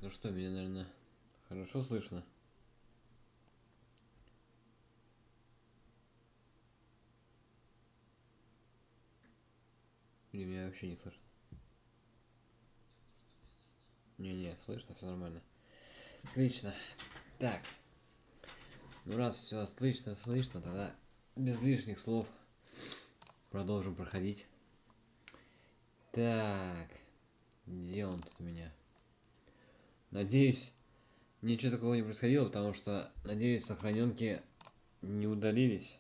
ну что, меня, наверное, хорошо слышно? Или меня вообще не слышно? Не, слышно, все нормально. Отлично. Так. Ну раз все слышно, тогда без лишних слов продолжим проходить. Так. Где он тут у меня? Надеюсь, ничего такого не происходило, потому что, надеюсь, сохраненки не удалились.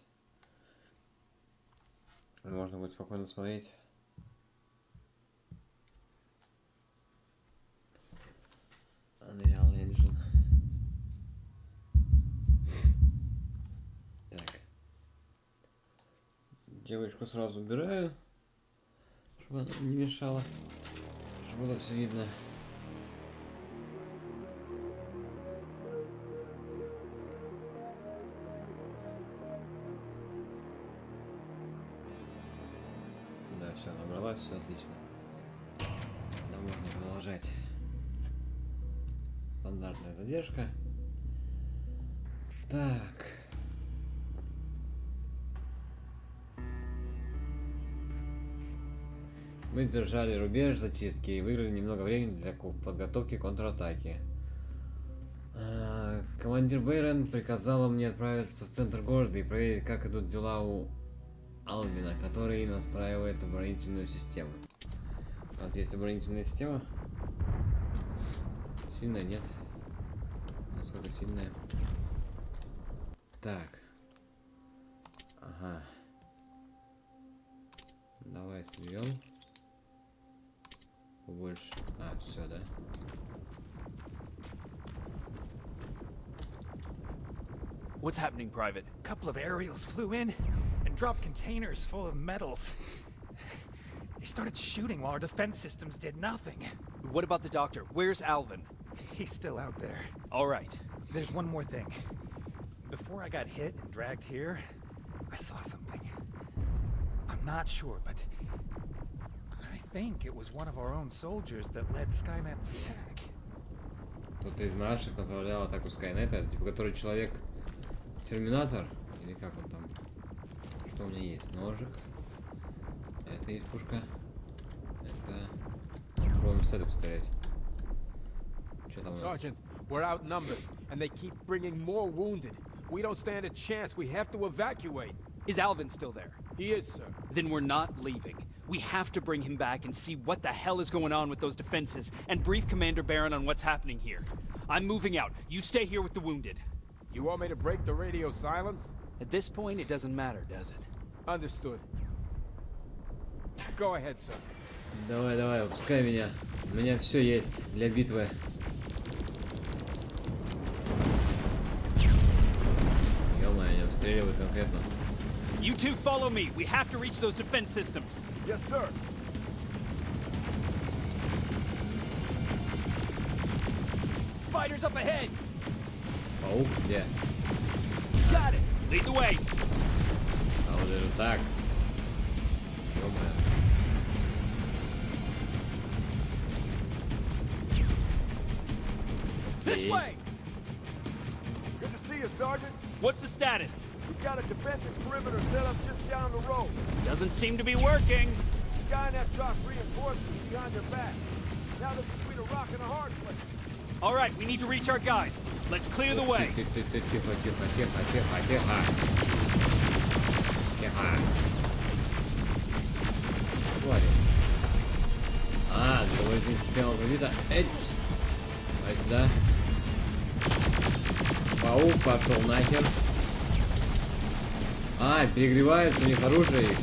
Можно будет спокойно смотреть. Unreal Engine. Так. Девочку сразу убираю, чтобы она не мешала, чтобы было все видно. Да, все, набралась, все отлично. Да, можно продолжать. Стандартная задержка. Так. Мы держали рубеж зачистки и выиграли немного времени для подготовки контратаки. Командир Бейрон приказал мне отправиться в центр города и проверить, как идут дела у Алвина, который настраивает оборонительную систему. У нас есть оборонительная система. Сильная, нет? Насколько сильная? Так. Ага. Давай соберем. Побольше. А, все, да? What's happening, Private? A couple of aerials flew in and dropped containers full of metals. They started shooting while our defense systems did nothing. What about the doctor? Where's Alvin? He's still out there. All right. There's one more thing. Before I got hit and dragged here, I saw something. I'm not sure, but I think it was one of our own soldiers that led Skynet's attack. Кто-то из наших направлял атаку Скайнета, типа который человек Терминатор, или как он там? Что у меня есть? Ножик. Это есть пушка. Это... Пробуем с этой пострелять. Что там у нас? Sergeant, we're outnumbered, and they keep bringing more wounded. We don't stand a chance. We have to evacuate. Is Alvin still there? He is, sir. Then we're not leaving. We have to bring him back and see what the hell is going on with those defenses and brief Commander Barron on what's happening here. I'm moving out. You stay here with the wounded. You want me to break the radio silence? At this point, it doesn't matter, does it? Understood. Go ahead, sir. Давай, выпускай меня. У меня все есть для битвы. Ё-моё, я обстреливаю конкретно. You two follow me. We have to reach those defense systems. Yes, sir. Spiders up ahead. Паук где? Got it. Lead the way. А вот даже так. Ё-моё. This way. Good to see you, Sergeant. What's the status? We've got a defensive perimeter set up just down the road. Doesn't seem to be working. Skynet dropped reinforcements behind their back. Now they're between a rock and a hard place. All right, we need to reach our guys. Let's clear the way. Тихо. Ладно. А, двигательная система пробита. Эть. Давай сюда. Паук пошел нахер. А, перегревается у них оружие.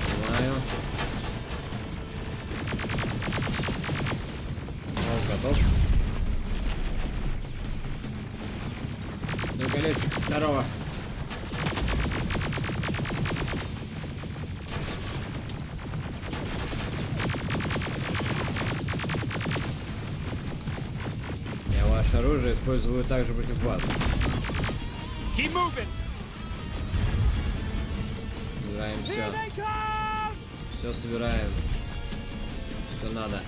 Понимаю. Паук готов. Ну, колечко, здорово. Я ваше оружие использую также против вас. Keep moving. Собираем все. Все собираем. Все надо.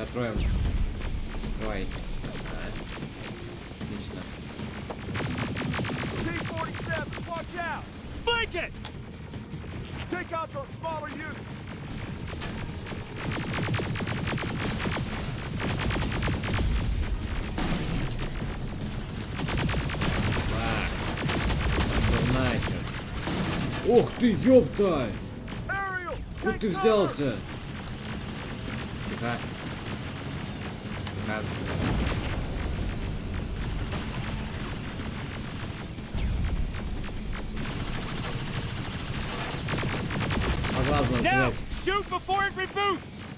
закроем. Давай. Отлично. T-47, watch out! Flank it! Take out those smaller units! Нахер. Ох ты, ёпта! Aerial, Тут take ты cover! взялся! Тихо. Тихо. По глазу надо Now, стрелять. shoot before it reboots!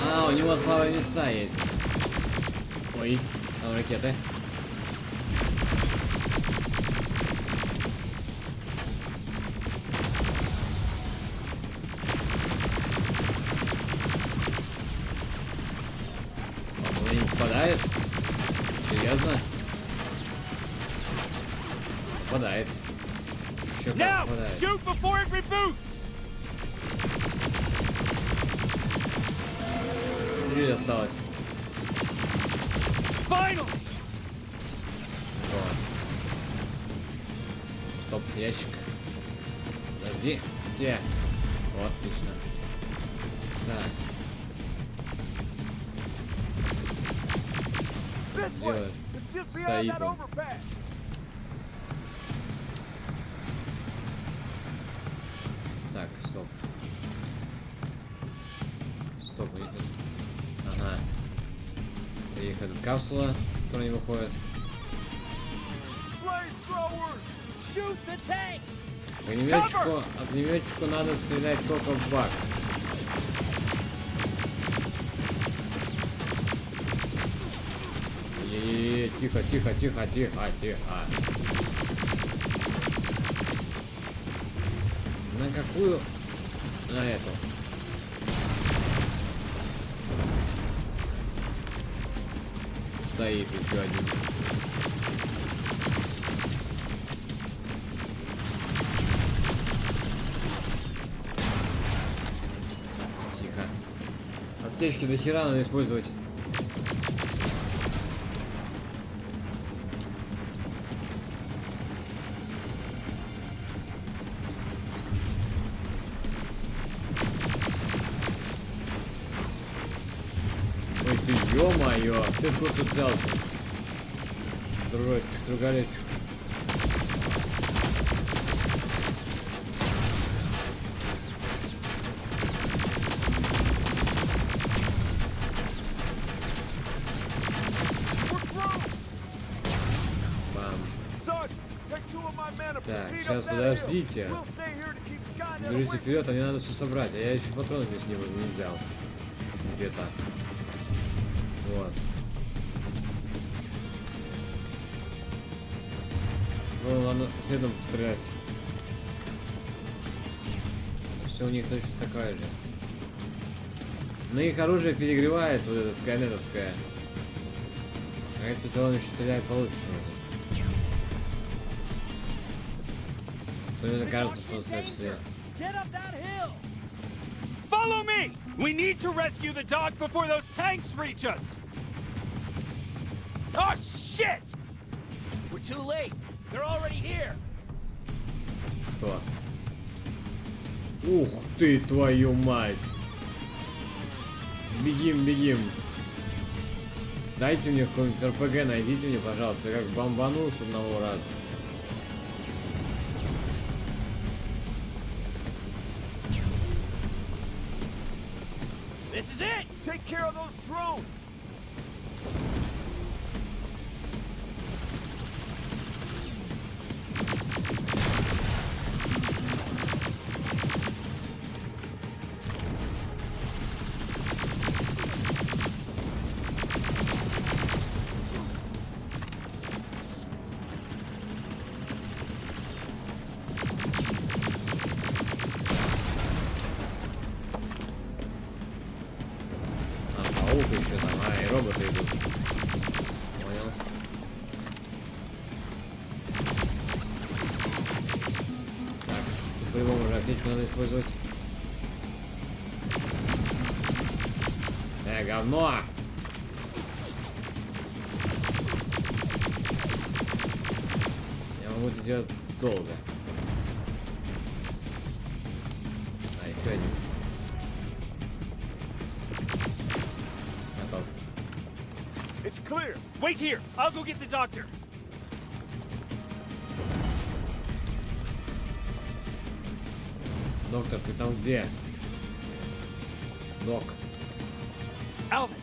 А, у него слабые места есть. Ой, там ракеты. Он не попадает? Серьезно? Попадает. Еще как Now, попадает. shoot before it reboots! Чуть осталось. Finally! Вот. Стоп, ящик. Подожди. Где? Вот, отлично. Так. This way! Делай. It's just beyond Стоит that он. overpass! Так, стоп. Стоп, у них тут... Ага. Приехала капсула, с которой не выходит. Flamethrowers! Shoot the tank! Огнеметчику надо стрелять только в бак. Тихо, тихо, тихо, тихо, тихо. На какую? На эту. Стоит еще один. Тихо. Аптечки до хера надо использовать. Ой, ты ё-моё, ты тут взялся. Дружочек, другалечек. Бам. Son, take two of my men and Так, proceed сейчас up that подождите. hill. We'll stay here to keep Skynet Берите away. вперед, а мне надо все собрать. А я еще патронов здесь не взял. Где-то. Вот. Ну, ладно, следом пострелять. Все у них точно такая же. Но их оружие перегревается, вот этот скайнетовское. А я специально еще стреляю получше. Мне кажется, что он стоит слева. Get up that hill! Follow me! We need to rescue the dog before those tanks reach us! Oh, shit! We're too late. They're already here. Кто? Ух ты, твою мать! Бегим, бегим! Дайте мне какой-нибудь РПГ, найдите мне, пожалуйста. Я как бомбанул с одного раза. This is it! Take care of those drones. Паук еще там, и роботы идут. Понял. Так, по-любому уже аптечку надо использовать. Давай, говно! Я могу это делать долго. А, еще один. Готов. It's clear. Wait here. I'll go get the doctor. Доктор, ты там где? Док. Alvin,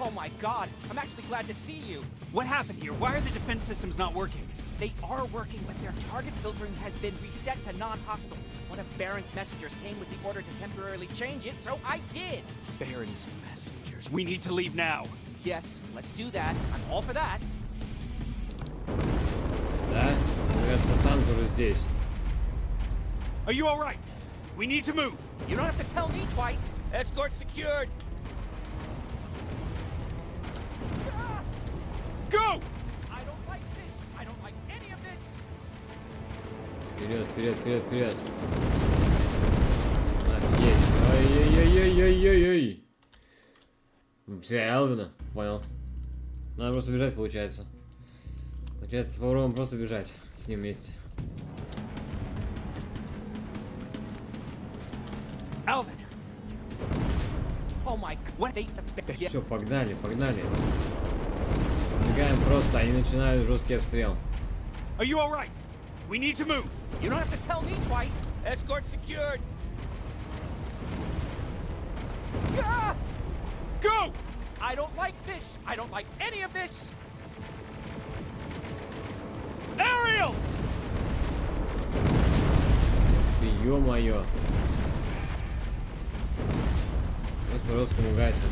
Oh my god, I'm actually glad to see you. what happened here? Why are the defense systems not working? They are working, but their target filtering has been reset to non-hostile. One of Baron's messengers came with the order to temporarily change it, so I did. Baron's messengers. We need to leave now. Yes, let's do that. I'm all for that. Да? Мне кажется, танк уже здесь. Are you all right? We need to move. You don't have to tell me twice. Escort secured. Go! I don't like this. I don't like any of this. Вперед, вперед, вперед, вперед. Офигеть. Ой-ой-ой-ой-ой-ой-ой. Все, Элвина. Понял. Надо просто бежать, получается. Получается, попробуем просто бежать с ним вместе. Alvin, Oh my... What? Все, погнали, погнали. Бегаем просто, они начинают жесткий обстрел. are you all right? We need to move. You don't have to tell me twice. Escort secured. Ah! Go! I don't like this. I don't like any of this. Ariel! Ты ё-моё. Вот по-русскому гасит.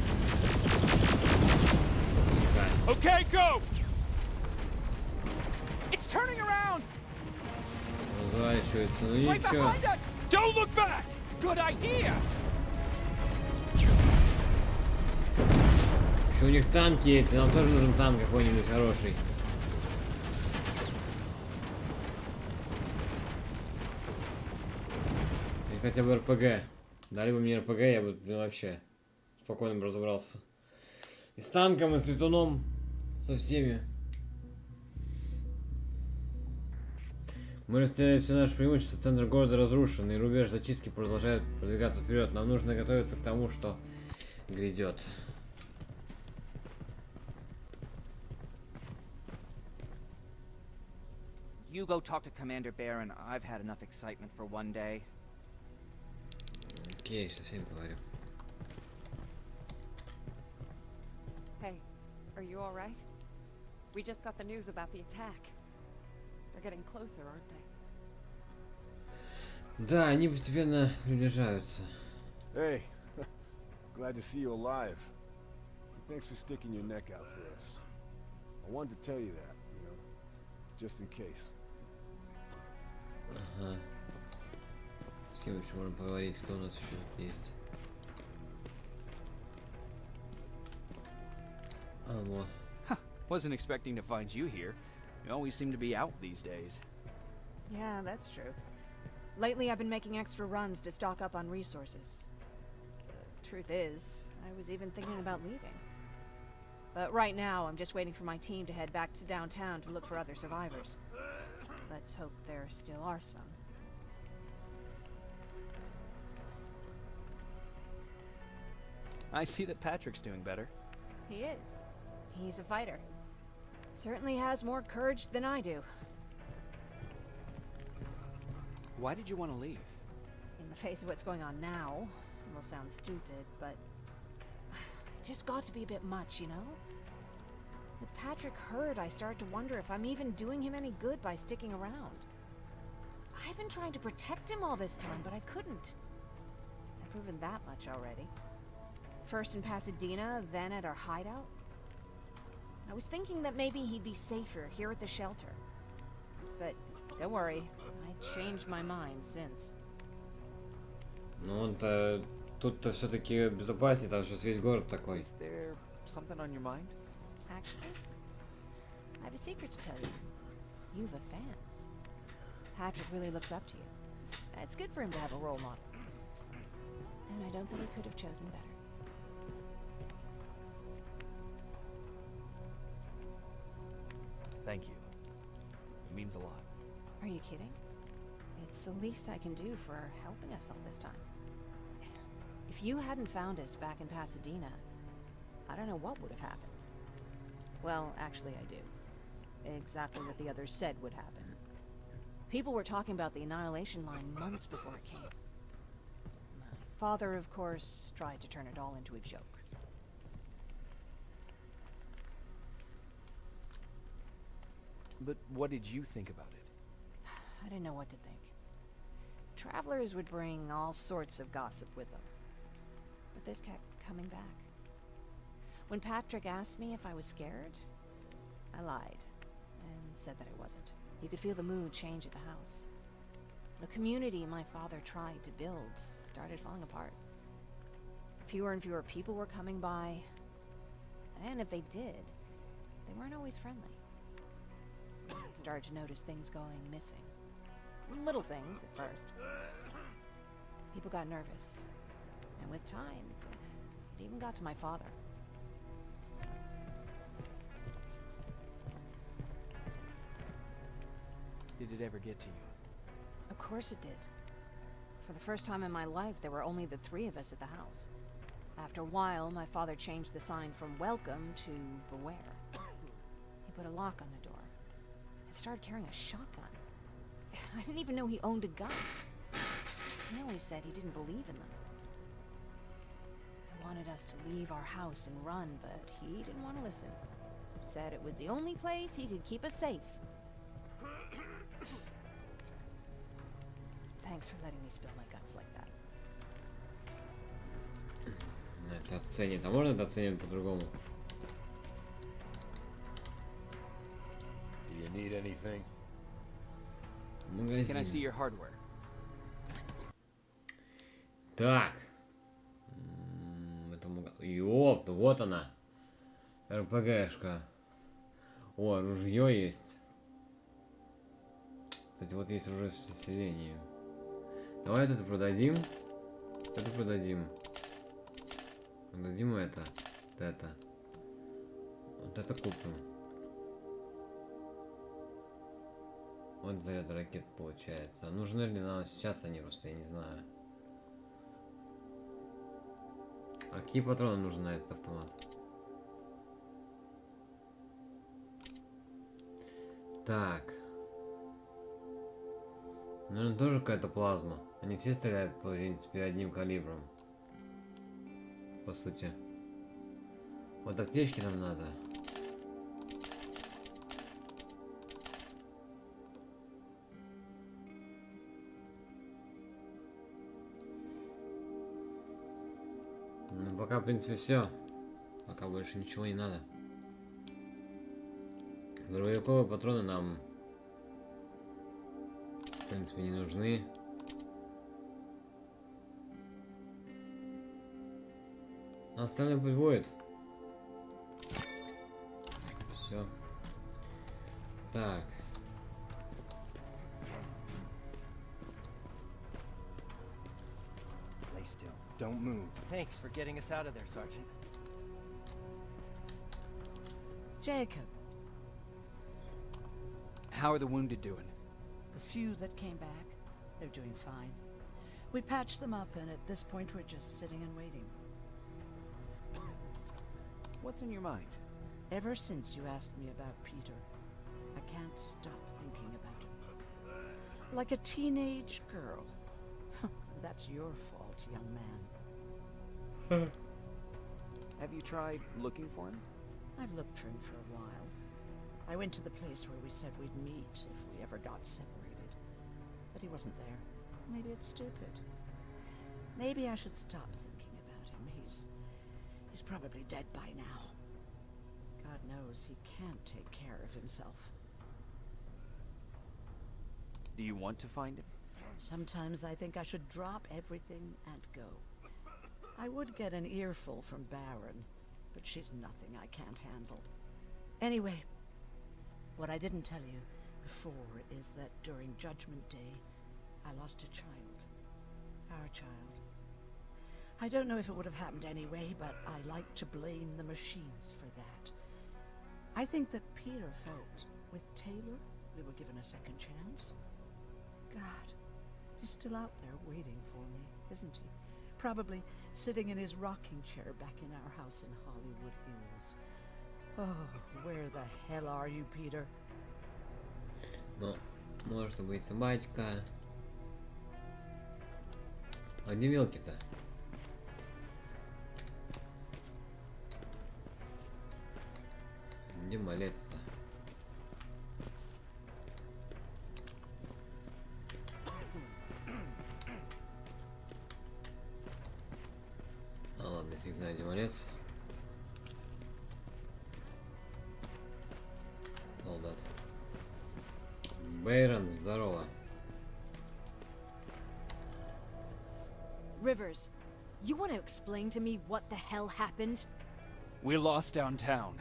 Okay, go! It's turning around. Разворачивается, ну Right ничего. behind us. Don't look back! Good idea. Еще у них танки эти, нам тоже нужен танк какой-нибудь хороший. Или хотя бы РПГ. Дали бы мне РПГ, я бы вообще спокойно бы разобрался. И с танком, и с летуном, со всеми. Мы расстреляли все наше преимущество, центр города разрушен, и рубеж зачистки продолжает продвигаться вперед. Нам нужно готовиться к тому, что грядет. You go talk to Commander Baron. I've had enough excitement for one day. Окей, со всеми говорю. Hey, are you all right? We just got the news about the attack. They're getting closer, aren't they? Да, они постепенно приближаются. Hey, glad to see you alive. Thanks for sticking your neck out for us. I wanted to tell you that, you know, just in case. Ага. С кем еще можем поговорить? Кто у нас еще тут есть? Алло. Wasn't expecting to find you here. You always seem to be out these days. Yeah, that's true. Lately, I've been making extra runs to stock up on resources. Truth is, I was even thinking about leaving. But right now, I'm just waiting for my team to head back to downtown to look for other survivors. Let's hope there still are some. I see that Patrick's doing better. He is. He's a fighter. Certainly has more courage than I do. Why did you want to leave? In the face of what's going on now, it will sound stupid, but it just got to be a bit much, you know? With Patrick hurt, I started to wonder if I'm even doing him any good by sticking around. I've been trying to protect him all this time, but I couldn't. I've proven that much already. First in Pasadena, then at our hideout. I was thinking that maybe he'd be safer here at the shelter. But don't worry, I changed my mind since. Ну он-то тут-то все-таки безопаснее, там сейчас весь город такой. Is there something on your mind? Actually, I have a secret to tell you. You've a fan. Patrick really looks up to you. It's good for him to have a role model. And I don't think he could have chosen better. Thank you. It means a lot. Are you kidding? It's the least I can do for helping us all this time. If you hadn't found us back in Pasadena, I don't know what would have happened. Well, actually I do. Exactly what the others said would happen. People were talking about the Annihilation Line months before it came. My father, of course, tried to turn it all into a joke. But what did you think about it? I didn't know what to think. Travelers would bring all sorts of gossip with them. But this kept coming back. When Patrick asked me if I was scared, I lied and said that I wasn't. You could feel the mood change at the house. The community my father tried to build started falling apart. Fewer and fewer people were coming by, and if they did, they weren't always friendly. I started to notice things going missing. Little things at first. People got nervous, and with time, it even got to my father. Did it ever get to you? Of course it did. For the first time in my life, there were only the three of us at the house. After a while, my father changed the sign from welcome to beware. He put a lock on the door and started carrying a shotgun. I didn't even know he owned a gun. He always said he didn't believe in them. He wanted us to leave our house and run, but he didn't want to listen. Said it was the only place he could keep us safe. Thanks for letting me spill my guts like that. Это оценит. А можно это оценить по-другому? Do you need anything? Магазин. Can I see your hardware? Так. Это Ёп, вот она. РПГшка. О, ружье есть. Кстати, вот есть ружье с усилением. Давай это продадим. Это продадим. Продадим это. Вот это. Вот это купим. Вот заряд ракет получается. Нужны ли нам сейчас они, просто я не знаю. А какие патроны нужны на этот автомат? Так. Наверное, тоже какая-то плазма. Они все стреляют, в принципе, одним калибром. По сути. Вот аптечки нам надо. Ну, пока, в принципе, все. Пока больше ничего не надо. Дробовиковые патроны нам, в принципе, не нужны. А остальное пусть будет. Все. Так. Lay still. Don't move. Thanks for getting us out of there, Sergeant. Jacob, How are the wounded doing? the few that came back, they're doing fine. We patched them up, and at this point we're just sitting and waiting. What's on your mind? Ever since you asked me about Peter, I can't stop thinking about him. Like a teenage girl. That's your fault, young man. Have you tried looking for him? I've looked for him for a while. I went to the place where we said we'd meet if we ever got separated. But he wasn't there. Maybe it's stupid. Maybe I should stop thinking about him. He's probably dead by now. God knows he can't take care of himself. Do you want to find him? Sometimes I think I should drop everything and go. I would get an earful from Baron, but she's nothing I can't handle. Anyway, what I didn't tell you before is that during Judgment Day, I lost a child. Our child. I don't know if it would have happened anyway, but I like to blame the machines for that. I think that Peter felt with Taylor, we were given a second chance. God, he's still out there waiting for me, isn't he? Probably sitting in his rocking chair back in our house in Hollywood Hills. Oh, where the hell are you, Peter? Ну, может быть собачка. А где мелкий-то? Где малец-то? А ладно, фиг знает, где малец. Солдат. Бэйрон, здорово. Rivers, you want to explain to me what the hell happened? We're lost downtown.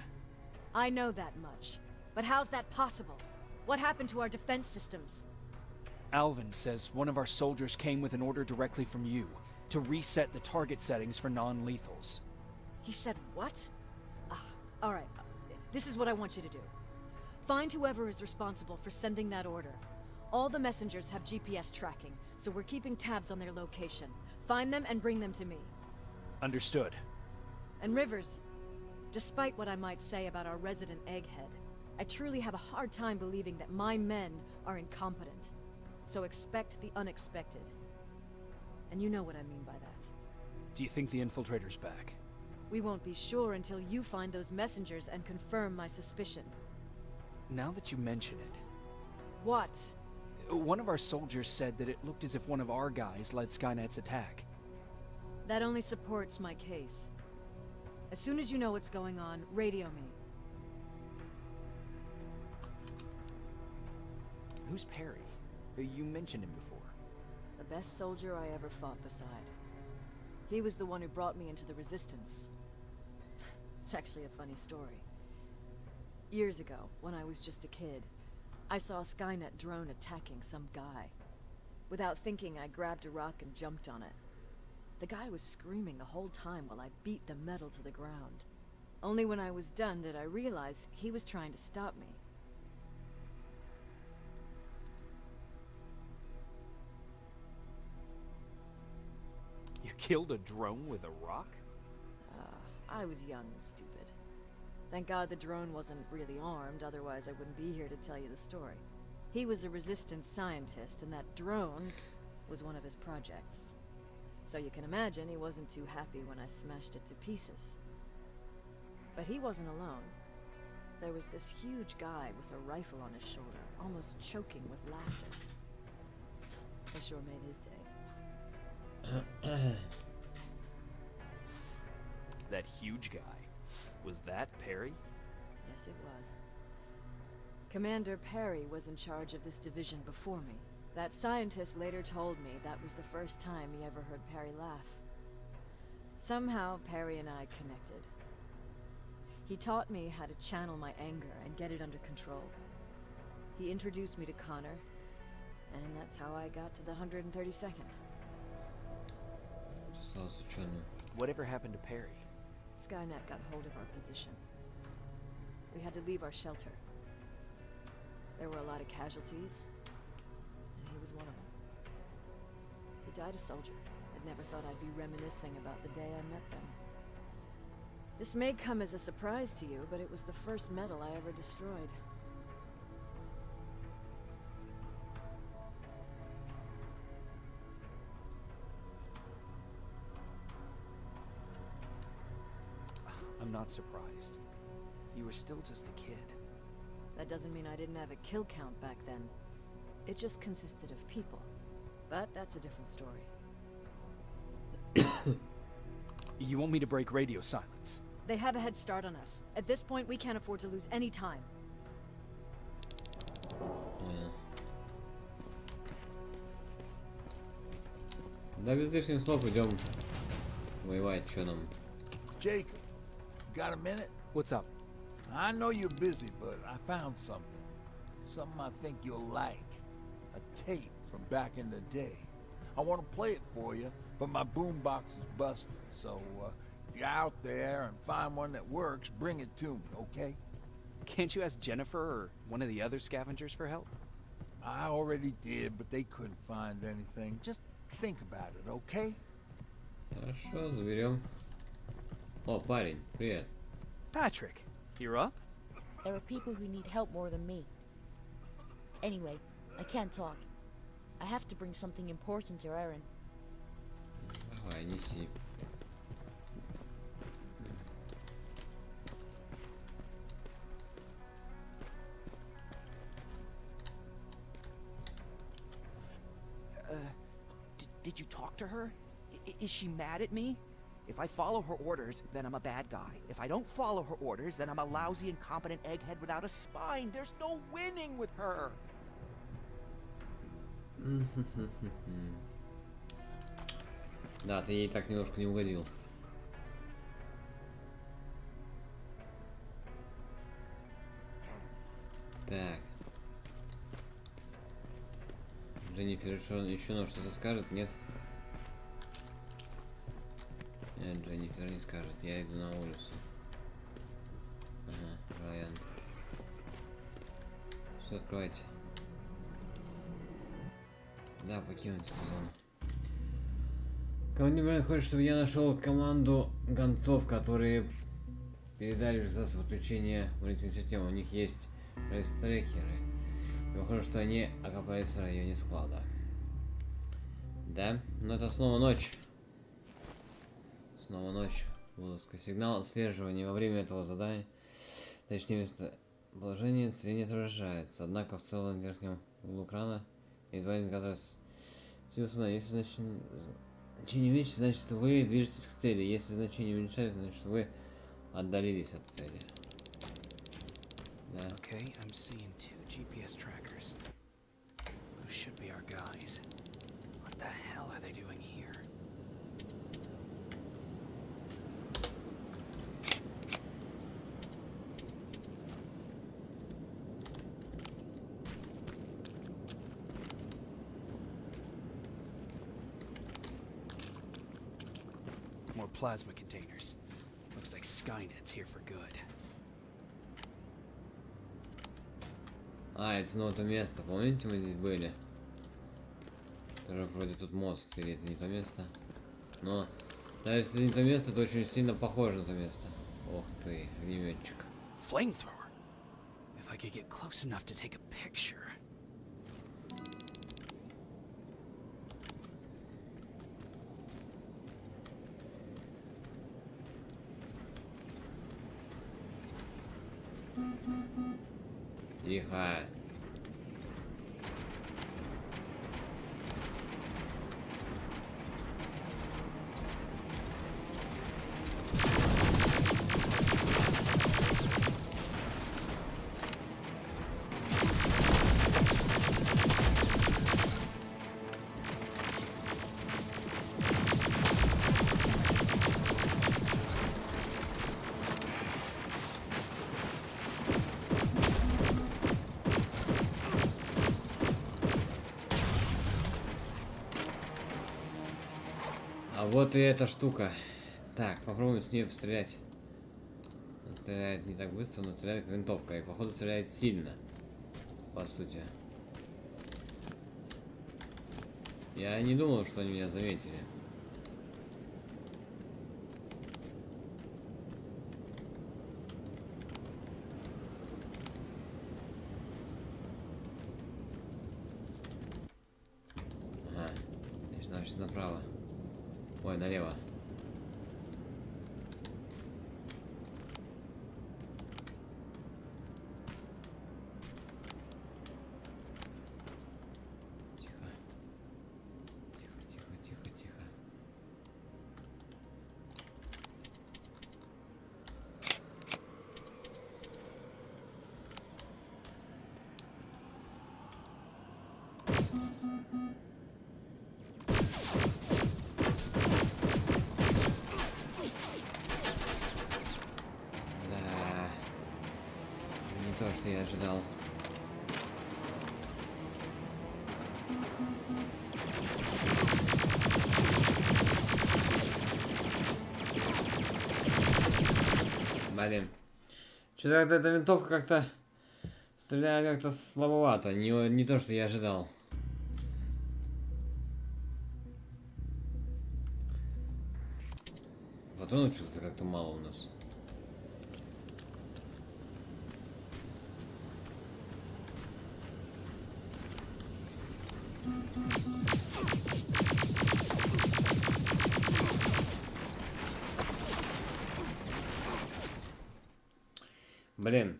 I know that much. But how's that possible? What happened to our defense systems? Alvin says one of our soldiers came with an order directly from you to reset the target settings for non-lethals. He said what? Alright, this is what I want you to do. Find whoever is responsible for sending that order. All the messengers have GPS tracking, so we're keeping tabs on their location. Find them and bring them to me. Understood. And Rivers, despite what I might say about our resident egghead, I truly have a hard time believing that my men are incompetent. So expect the unexpected. And you know what I mean by that. Do you think the infiltrator's back? We won't be sure until you find those messengers and confirm my suspicion. Now that you mention it, What? one of our soldiers said that it looked as if one of our guys led Skynet's attack. That only supports my case. As soon as you know what's going on, radio me. Who's Perry? You mentioned him before. The best soldier I ever fought beside. He was the one who brought me into the Resistance. It's actually a funny story. Years ago, when I was just a kid, I saw a Skynet drone attacking some guy. Without thinking, I grabbed a rock and jumped on it. The guy was screaming the whole time while I beat the metal to the ground. Only when I was done did I realize he was trying to stop me. You killed a drone with a rock? I was young and stupid. Thank God the drone wasn't really armed, otherwise I wouldn't be here to tell you the story. He was a resistance scientist, and that drone was one of his projects. So you can imagine he wasn't too happy when I smashed it to pieces. But he wasn't alone. There was this huge guy with a rifle on his shoulder, almost choking with laughter. I sure made his day. That huge guy. Was that Perry? Yes, it was. Commander Perry was in charge of this division before me. That scientist later told me that was the first time he ever heard Perry laugh. Somehow, Perry and I connected. He taught me how to channel my anger and get it under control. He introduced me to Connor, and that's how I got to the 132nd. Whatever happened to Perry? Skynet got hold of our position. We had to leave our shelter. There were a lot of casualties, and he was one of them. He died a soldier. I'd never thought I'd be reminiscing about the day I met them. This may come as a surprise to you, but it was the first metal I ever destroyed. I'm not surprised. You were still just a kid. That doesn't mean I didn't have a kill count back then. It just consisted of people. But that's a different story. You want me to break radio silence? They have a head start on us. At this point, we can't afford to lose any time. Да без лишних слов идем воевать, что нам? Jacob, got a minute? What's up? I know you're busy, but I found something. Something I think you'll like. A tape from back in the day. I want to play it for you, but my boombox is busted, so if you're out there and find one that works, bring it to me, okay? Can't you ask Jennifer or one of the other scavengers for help? I already did, but they couldn't find anything. Just think about it, okay? Хорошо, заберем. О, парень, привет. Patrick, you're up? There are people who need help more than me. Anyway, I can't talk. I have to bring something important to Erin. Давай, неси. Did you talk to her? Is she mad at me? If I follow her orders, then I'm a bad guy. If I don't follow her orders, then I'm a lousy, incompetent egghead without a spine. There's no winning with her. Да, ты ей так немножко не угодил. Так. Дженнифер еще нам что-то скажет, нет? Нет, Дженнифер не скажет. Я иду на улицу. Ага, Райан. Все, открывайте. Да, покинуть эту зону. Командир хочет, чтобы я нашел команду гонцов, которые передали результаты подключения уличной системы. У них есть RASTRELLеры. И похоже, что они окопались в районе склада. Да, но это снова ночь. Снова ночь. Вылазка. Сигнал отслеживания во время этого задания. Точнее, местоположение целей не отображается. Однако в целом верхнем углу экрана едва индикатор снился на. Если значение увеличится, значит вы движетесь к цели. Если значение уменьшается, значит вы отдалились от цели. Да. Okay, I'm seeing 2 GPS trackers. Those should be our guys. What the hell are they doing here? More plasma containers. Looks like Skynet's here for good. А, это снова то место. Помните, мы здесь были? Тоже вроде тут мост, или это не то место. Но даже если не то место, то очень сильно похоже на то место. Ох ты, огнеметчик. Flamethrower. If I could get close enough to take a picture. Тихо. А вот и эта штука. Так, попробуем с нее пострелять. Она стреляет не так быстро, но стреляет как винтовка. И походу стреляет сильно. По сути. Я не думал, что они меня заметили. Ага. Значит, направо. Ой, налево. Тихо. Тихо, тихо, тихо, тихо. То, что я ожидал. Блин. Что-то эта винтовка как-то стреляет как-то слабовато. Не то, что я ожидал. Патронов что-то как-то мало у нас. Блин.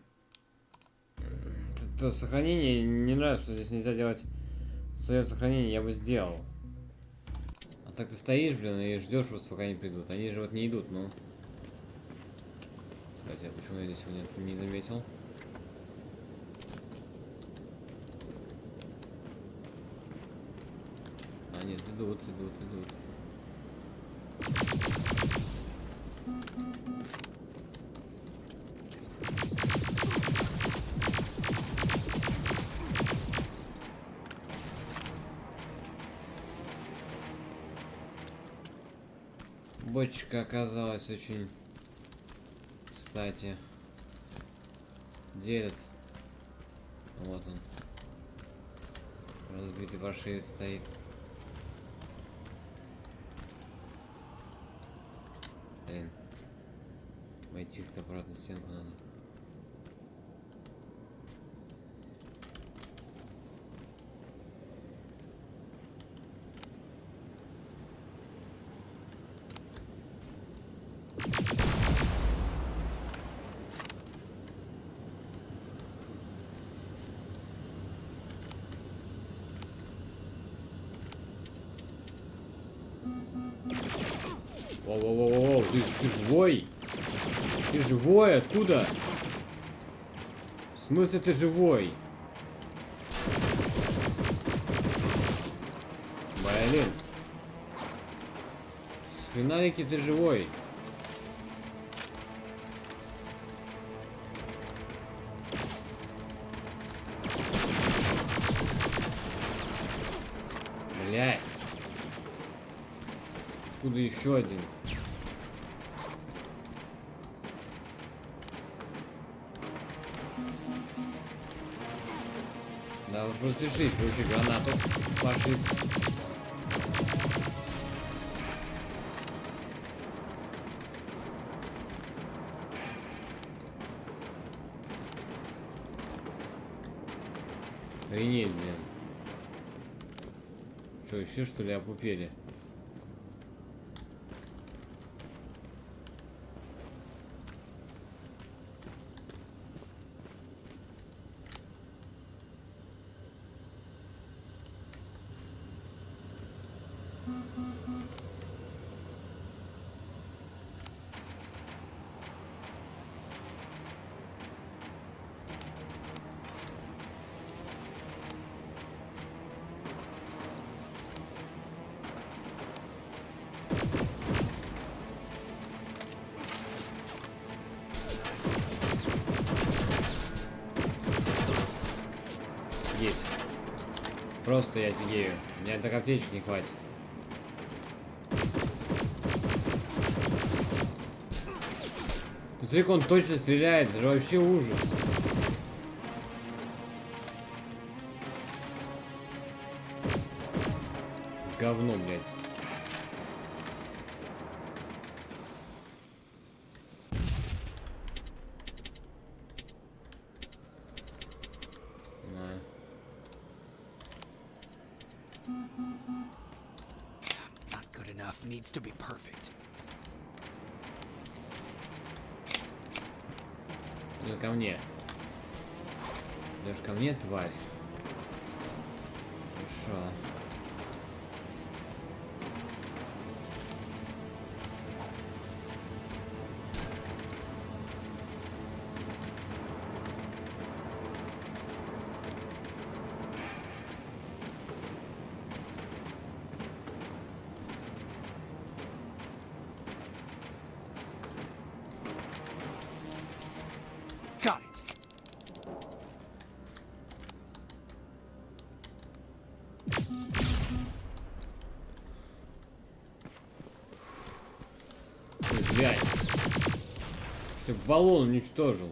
То сохранение не нравится, что здесь нельзя делать свое сохранение, я бы сделал. А так ты стоишь, блин, и ждешь просто пока они придут. Они же вот не идут, ну. Кстати, а почему я здесь сегодня это не заметил? А, нет, идут. Бочка оказалась очень кстати. Где этот? Вот он. Разбитый паршивец стоит. Блин. Войти-то обратно стенку надо. Воу, ты живой? Ты живой? Откуда? В смысле ты живой? Блин. Хренарики, ты живой? Блядь. Откуда еще один? Да, вот просто реши, получи гранату, фашист. Охренеть, блин. Что, еще что ли опупели? Есть. Просто я офигею. Мне так аптечек не хватит. Смотри, он точно стреляет, это же вообще ужас. Говно, блядь. Not good enough. Needs to be perfect. Ну ко мне. Идешь ко мне, тварь. Хорошо. Got it. Блядь. Ты баллон уничтожил.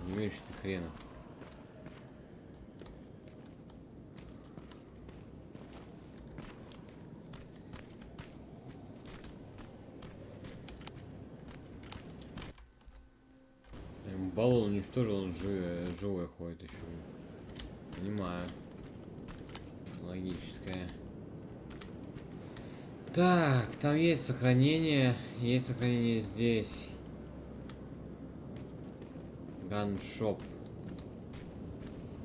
Не умеешь ты хрена. Баллон уничтожил, он живой ходит еще. Понимаю. Логическое. Так, там есть сохранение здесь. Ганшоп.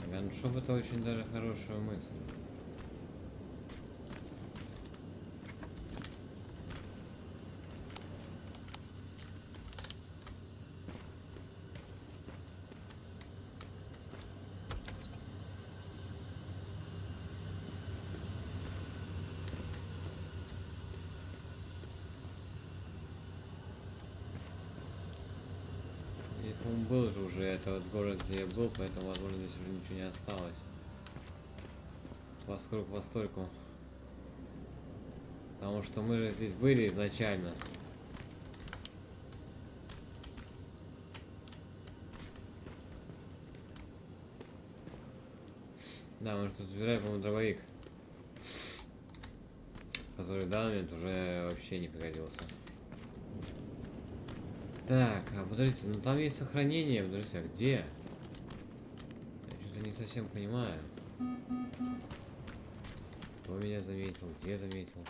Ганшоп — это очень даже хорошая мысль. Был же уже этот город, где я был, поэтому, возможно, здесь уже ничего не осталось. Поскольку постольку. Потому что мы же здесь были изначально. Да, мы тут забираем, по-моему, дробовик. Который в данный момент уже вообще не пригодился. Так, а подождите, ну там есть сохранение, подождите, а где? Я что-то не совсем понимаю. Кто меня заметил, где заметил?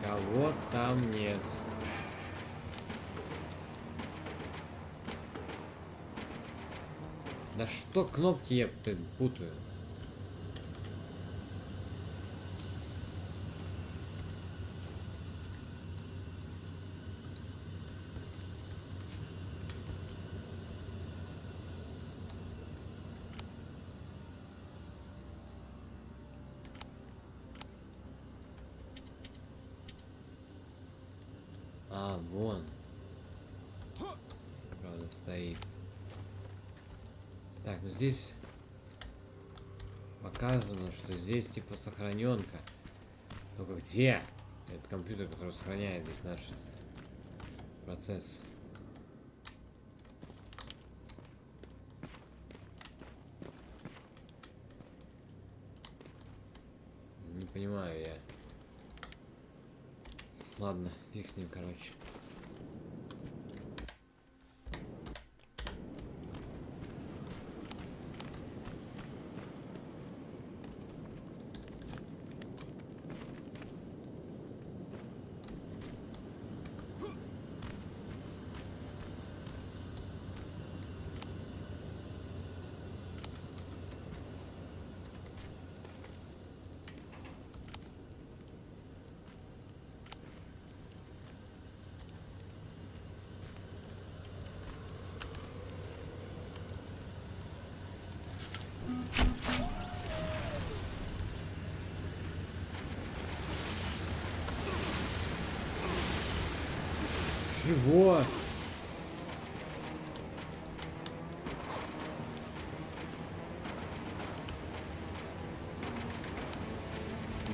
Никого там нет. Да что кнопки я путаю? А, вон. Правда, стоит. Так, ну здесь показано, что здесь типа сохраненка. Только где? Это компьютер, который сохраняет здесь наш процесс. Не понимаю я. Ладно, фиг с ним, короче. Чего?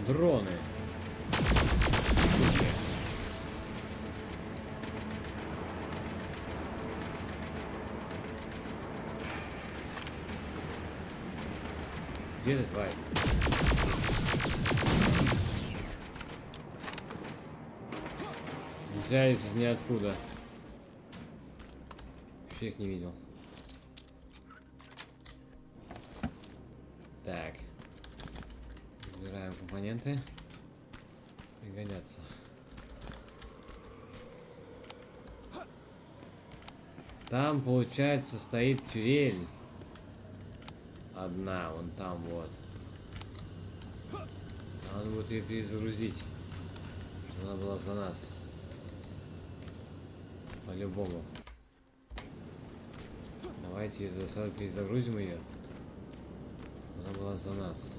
Дроны. Где ты, тварь? Взялись из ниоткуда. Вообще их не видел. Так. Забираем компоненты. Пригодятся. Там, получается, стоит тюрель. Одна, вон там вот. Надо будет ее перезагрузить. Чтобы она была за нас. По-любому. Давайте ее сразу перезагрузим ее. Она была за нас.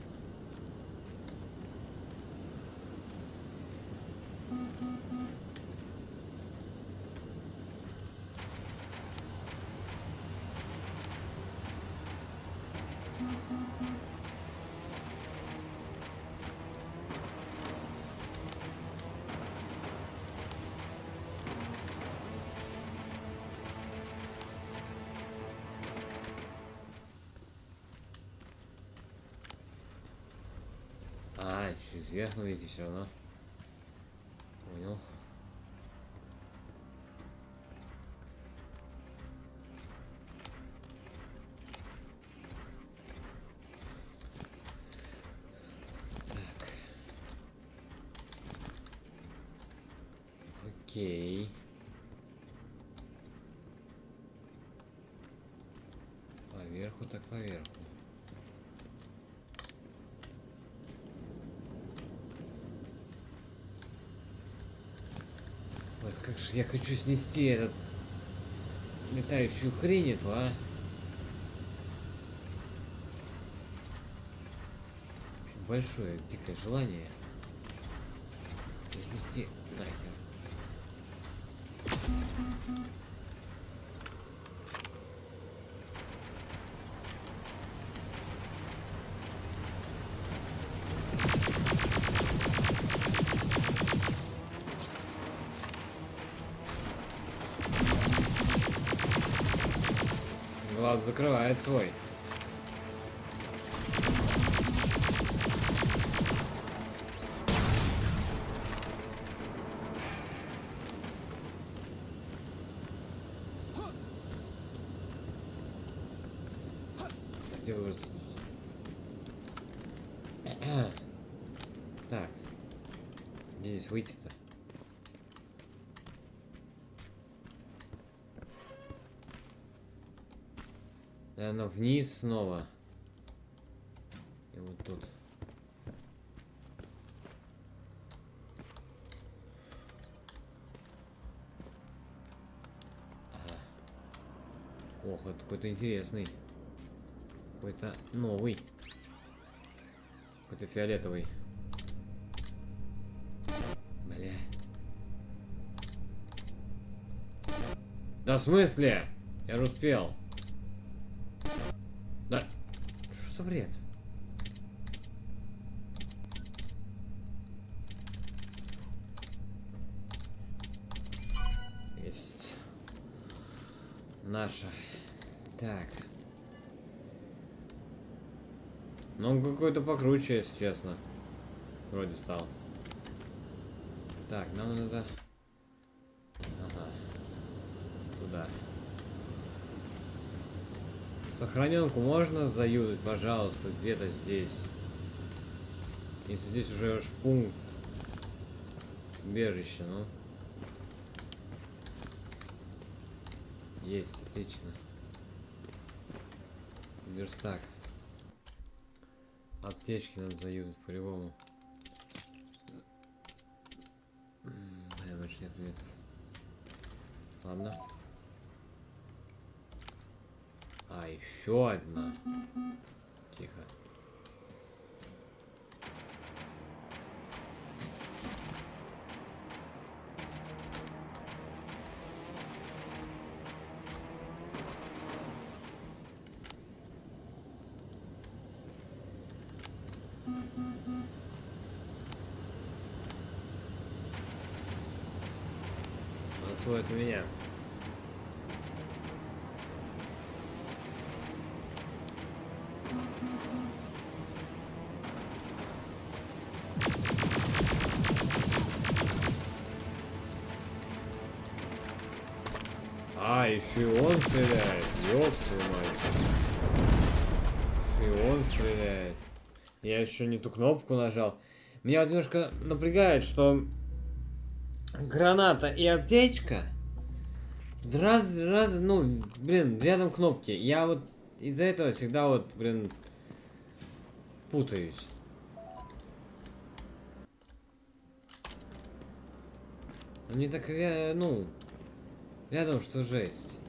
через верх, но видите, все равно. Понял. Так. Окей. Поверху так поверху. Вот как же я хочу снести этот летающую хрень эту, а? Большое дикое желание снести нахер. Глаз закрывает свой. Где вырос? Так. Где здесь выйти-то? Наверное, вниз снова. И вот тут. Ага. Ох, это какой-то интересный. Какой-то новый. Какой-то фиолетовый. Бля. Да в смысле? Я же успел. Да. Что за бред? Есть. Наша. Так. Ну, он какой-то покруче, если честно. Вроде стал. Так, нам надо... Ага. Туда. Сохраненку можно заюзать, пожалуйста, где-то здесь. Если здесь уже пункт убежища, ну. Есть, отлично. Верстак. Аптечки надо заюзать по-любому. Бля, больше нет ответов. Ладно. А, еще одна. Тихо. Он сводит на меня. А, еще и он стреляет. Ёб твою мать. Еще и он стреляет. Я еще не ту кнопку нажал. Меня вот немножко напрягает, что граната и аптечка ну, блин, рядом кнопки. Я вот из-за этого всегда вот, блин, путаюсь. Они так, ну, рядом, что жесть.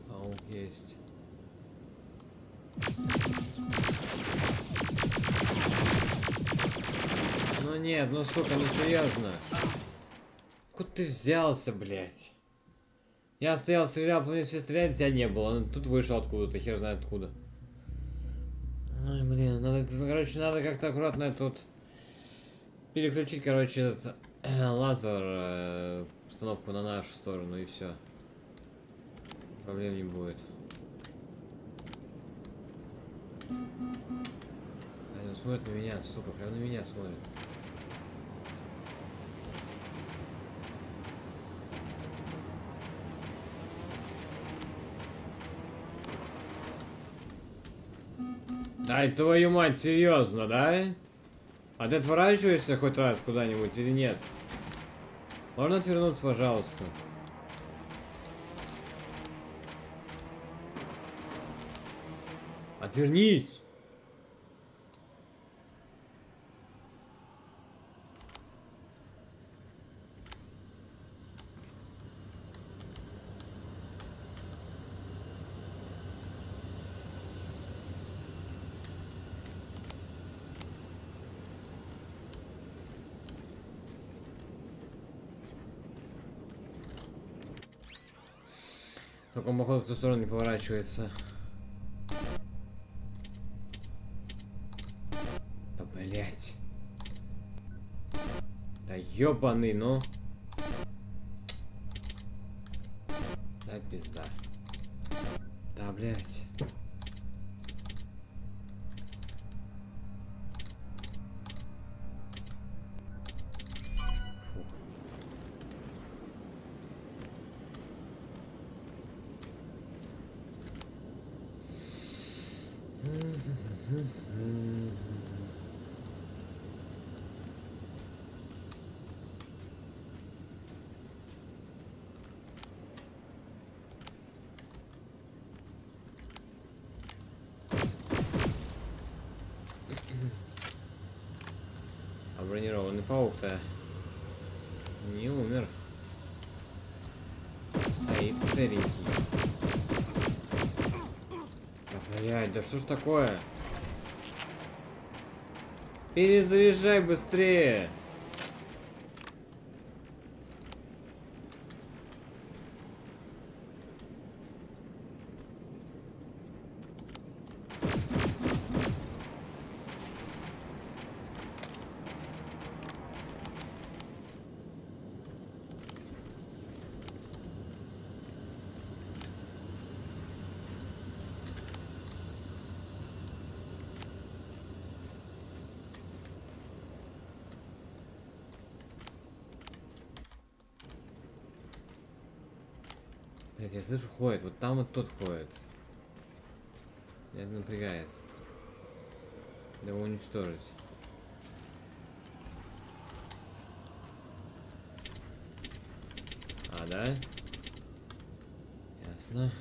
Паук есть. Ну нет, ну сука, ну серьезно. Куда ты взялся, блядь? Я стоял, стрелял, по мне все стреляли, тебя не было. Он тут вышел откуда-то, хер знает откуда. Ой, блин, надо, короче, надо как-то аккуратно тут переключить, короче, этот лазер, установку на нашу сторону, и все. Проблем не будет. Он смотрит на меня, сука, прям на меня смотрит. Дай твою мать, серьезно, да? А ты отворачиваешься хоть раз куда-нибудь или нет? Можно отвернуться, пожалуйста? Отвернись! Только он, походу, в ту сторону не поворачивается. Да блять. Да ёбаный, ну. Да пизда. Да блять. А бронированный паук-то не умер. Стоит целенький. Да, блядь, да что ж такое? Перезаряжай быстрее! Блять, я слышу, ходит. Вот там вот тот ходит. Меня это напрягает. Надо его уничтожить. А, да? Ясно.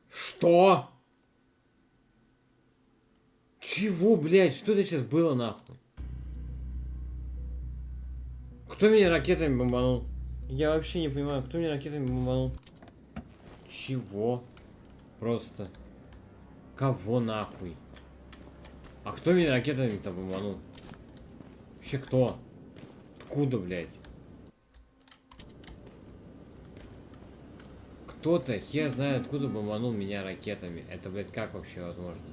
Что? Чего, блядь? Что это сейчас было, нахуй? Кто меня ракетами бомбанул? Я вообще не понимаю, кто меня ракетами бомбанул? Чего? Просто. Кого нахуй? А кто меня ракетами-то бомбанул? Вообще кто? Откуда, блядь? Кто-то, я знаю, откуда бомбанул меня ракетами. Это, блядь, как вообще возможно?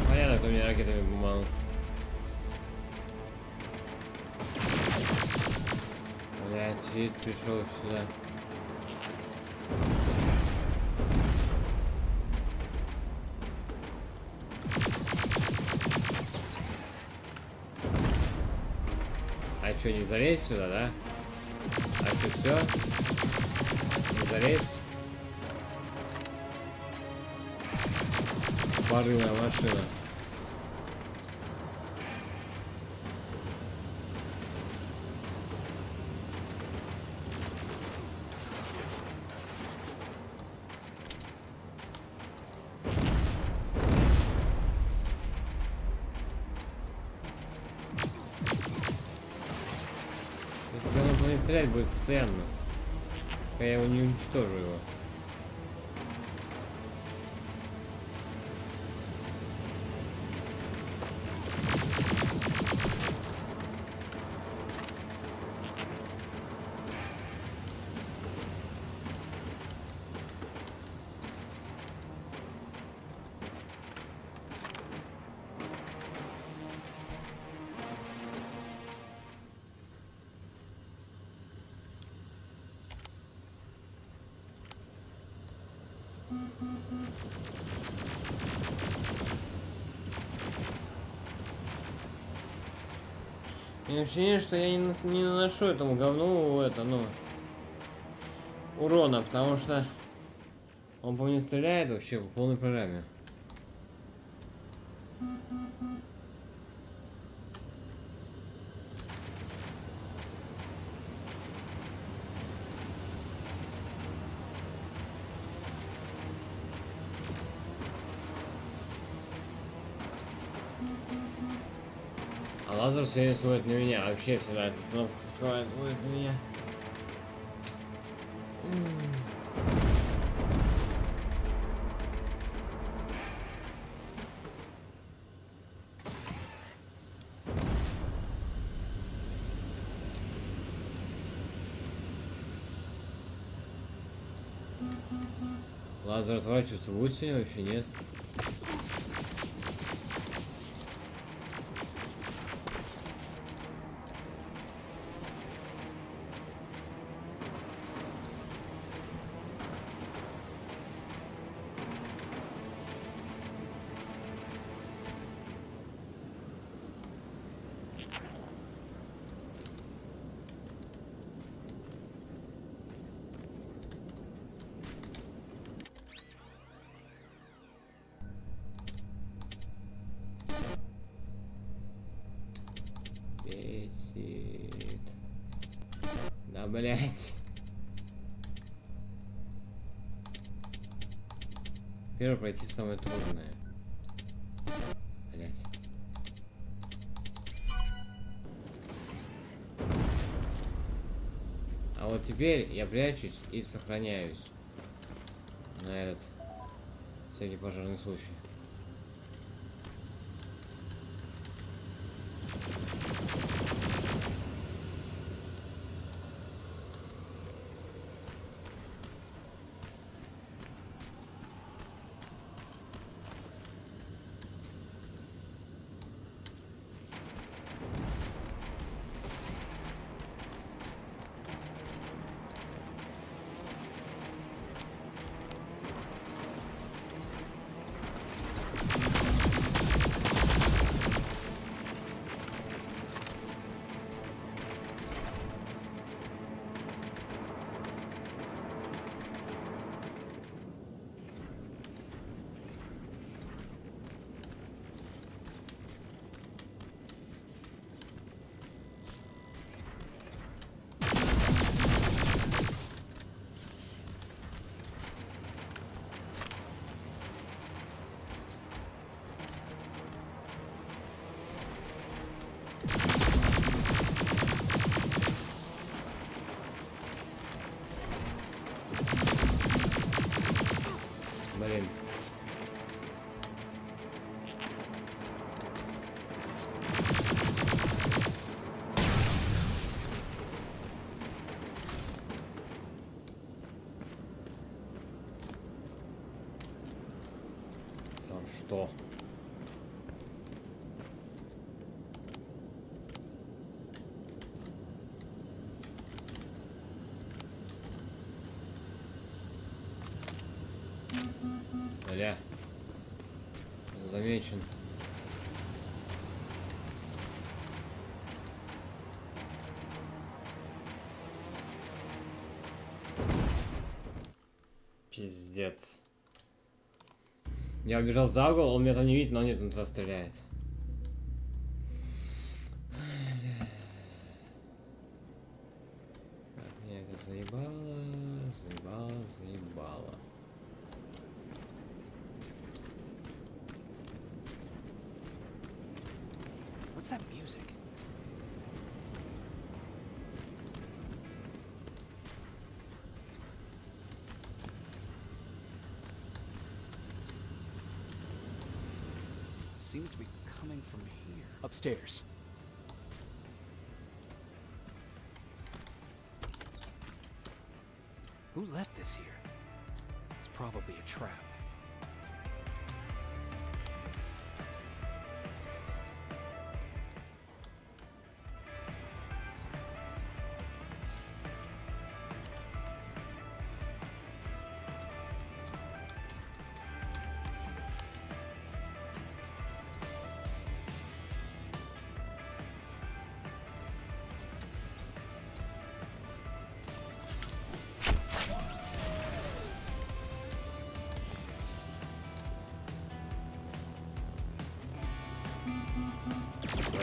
Понятно, кто меня ракетами бомбанул. Блядь, вид пришел сюда. что, не залезть сюда, да? А что, все? Не залезть? Порывная машина. Он стрелять будет постоянно, пока я его не уничтожу его. Мне ощущение, что я не наношу этому говну урона, потому что он по мне стреляет вообще по полной программе. А лазер все время смотрит на меня. Вообще всегда эта кнопка смотрит на меня. Лазер отворачиваться будет сегодня вообще нет? Бесит. Да, блять. Первое пройти самое трудное. Блять. А вот теперь я прячусь и сохраняюсь на этот всякий пожарный случай. Блин. Там что? Бля. Замечен. Пиздец. Я убежал за угол, он меня там не видит, но нет, он туда стреляет. Так, меня это заебало. What's that music? Seems to be coming from here. Upstairs. Who left this here? It's probably a trap.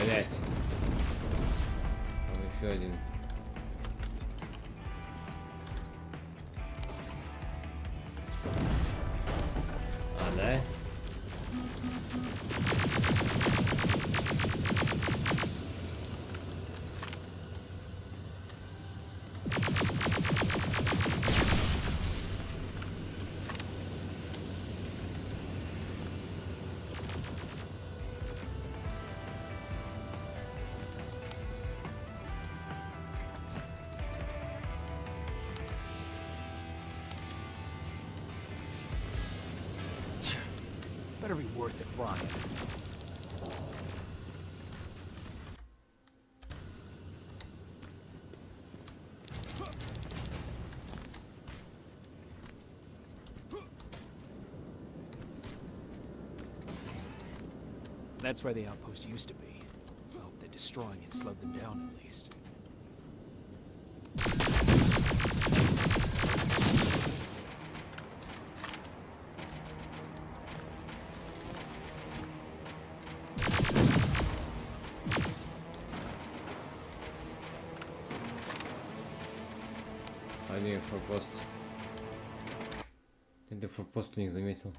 Блять. Там еще один. А, да? Better be worth it, Ryan. That's where the outpost used to be. I hope that destroying it slowed them down at least. Один форпост. Ты форпост у них заметил.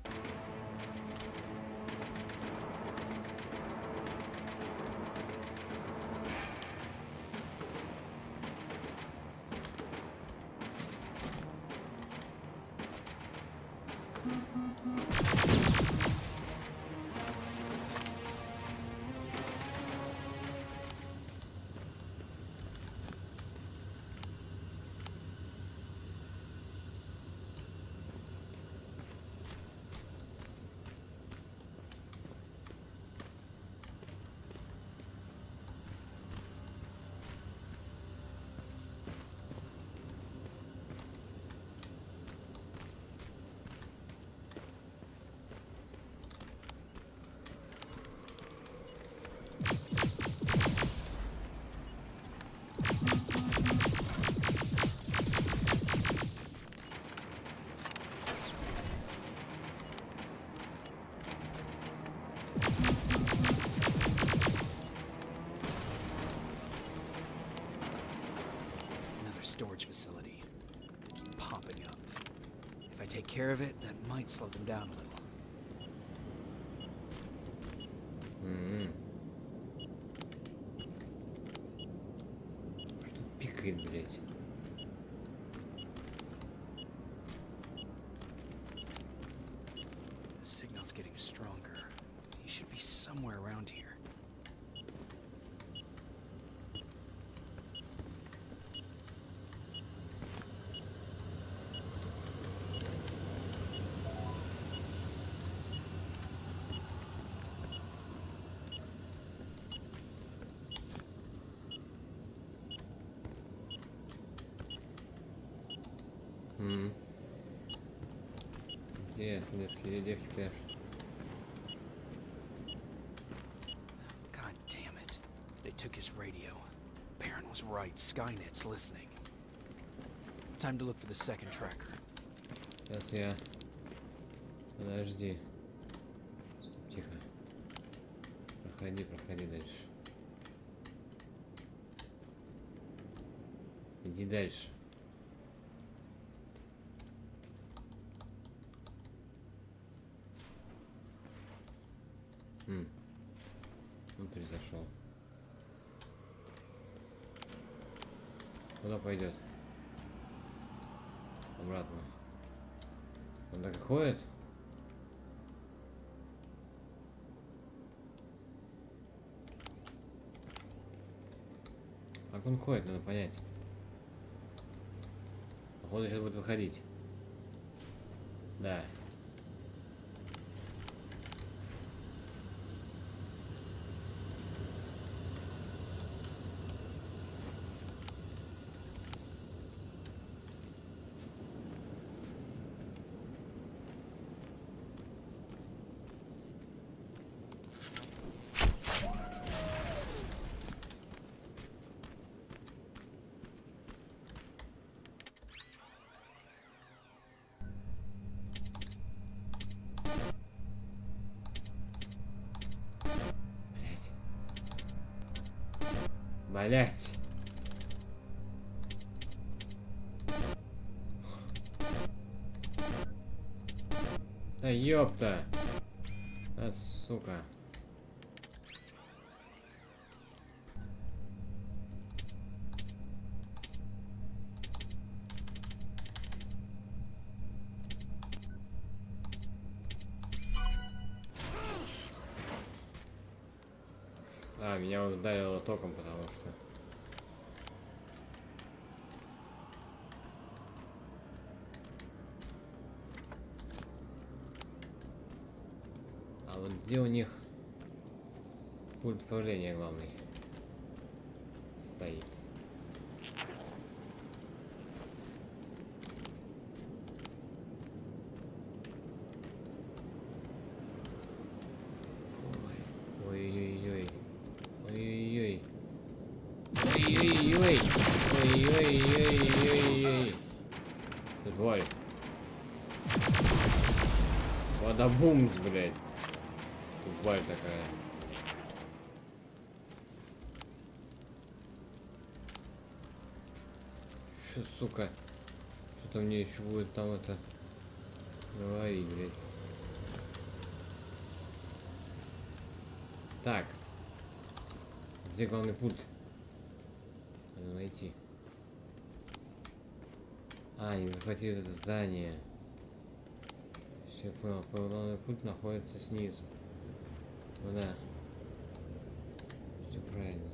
Storage facility. Keep popping up. If I take care of it, that might slow them down a little. Что пикает, блять? The signal's getting stronger. He should be somewhere around here. Интересно, детские девки пляшут. God damn it. They took his radio. Baron was right. Skynet's listening. Time to look for the second tracker. Сейчас я Подожди. Стоп, тихо. Проходи дальше. Иди дальше. Внутрь зашел. Куда пойдет? Обратно. Он так и ходит? Как он ходит, надо понять. Походу сейчас будет выходить. Да. Блять. Да ёпта. Да сука. А, меня ударило током, потому что... А вот где у них пульт управления главный стоит? Ой-ой-ой. Ой-ой-ой. Ой-ой-ой. Ой-ой-ой-ой-ой. Тварь. Водобумс, блядь. Тварь такая. Что, сука? Что-то мне еще будет там это говорить, блядь. Так. Где главный пульт? Надо найти. А, они захватили это здание. Все, понял. Главный пульт находится снизу. Ну да. Все правильно.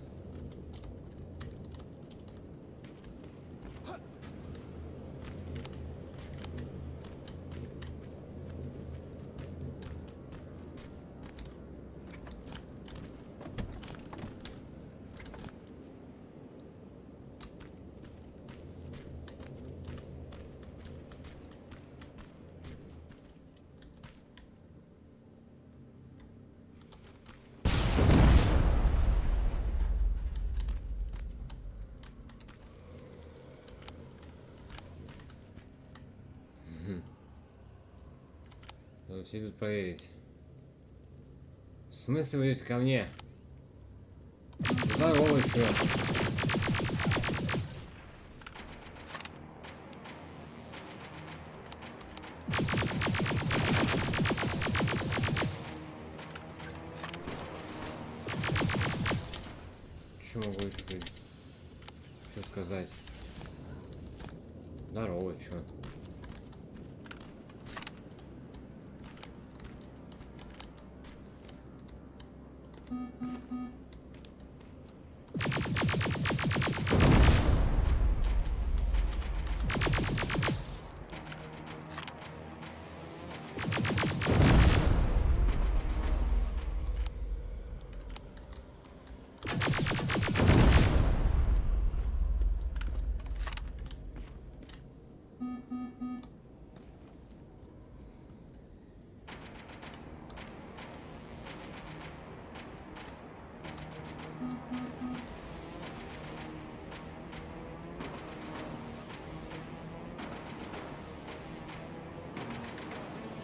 Все идут проверить. В смысле вы идете ко мне? Здорово, чё? Что могу еще что сказать? Здорово, чё?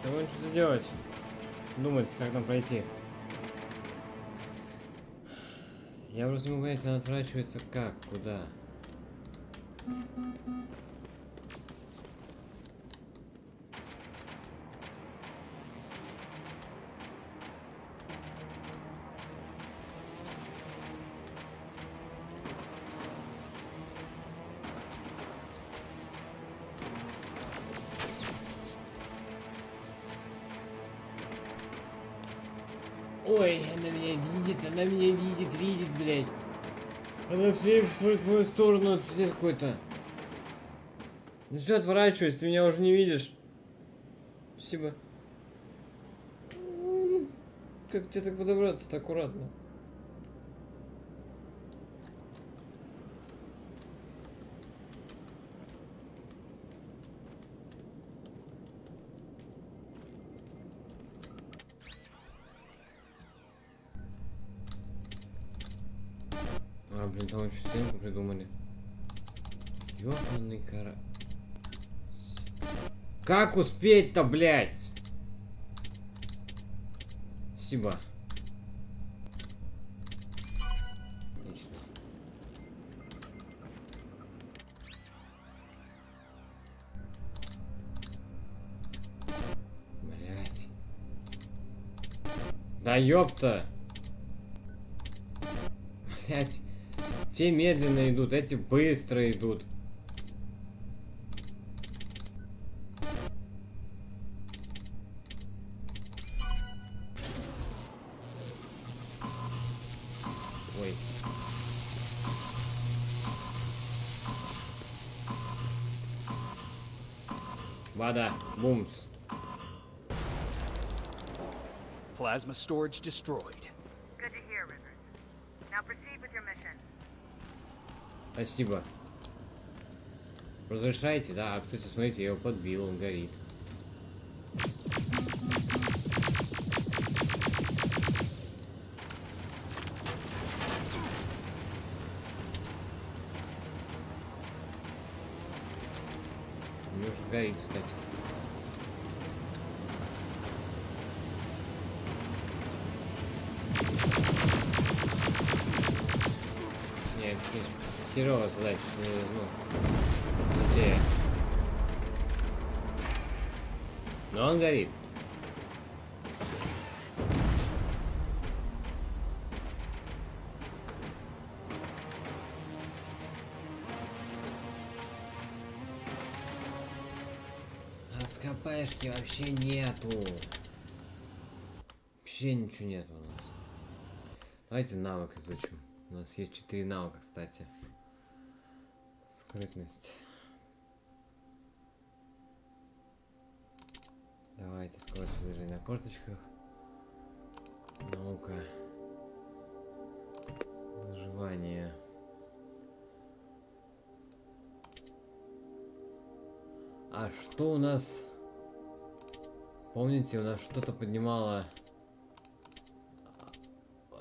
Давай что-то делать. Думать, как нам пройти. Я просто не могу понять, она отворачивается как, куда. Ой, она меня видит, блядь. Она все смотрит в твою сторону, это пиздец какой-то. Ну все, отворачивайся, ты меня уже не видишь. Спасибо. Как тебе так подобраться-то аккуратно? А, блин, там еще стенку придумали. Ёбаный кара... Как успеть-то, блядь? Спасибо. Отлично. Блядь. Да ёпта. Блядь. Те медленно идут, эти быстро идут. Ой. Вода. Бумс. Plasma storage destroyed. Good to hear, Rivers. Now proceed with your mission. Спасибо. Разрешайте, да? А, кстати, смотрите, я его подбил, он горит. У него уже горит, кстати. Нет, херовая задача, ну, затея. Но он горит. А СКПшки вообще нету. Вообще ничего нету у нас. Давайте навык изучим. У нас есть 4 навыка, кстати. Скрытность. Давайте скорость движения на корточках. Наука. Выживание. А что у нас? Помните, у нас что-то поднимало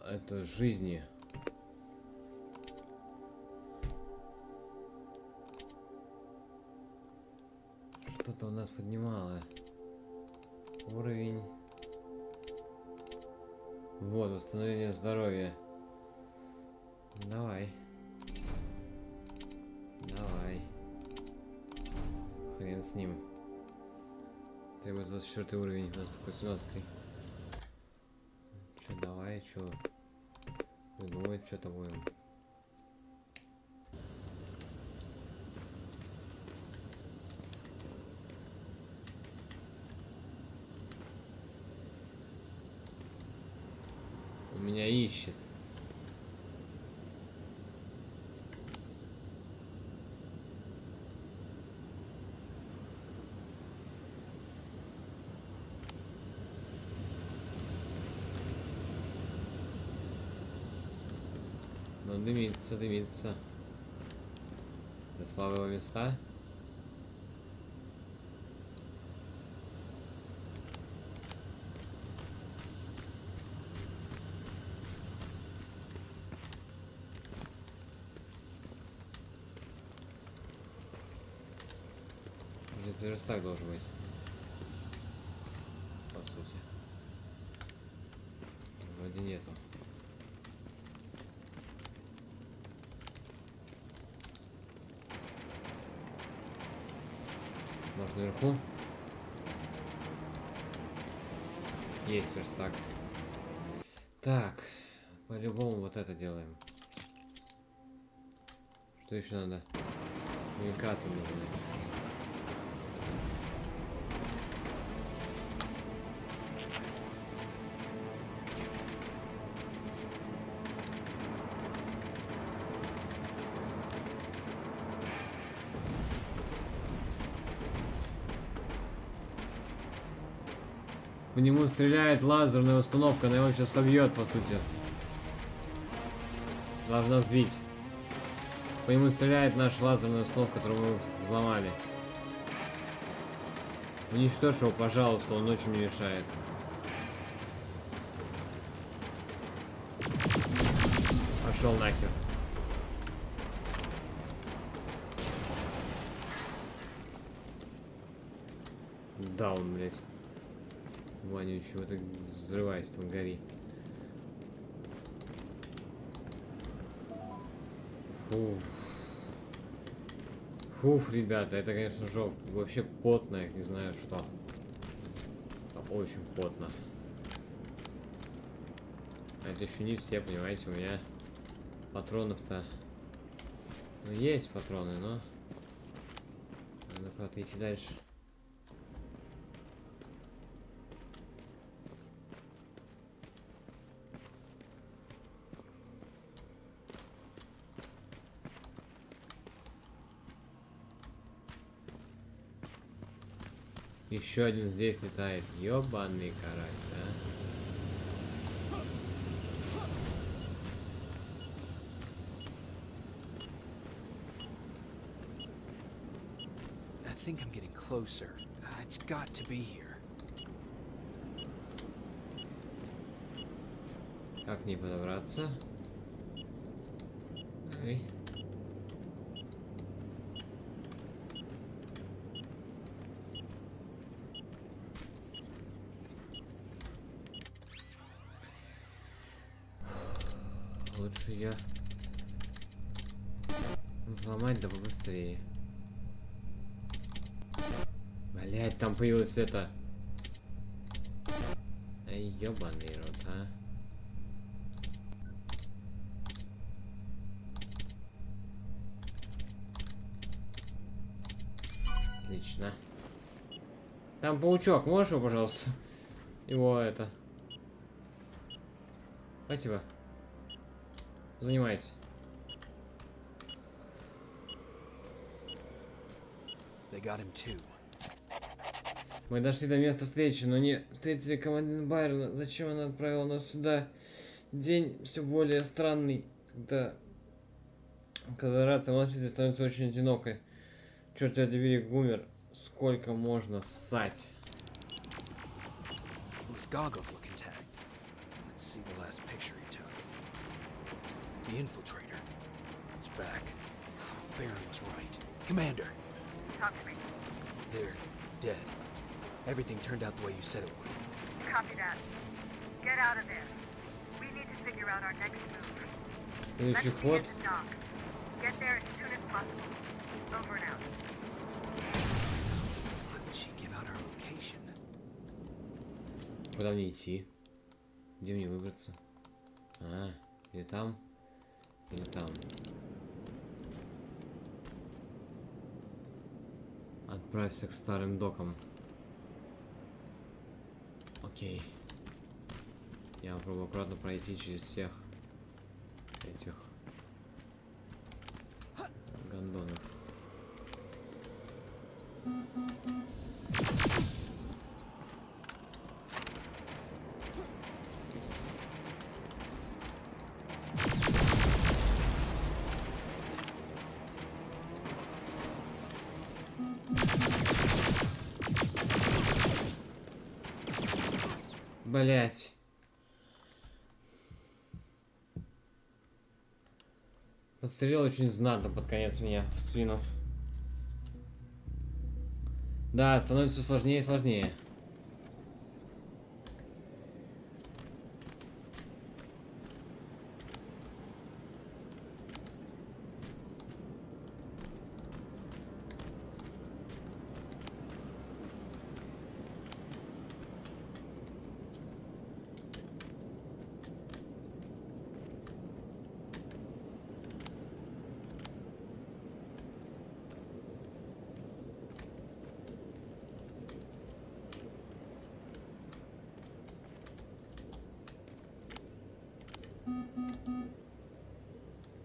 это жизни. Что-то у нас поднимало. Уровень. Вот, восстановление здоровья. Давай. Давай. Хрен с ним. Требуется 24 уровень, у нас такой 17. Че, давай, че? Придумать что-то будем. Меня ищет. Но дымится, дымится. До слабого места. Верстак должен быть. нету. Может, наверху? Есть верстак. Так, по-любому вот это делаем. Что еще надо? Уникаты нужны. По нему стреляет лазерная установка, она его сейчас собьет, по сути. Должна сбить. По нему стреляет наша лазерная установка, которую мы взломали. Уничтожь его, пожалуйста, он очень мне мешает. Пошел нахер. Даун, блять. Вонючий, вот так взрывайся, там гори. Фуф. Фуф, ребята, это, конечно, жопа. Вообще потно, я не знаю что. Это очень потно. А это еще не все, понимаете, у меня патронов-то... Ну, есть патроны, но... Надо куда-то идти дальше. Еще один здесь летает. Ёбаный карась, а. I think I'm getting closer. It's got to be here. Как не подобраться? Ой. Лучше я взломать да побыстрее. Блять, там появилось это. Ай, ёбаный рот, а. Отлично. Там паучок, можешь его, пожалуйста? Его это. Спасибо. Занимайся. They got him too. Мы дошли до места встречи, но не встретили командира Байрона. Зачем она отправила нас сюда? День все более странный, когда рация молчит, становится очень одинокой. Черт тебя дебери, Гумер. Сколько можно ссать? His goggles looking tagged. Let's see the last picture he took. The infiltrator. It's back. Baron was right. Commander. Talk to me. They're dead. Everything turned out the way you said it would. Copy that. Get out of there. We need to figure out our next move. Let's Следующий get ход. to docks. Get there as soon as possible. Over and out. Why would she give out our location? Куда мне идти? Где мне выбраться? А, или там? Или там? Отправься к старым докам. Окей. Я попробую аккуратно пройти через всех этих гондонов. Блять. Подстрелил очень знатно под конец меня в спину. Да, становится сложнее и сложнее.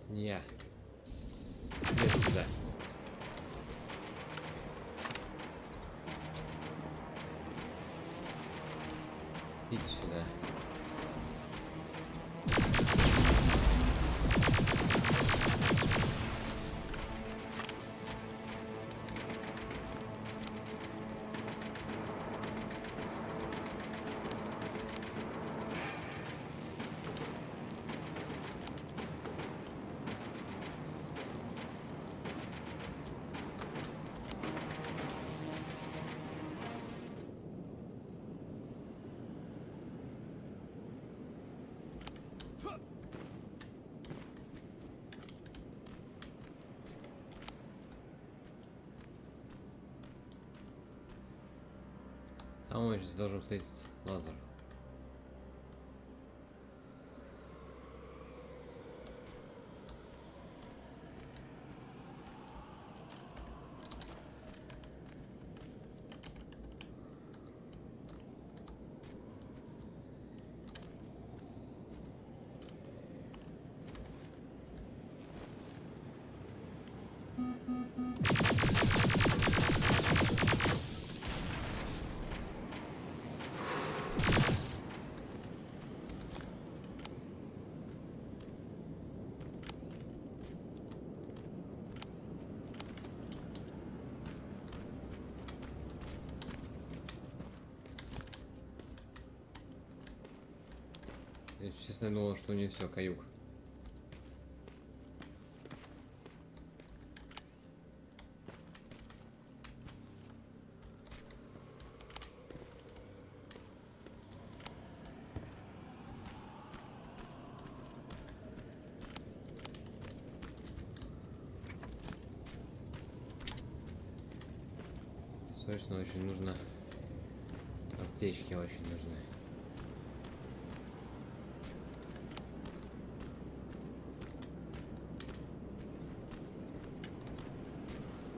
Не я. Иди сюда. Иди сюда. А он сейчас должен встретить лазер. Я, честно, думал, что не все, каюк. Срочно очень нужно. Аптечки очень нужны.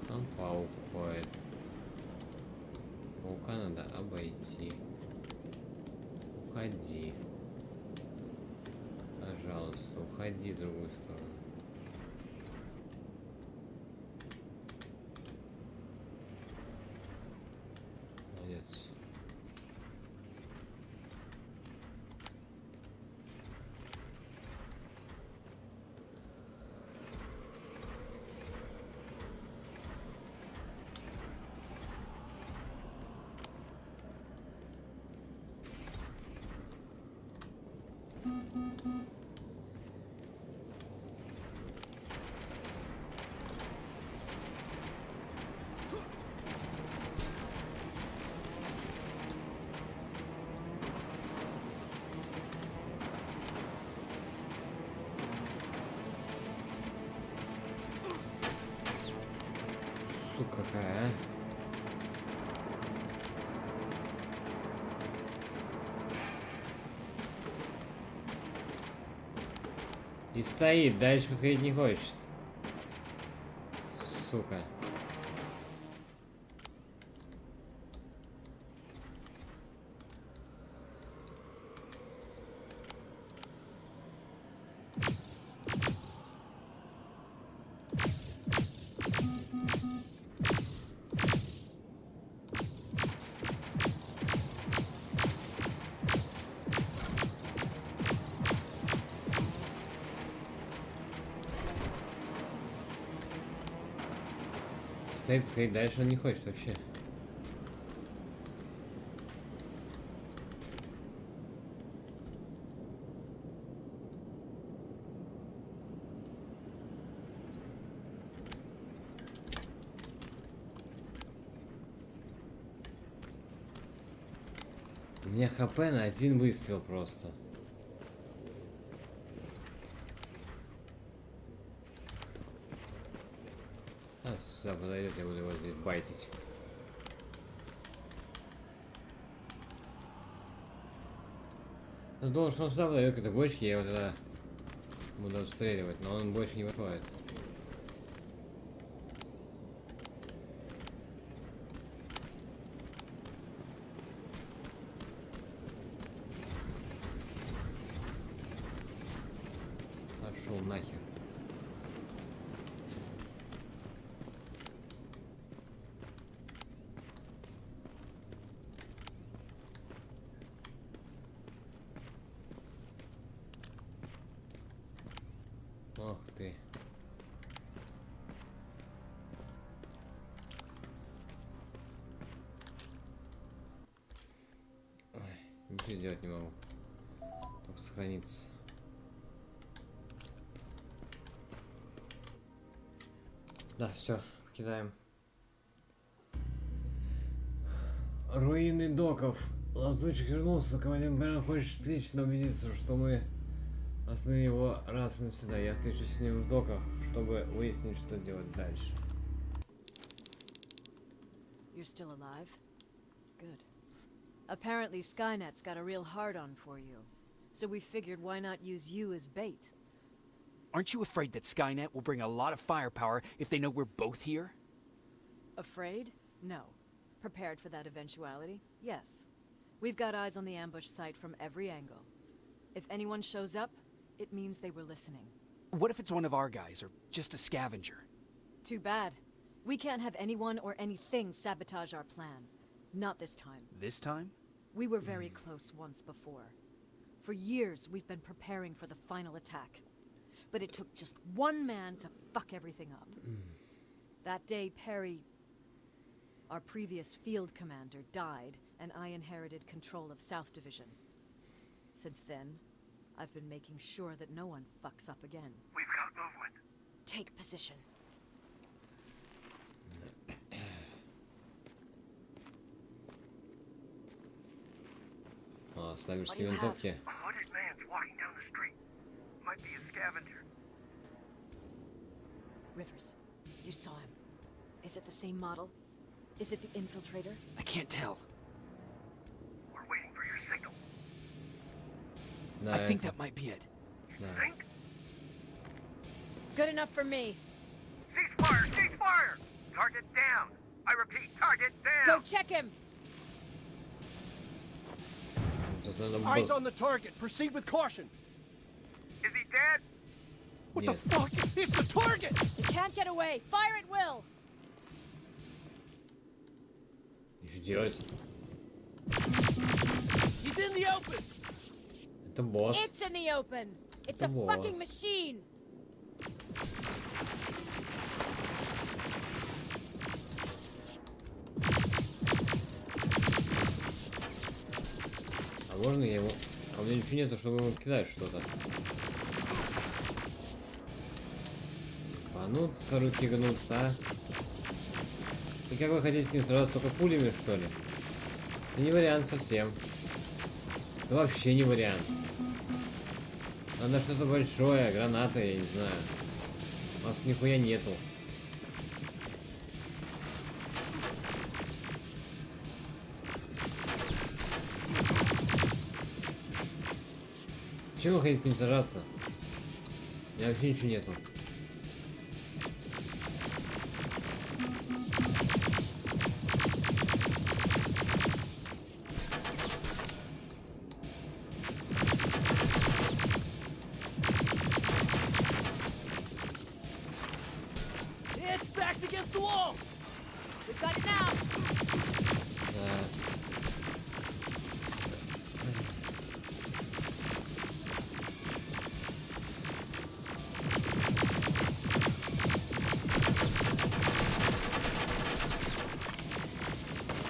Там паук ходит. Паука надо обойти. Уходи. Пожалуйста, уходи в другую сторону. Молодец. Сука какая, а? И стоит, дальше подходить не хочет. Сука. Стоит, подходить дальше он не хочет вообще. У меня хп на один выстрел просто. А, сюда подойдет, я буду его здесь байтить. Я думал, что он сюда подойдет к этой бочке, я его тогда буду отстреливать, но он больше не подходит. Пошел нахер. Ох ты. Ой, ничего сделать не могу. Только сохраниться. Да, все, кидаем. Руины доков. Лазучик вернулся, командир Бэрон хочет лично убедиться, что мы остановили его раз и навсегда. Я встречусь с ним в доках, чтобы выяснить, что делать дальше. You're still alive? Good. Apparently Skynet's got a real hard-on for you. So we figured why not use you as bait? Aren't you afraid that Skynet will bring a lot of firepower if they know we're both here? Afraid? No. Prepared for that eventuality? Yes. We've got eyes on the ambush site from every angle. If anyone shows up, it means they were listening. What if it's one of our guys, or just a scavenger? Too bad. We can't have anyone or anything sabotage our plan. Not this time. This time? We were very close once before. For years, we've been preparing for the final attack. But it took just one man to fuck everything up. That day, Perry, our previous field commander, died, and I inherited control of South Division. Since then, I've been making sure that no one fucks up again. We've got movement. Take position. А, снайперские винтовки. A hooded man's walking down the street. Might be a scavenger. Rivers, you saw him. Is it the same model? Is it the infiltrator? I can't tell. We're waiting for your signal. I think that might be it. Think? Good enough for me. Cease fire! Cease fire! Target down! I repeat, target down! Go check him! Eyes on the target. Proceed with caution. Is he dead? What the fuck? It's the target! It can't get away. Fire at will. И что делать? He's in the open. Это босс. It's in the open. It's Это a fucking босс. machine. А можно я ему... А у меня ничего нету, чтобы ему кидать что-то. Пануться, руки гнутся, а? И как вы хотите с ним сразу только пулями, что ли? Это не вариант совсем. Это вообще не вариант. Надо что-то большое, граната, я не знаю. У нас нихуя нету. Чего вы хотите с ним сражаться? У меня вообще ничего нету. It's backed against the wall. We've got it now.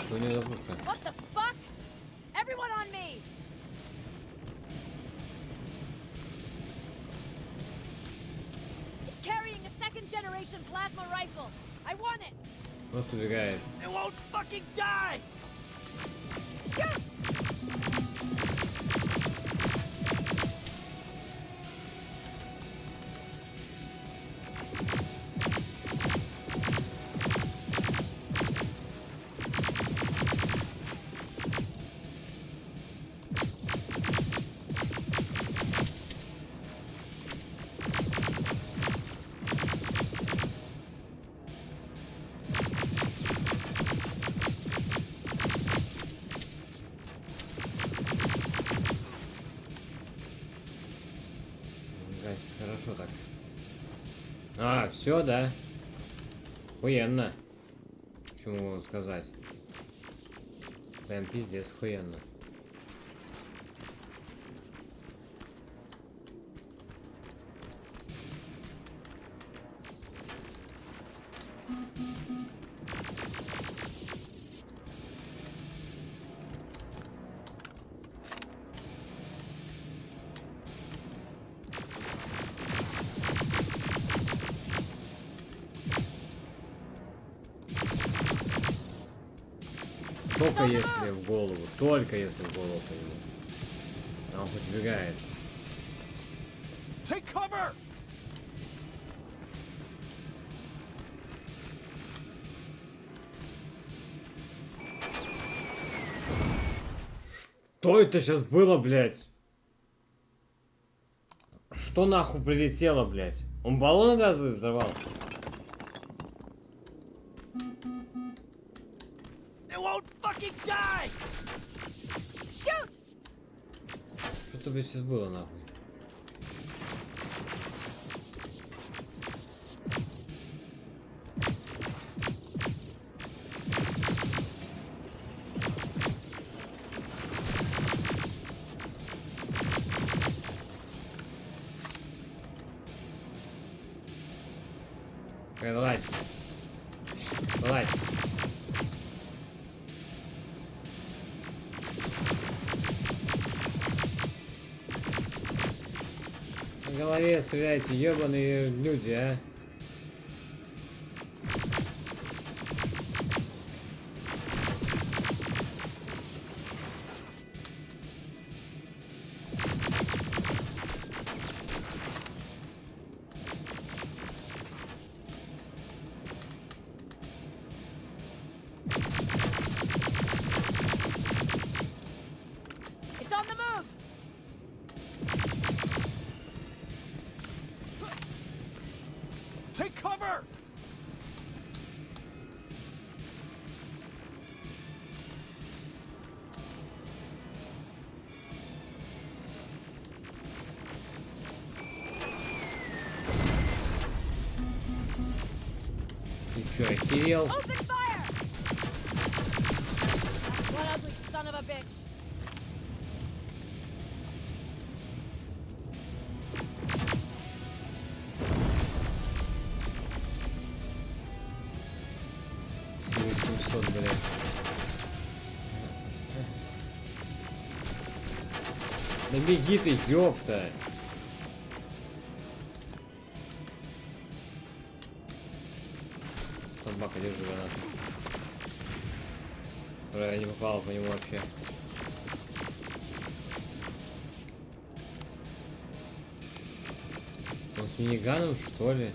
Что у него за пушка? What the fuck? Everyone on me. It's carrying a second-generation plasma rifle. I want it. Просто убегает. It won't fucking die. попасть. Хорошо так. А, все, да. Охуенно. Что могу вам сказать? Прям пиздец, охуенно. Только если в голову, только если в голову по нему. А он подбегает. Take cover! Что это сейчас было, блядь? Что нахуй прилетело, блядь? Он баллон газовый взорвал? Что-то, блядь, сейчас было, нахуй. Вылазь. Вылазь. На голове стреляйте, ебаные люди, а. Take cover! Ты чё, охерел? Open fire! What ugly son of a bitch! Блядь. Да беги ты, ёпта! Собака, держи гранату. Ура, я не попал по нему вообще. Он с миниганом, что ли?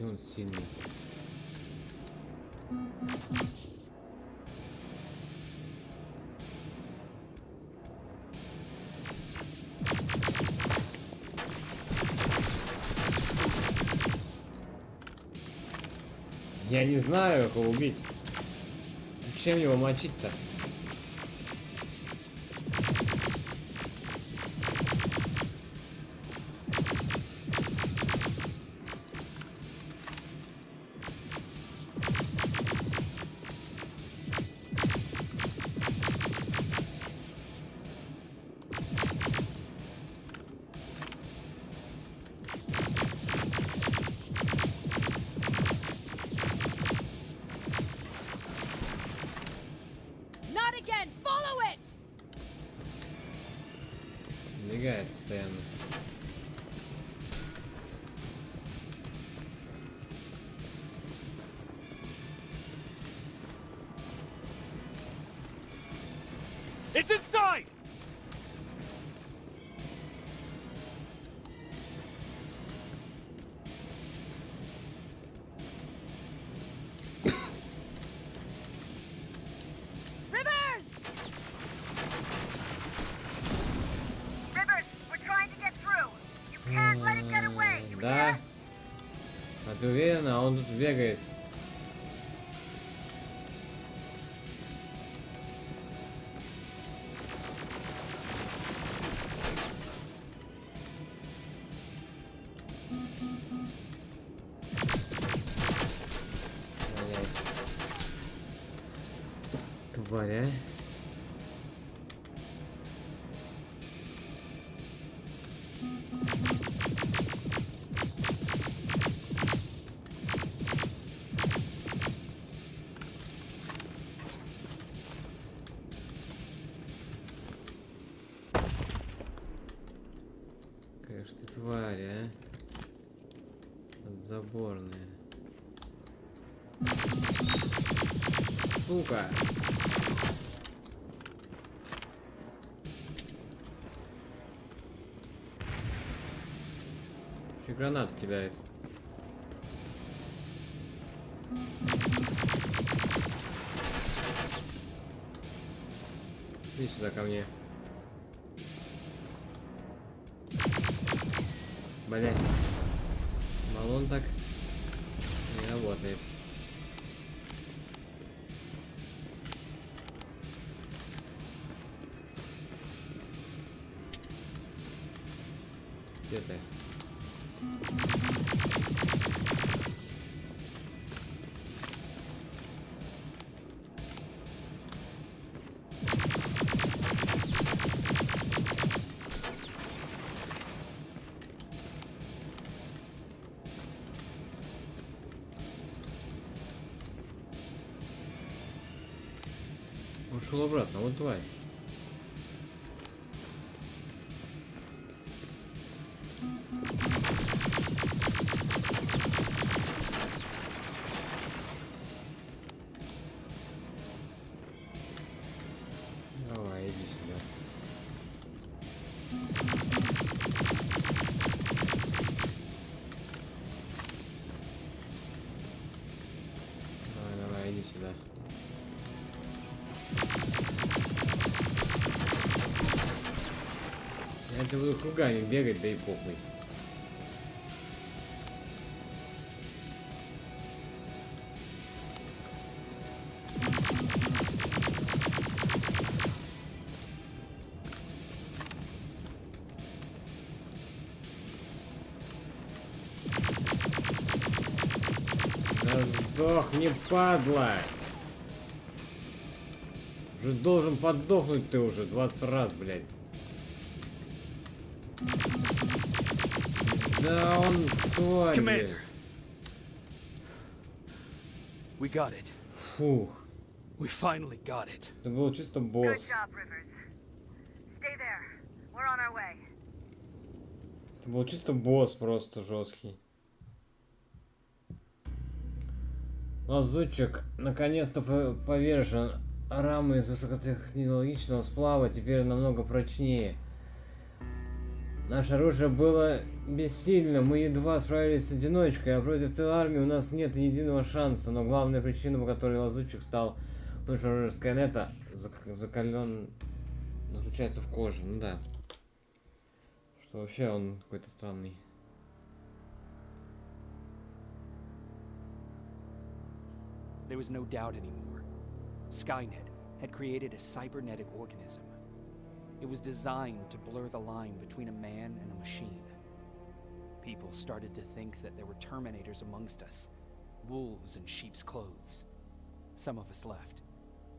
Он сильный. Я не знаю, кого убить. Чем его мочить-то? Бегает постоянно. It's inside! Да. А ты уверена? А он тут бегает. Блять. Тварь, а? Конечно, ты тварь, а? Подзаборная. Сука! Еще гранату кидает. Иди сюда ко мне. Блять. Баллон так не работает. Где ты? Ушел обратно, вот тварь. Давай, иди сюда. Давай, давай, иди сюда. Я тебе буду кругами бегать, да и похуй. Да сдохни, падла! Уже должен подохнуть ты уже 20 раз, блядь. Да он тварь. Commander. We got it. Фух. We finally got it. Это был чисто Good босс. job, Rivers. Stay there. We're on our way. Это был чисто босс просто жесткий. Лазутчик наконец-то повержен. Рамы из высокотехнологичного сплава теперь намного прочнее. Наше оружие было бессильно, мы едва справились с одиночкой, а против целой армии у нас нет единого шанса. Но главная причина, по которой лазутчик стал лучшим оружием Скайнета, закален, заключается в коже. Ну да. Что вообще он какой-то странный. There was no doubt anymore. Skynet had created a cybernetic organism. It was designed to blur the line between a man and a machine. People started to think that there were Terminators amongst us, wolves in sheep's clothes. Some of us left,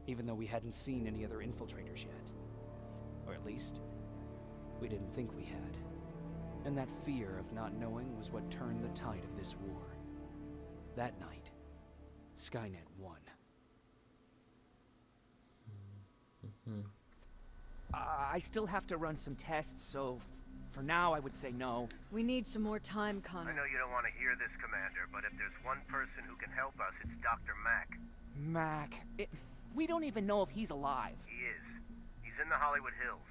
even though we hadn't seen any other infiltrators yet. Or at least, we didn't think we had. And that fear of not knowing was what turned the tide of this war. That night, Skynet won. I still have to run some tests, so for now I would say no. We need some more time, Connor. I know you don't want to hear this, Commander, but if there's one person who can help us, it's Dr. Mack. Mac, we don't even know if he's alive. He is. He's in the Hollywood Hills.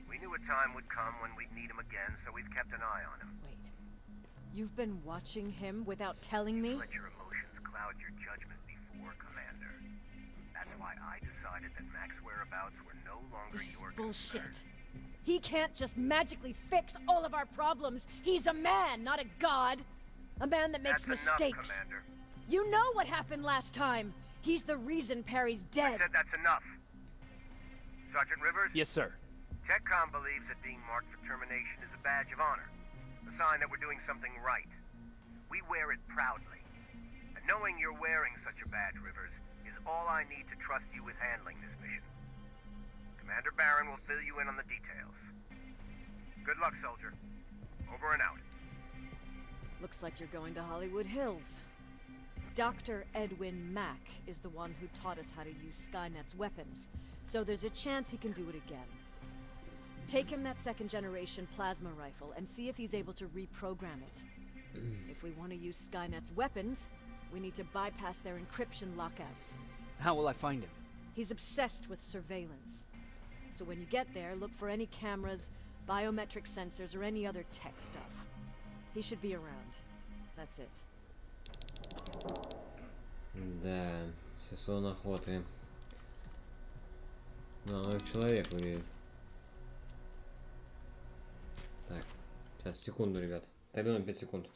We knew a time would come when we'd need him again, so we've kept an eye on him. Wait. You've been watching him without telling me? Let your emotions cloud your judgment before, Commander. That's why I decided that Mac's whereabouts were no longer This is your bullshit. concern. He can't just magically fix all of our problems. He's a man, not a god. A man that makes That's mistakes. enough, Commander. You know what happened last time. He's the reason Perry's I dead. said that's enough. Sergeant Rivers? Yes, sir. TechCom believes that being marked for termination is a badge of honor. A sign that we're doing something right. We wear it proudly. And knowing you're wearing such a badge, Rivers, is all I need to trust you with handling this mission. Commander Barron will fill you in on the details. Good luck, soldier. Over and out. Looks like you're going to Hollywood Hills. Dr. Edwin Mack is the one who taught us how to use Skynet's weapons, so there's a chance he can do it again. Take him that second-generation plasma rifle and see if he's able to reprogram it. If we want to use Skynet's weapons, we need to bypass their encryption lockouts. How will I find him? He's obsessed with surveillance. So when you get there, look for any cameras, biometric sensors, or any other tech stuff. He should be around. That's it. Да, сезон охоты. Ну, оно как человек выглядит. Так, сейчас, секунду, ребят. Отойду на 5 секунд.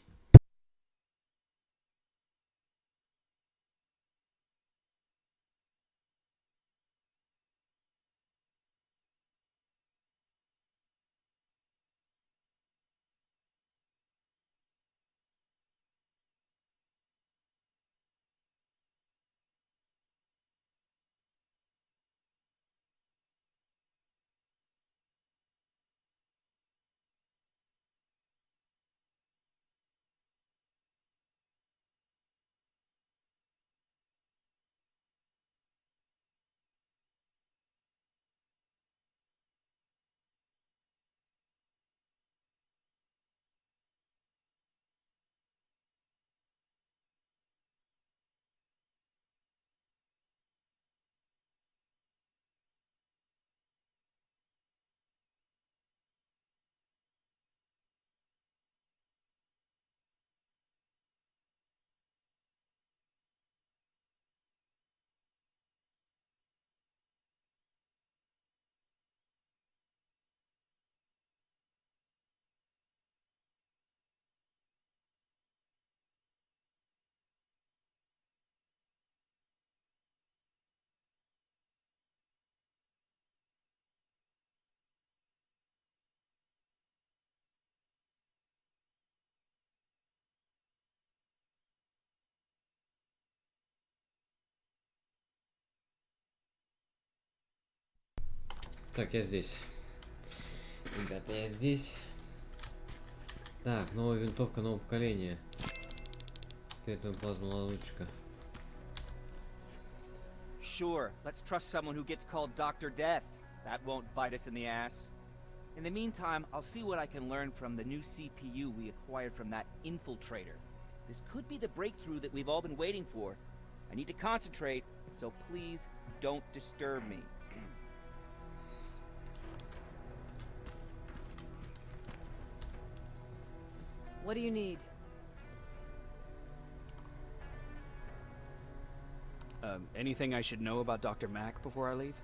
Так, я здесь. Ребята, я здесь. Так, новая винтовка нового поколения. Фиолетовая плазма лазутчика. Sure, let's trust someone who gets called Dr. Death. That won't bite us in the ass. In the meantime, I'll see what I can learn from the new CPU we acquired from that infiltrator. This could be the breakthrough that we've all been waiting for. I need to concentrate, so please don't disturb me. What do you need? Anything I should know about Dr. Mack before I leave?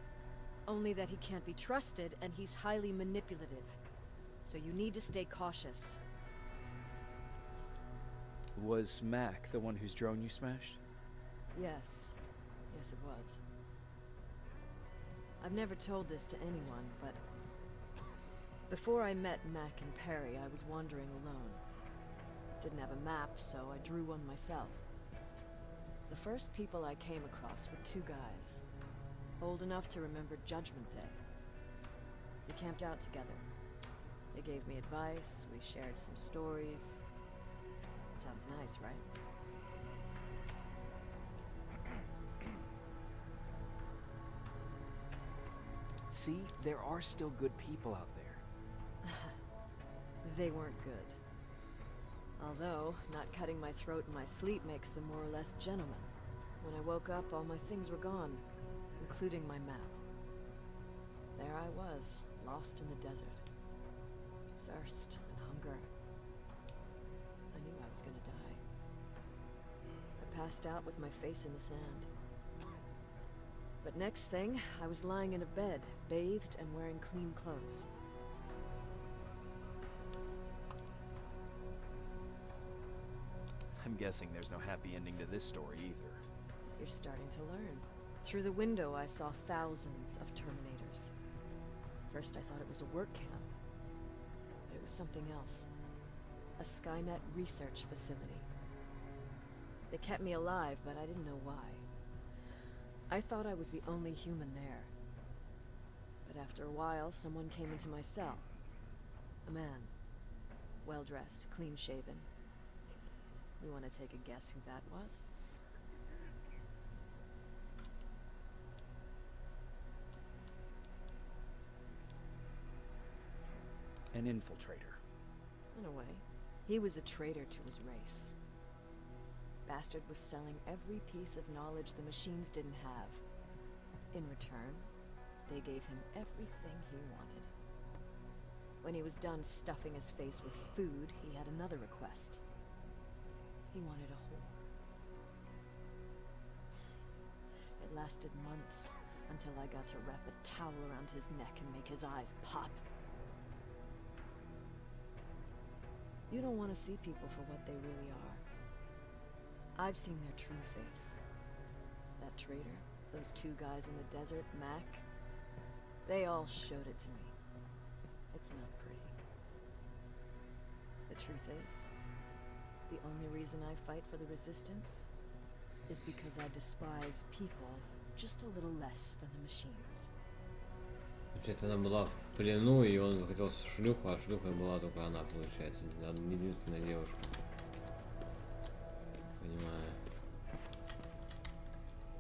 Only that he can't be trusted and he's highly manipulative. So you need to stay cautious. Was Mack the one whose drone you smashed? Yes. Yes, it was. I've never told this to anyone, but before I met Mac and Perry, I was wandering alone. Didn't have a map, so I drew one myself. The first people I came across were two guys, old enough to remember Judgment Day. We camped out together. They gave me advice, we shared some stories. Sounds nice, right? See, there are still good people out there. They weren't good. Although, not cutting my throat in my sleep makes them more or less gentlemen. When I woke up, all my things were gone, including my map. There I was, lost in the desert. Thirst and hunger. I knew I was gonna die. I passed out with my face in the sand. But next thing, I was lying in a bed, bathed and wearing clean clothes. I'm guessing there's no happy ending to this story either. You're starting to learn. Through the window, I saw thousands of Terminators. First, I thought it was a work camp, but it was something else. A Skynet research facility. They kept me alive, but I didn't know why. I thought I was the only human there. But after a while, someone came into my cell. A man. Well-dressed, clean-shaven. You want to take a guess who that was? An infiltrator. In a way. He was a traitor to his race. Bastard was selling every piece of knowledge the machines didn't have. In return, they gave him everything he wanted. When he was done stuffing his face with food, he had another request. He wanted a whore. It lasted months, until I got to wrap a towel around his neck and make his eyes pop. You don't want to see people for what they really are. I've seen their true face. That traitor, those two guys in the desert, Mac, they all showed it to me. It's not pretty. The truth is, the only reason I fight for the Resistance is because I despise people just a little less than the machines. Получается, она была в плену, и он захотел шлюху, а шлюхой была только она, получается. Единственная девушка. Понимаю.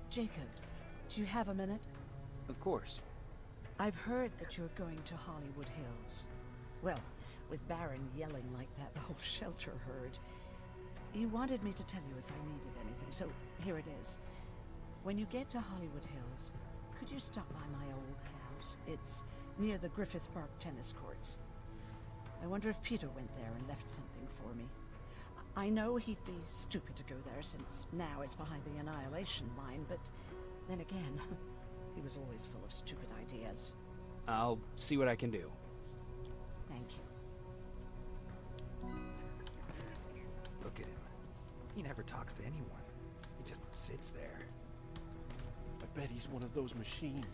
Jacob, do you have a minute? Of course. I've heard that you're going to Hollywood Hills. Well, with Baron yelling like that, the whole shelter heard. He wanted me to tell you if I needed anything, so here it is. When you get to Hollywood Hills, could you stop by my old house? It's near the Griffith Park tennis courts. I wonder if Peter went there and left something for me. I know he'd be stupid to go there since now it's behind the Annihilation line, but then again, he was always full of stupid ideas. I'll see what I can do. Thank you. Look at him. He never talks to anyone. He just sits there. I bet he's one of those machines.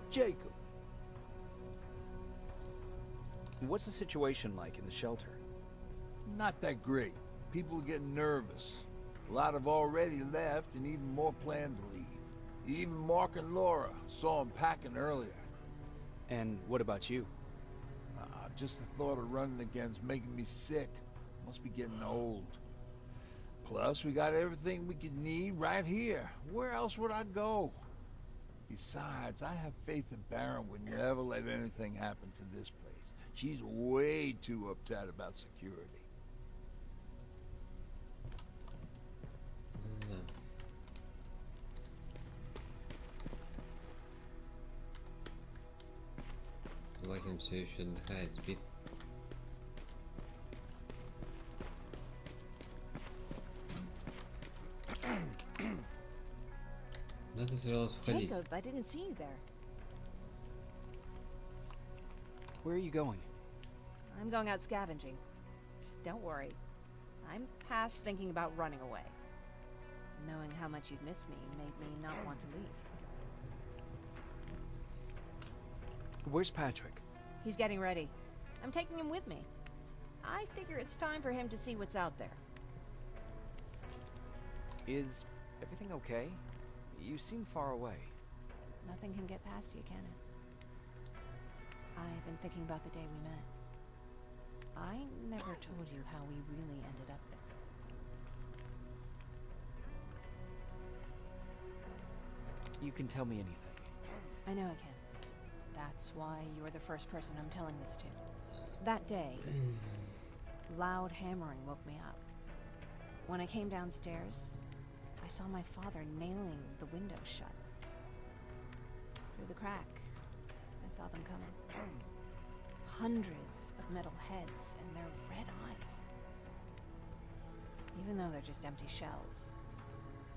Jacob. What's the situation like in the shelter? Not that great. People are getting nervous. A lot have already left, and even more plan to leave. Even Mark and Laura saw him packing earlier. And what about you? Just the thought of running again's making me sick. Must be getting old. Plus, we got everything we could need right here. Where else would I go? Besides, I have faith that Baron would never let anything happen to this place. She's way too uptight about security. Лахин все еще отдыхает, спит. Куда ты собиралась уходить? Jacob, I didn't see you there. Where are you going? I'm going out scavenging. Don't worry. I'm past thinking about running away. Knowing how much you'd miss me made me not want to leave. Where's Patrick? He's getting ready. I'm taking him with me. I figure it's time for him to see what's out there. Is everything okay? You seem far away. Nothing can get past you, can it? I've been thinking about the day we met. I never told you how we really ended up there. You can tell me anything. I know I can. That's why you're the first person I'm telling this to. That day, loud hammering woke me up. When I came downstairs, I saw my father nailing the window shut. Through the crack, I saw them coming. Hundreds of metal heads and their red eyes. Even though they're just empty shells,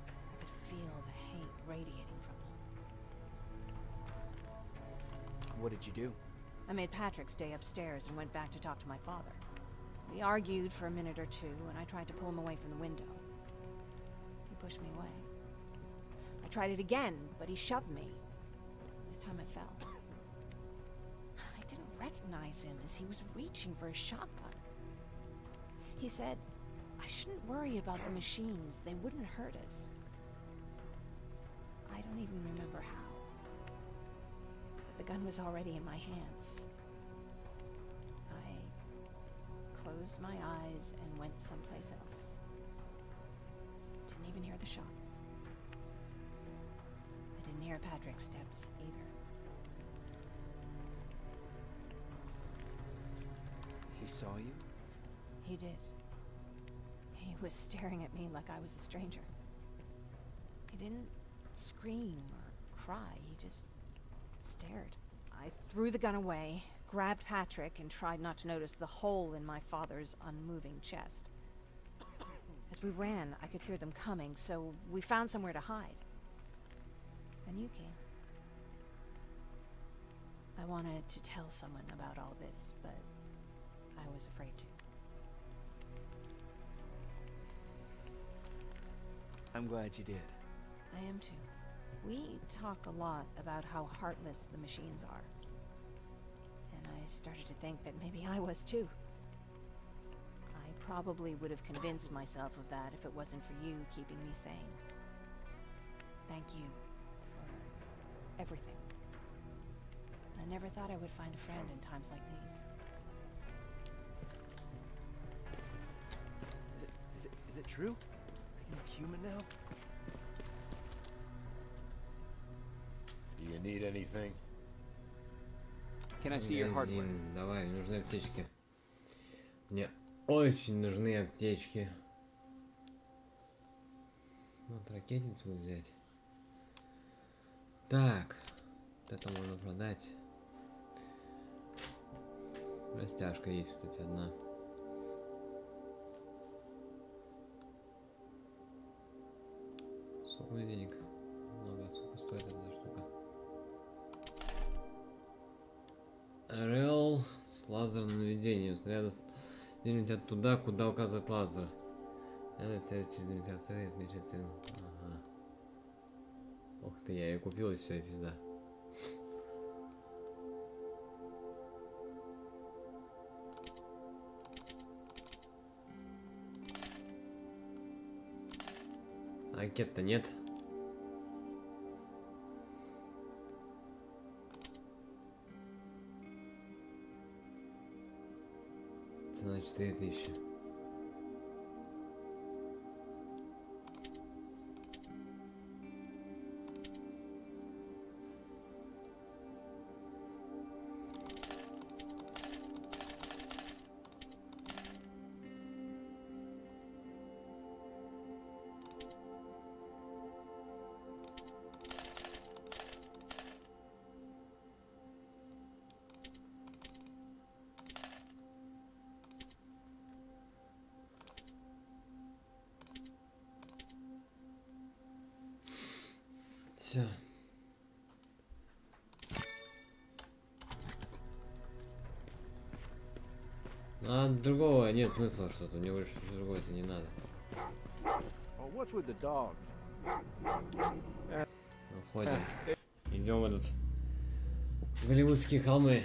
I could feel the hate radiating from them. What did you do? I made Patrick stay upstairs and went back to talk to my father. We argued for a minute or two, and I tried to pull him away from the window. He pushed me away. I tried it again, but he shoved me. This time I fell. I didn't recognize him as he was reaching for a shotgun. He said, I shouldn't worry about the machines. They wouldn't hurt us. I don't even remember how. But the gun was already in my hands. I closed my eyes and went someplace else. Didn't even hear the shot. I didn't hear Patrick's steps either. He saw you? He did. He was staring at me like I was a stranger. He didn't scream or cry, he just stared. I threw the gun away, grabbed Patrick, and tried not to notice the hole in my father's unmoving chest. As we ran, I could hear them coming, so we found somewhere to hide. Then you came. I wanted to tell someone about all this, but I was afraid to. I'm glad you did. I am too. We talk a lot about how heartless the machines are. And I started to think that maybe I was too. I probably would have convinced myself of that if it wasn't for you keeping me sane. Thank you for everything. I never thought I would find a friend in times like these. Is it true? Are you human now? Do you need anything? Can I see your hardware? Давай, нужны аптечки. Мне очень нужны аптечки. Вот ракетницу взять. Так, вот это можно продать. Растяжка есть, кстати, одна. Сколько денег? Много. Сколько стоит эта штука? RASTRELL с лазерным наведением. Снаряд летят туда, куда указывает лазер. Это через имитацию отмечать цену. Ага. Ух ты, я ее купил и все, и пизда. Ракет-то нет. Цена 4000. Все. А другого нет смысла что-то. Мне больше другого-то не надо. Уходим. Идем в этот голливудские холмы.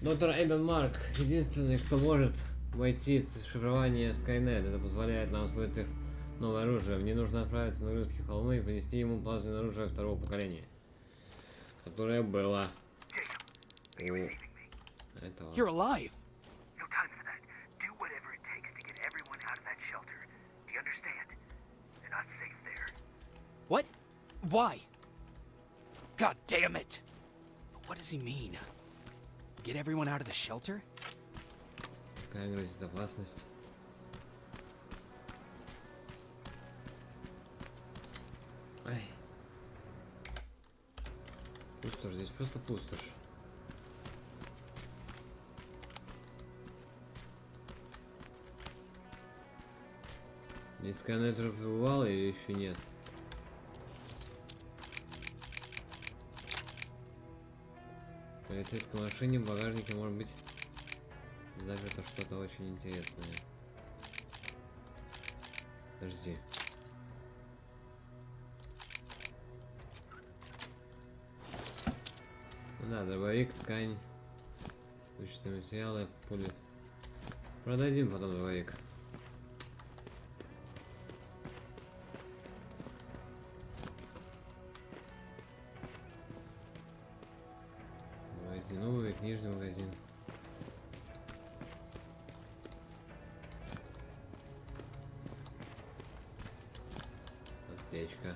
Доктор Эйден Марк единственный, кто может войти в шифрование Skynet. Это позволяет нам использовать их новое оружие. Мне нужно отправиться на голливудские холмы и принести ему плазменное оружие второго поколения, которое было у этого. You're alive. No time for that. Do whatever it takes to get everyone out of that shelter. Do you understand? They're not safe there. What? Why? God damn it! What does he mean? Get everyone out of the shelter? Какая грозит опасность? Ай. Пустошь, здесь просто пустошь. Здесь Terminator побывал или еще нет? полицейской машине в багажнике может быть заперто что-то очень интересное. Подожди. Ну да, дробовик, ткань, вычетные материалы, пули. Продадим потом дробовик. Магазин обуви, книжный магазин. Аптечка.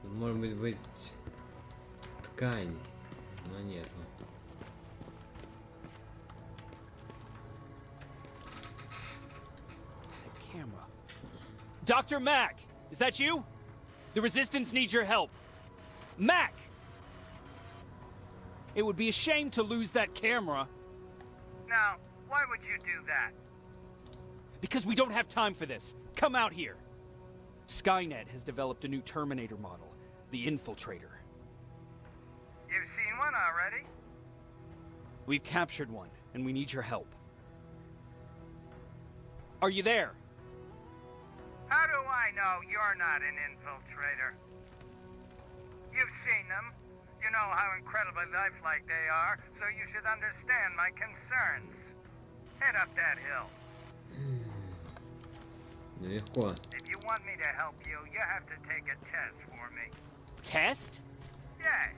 Тут может быть ткань, но нету. Camera. Dr. Mack, is that you? The Resistance needs your help. Mac! It would be a shame to lose that camera. Now, why would you do that? Because we don't have time for this. Come out here. Skynet has developed a new Terminator model, the Infiltrator. You've seen one already? We've captured one, and we need your help. Are you there? How do I know you're not an infiltrator? You've seen them. You know how incredibly lifelike they are, so you should understand my concerns. Head up that hill. Легко. If you want me to help you, you have to take a test for me. Test? Yes,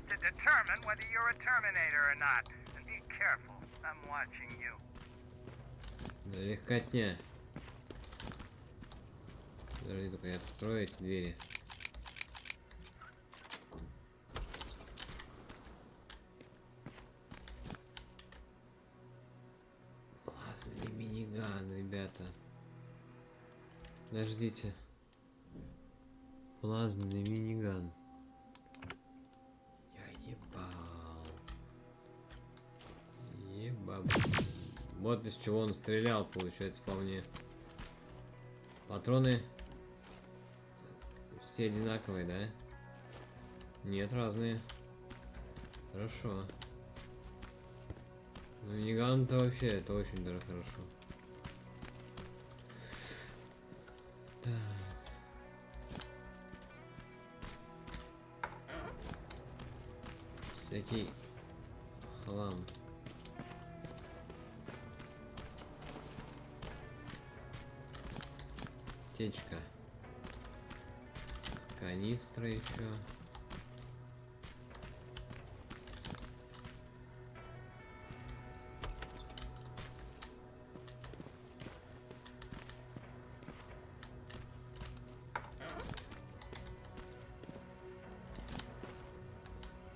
to determine whether you're a Terminator or not. And be careful, I'm watching you. Да легкотня. Подожди, только я открою эти двери. Плазменный миниган, ребята. Подождите. Плазменный миниган. Я ебал. Вот из чего он стрелял, получается, по мне. Патроны все одинаковые, да? Нет, разные. Хорошо. Ну, миниган-то вообще, это очень даже хорошо. Так. Всякий хлам. Аптечка. Канистра еще.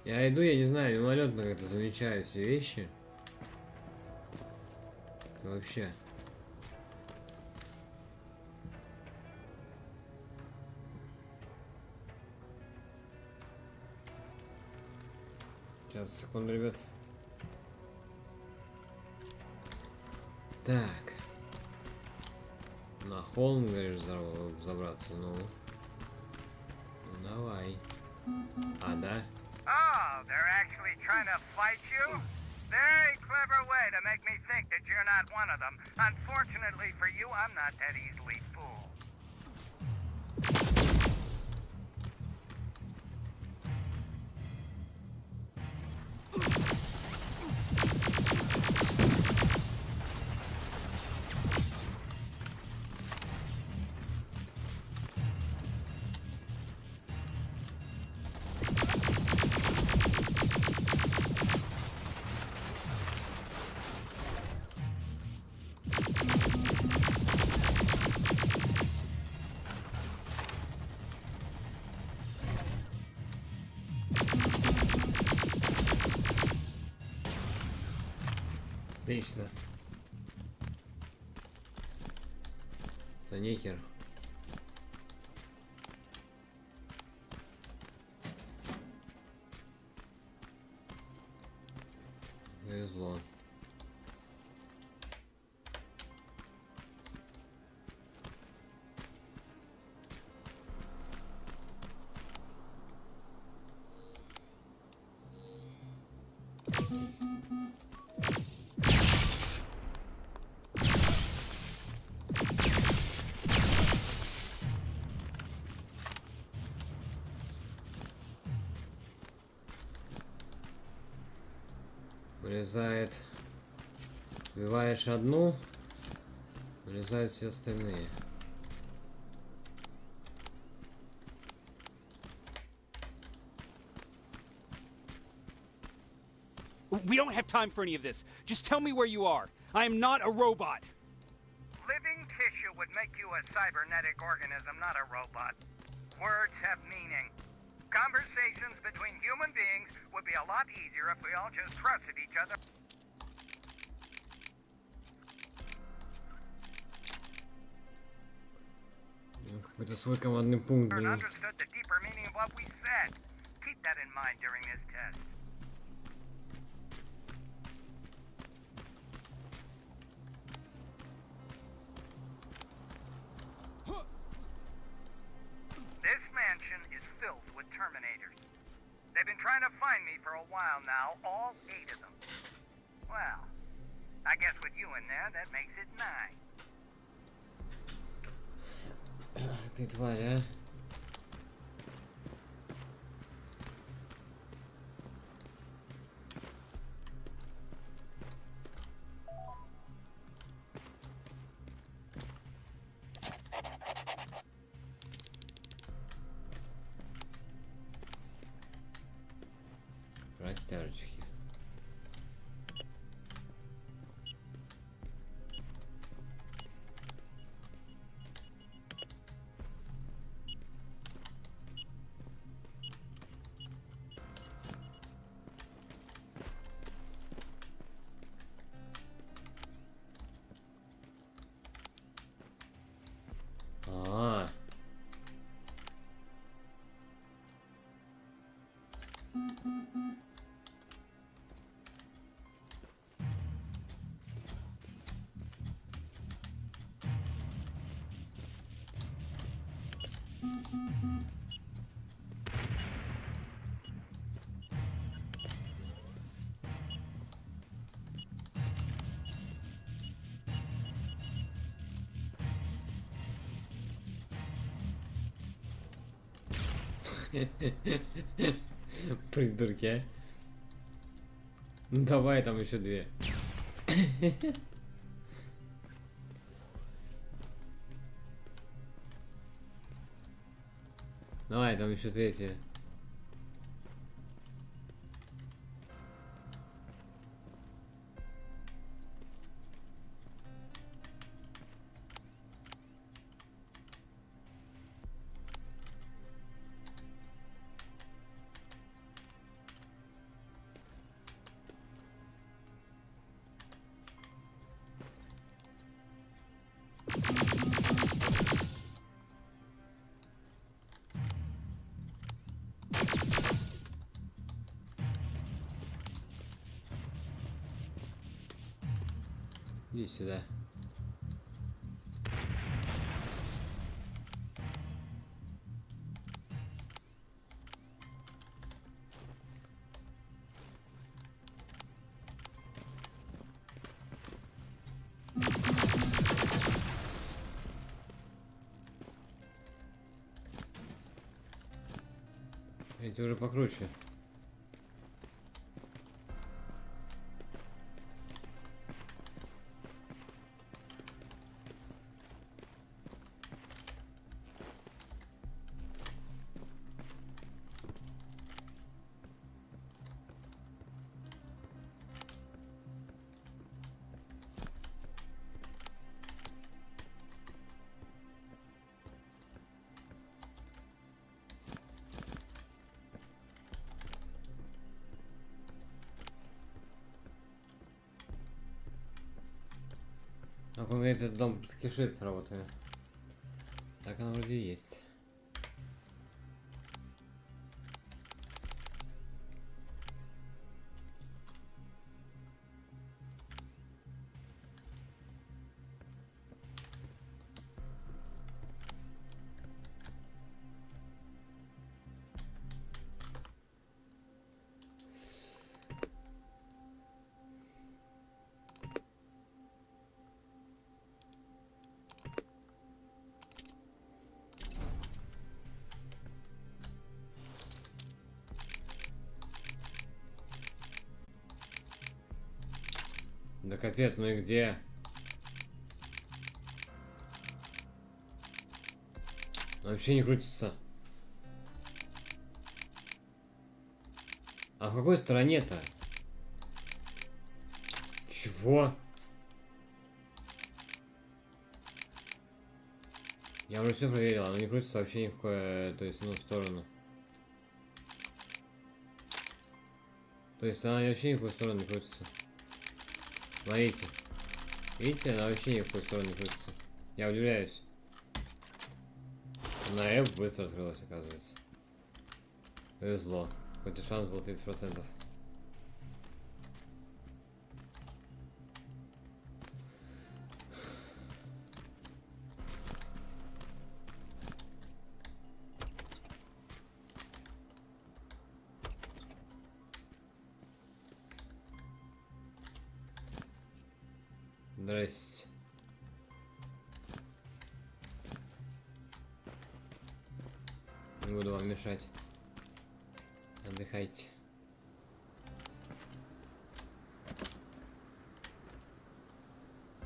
Я иду, я не знаю, мимолетно как-то замечаю все вещи. Вообще. Сейчас, секунду, ребят. Так. На холм, говоришь, забраться, ну. Ну давай. А, да? Oh, they're actually trying to fight you? Very clever way to make me think that you're not one of them. Unfortunately for you, I'm not that easily fooled. Отлично. Да нехер. Повезло. Вылезает. Убиваешь одну, вылезают все остальные. We don't have time for any of this. Just tell me where you are. I am not a robot. Living tissue would make you a cybernetic organism, not a robot. Words have meaning. Conversations between human beings would be a lot easier if we all just trusted each other. Какой-то свой командный пункт, And блин. understood the deeper meaning of what we said. Keep that in mind during this test. This mansion is filled with Terminators. They've been trying to find me for a while now, all 8 of them. Well, I guess with you in there, that makes it 9. Ты тварь, а? Растяжечки. А. Придурки, а? Ну давай, там еще 2. Давай, там еще 3. Иди сюда. Эти уже покруче. Так он говорит, этот дом кишит работами. Так оно вроде и есть. Да капец, ну и где? Вообще не крутится. А в какой стороне-то? Чего? Я уже все проверил, оно не крутится вообще ни в какую, то есть, ну, сторону. То есть она вообще ни в какую сторону не крутится. Смотрите. Видите, она вообще ни в какую сторону не крутится. Я удивляюсь. На F быстро открылась, оказывается. Повезло. Хоть и шанс был 30%. Здрасте. Не буду вам мешать. Отдыхайте.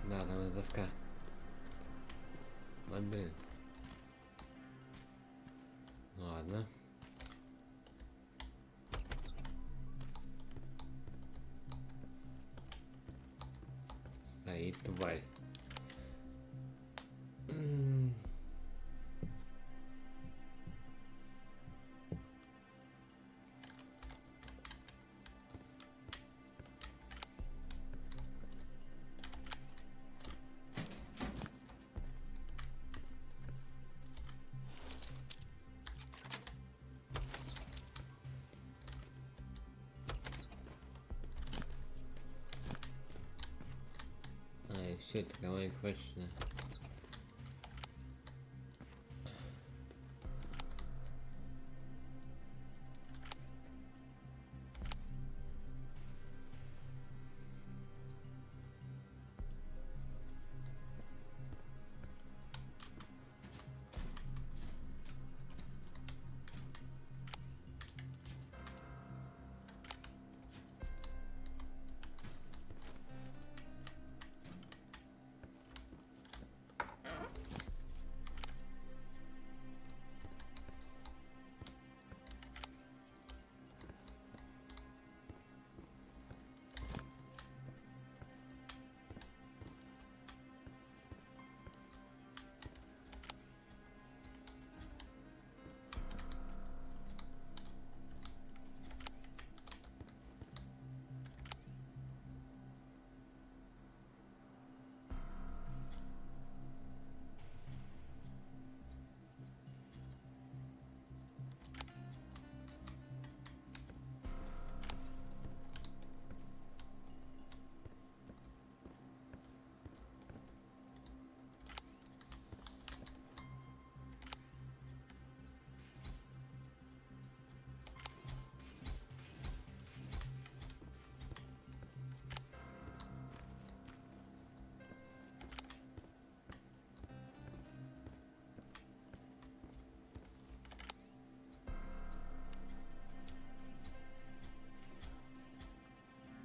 Да, там эта доска. Вот, блин. Ладно. Стоит тварь. Все, это команда прочная.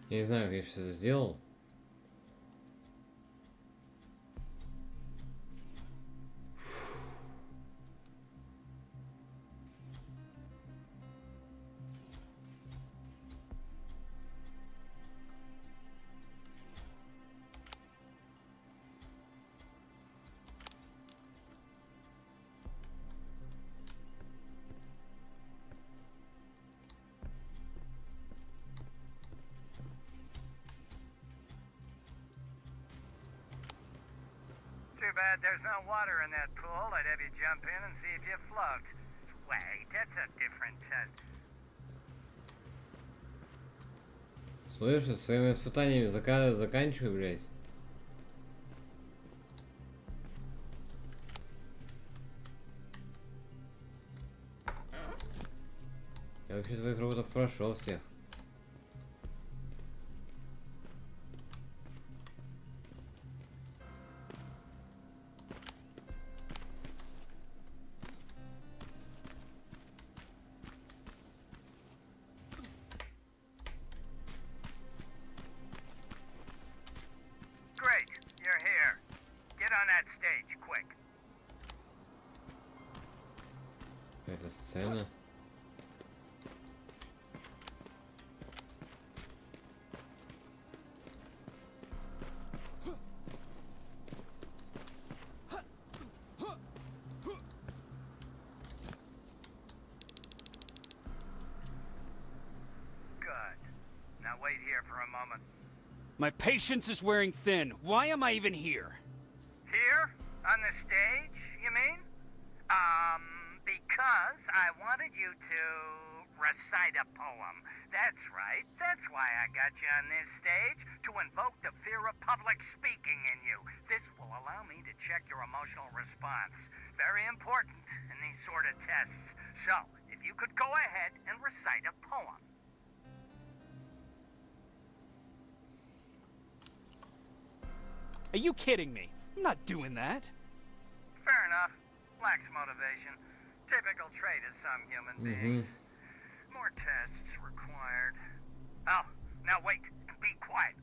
Я не знаю, как я сейчас это сделал. Too bad there's no water in that pool. I'd have you jump in and see if you float. Wait, that's a different test. Слышишь, своими испытаниями заканчивай, блядь. Я вообще твоих роботов прошел всех. stage, quick. Какая-то сцена. Good. Now wait here for a moment. My patience is wearing thin. Why am I even here? Here? On the stage, you mean? Because I wanted you to recite a poem. That's right. That's why I got you on this stage, to invoke the fear of public speaking in you. This will allow me to check your emotional response. Very important in these sort of tests. So, if you could go ahead and recite a poem. Are you kidding me? I'm not doing that. Fair enough. Lacks motivation. Typical trait of some human beings. More tests required. Oh, now wait and be quiet.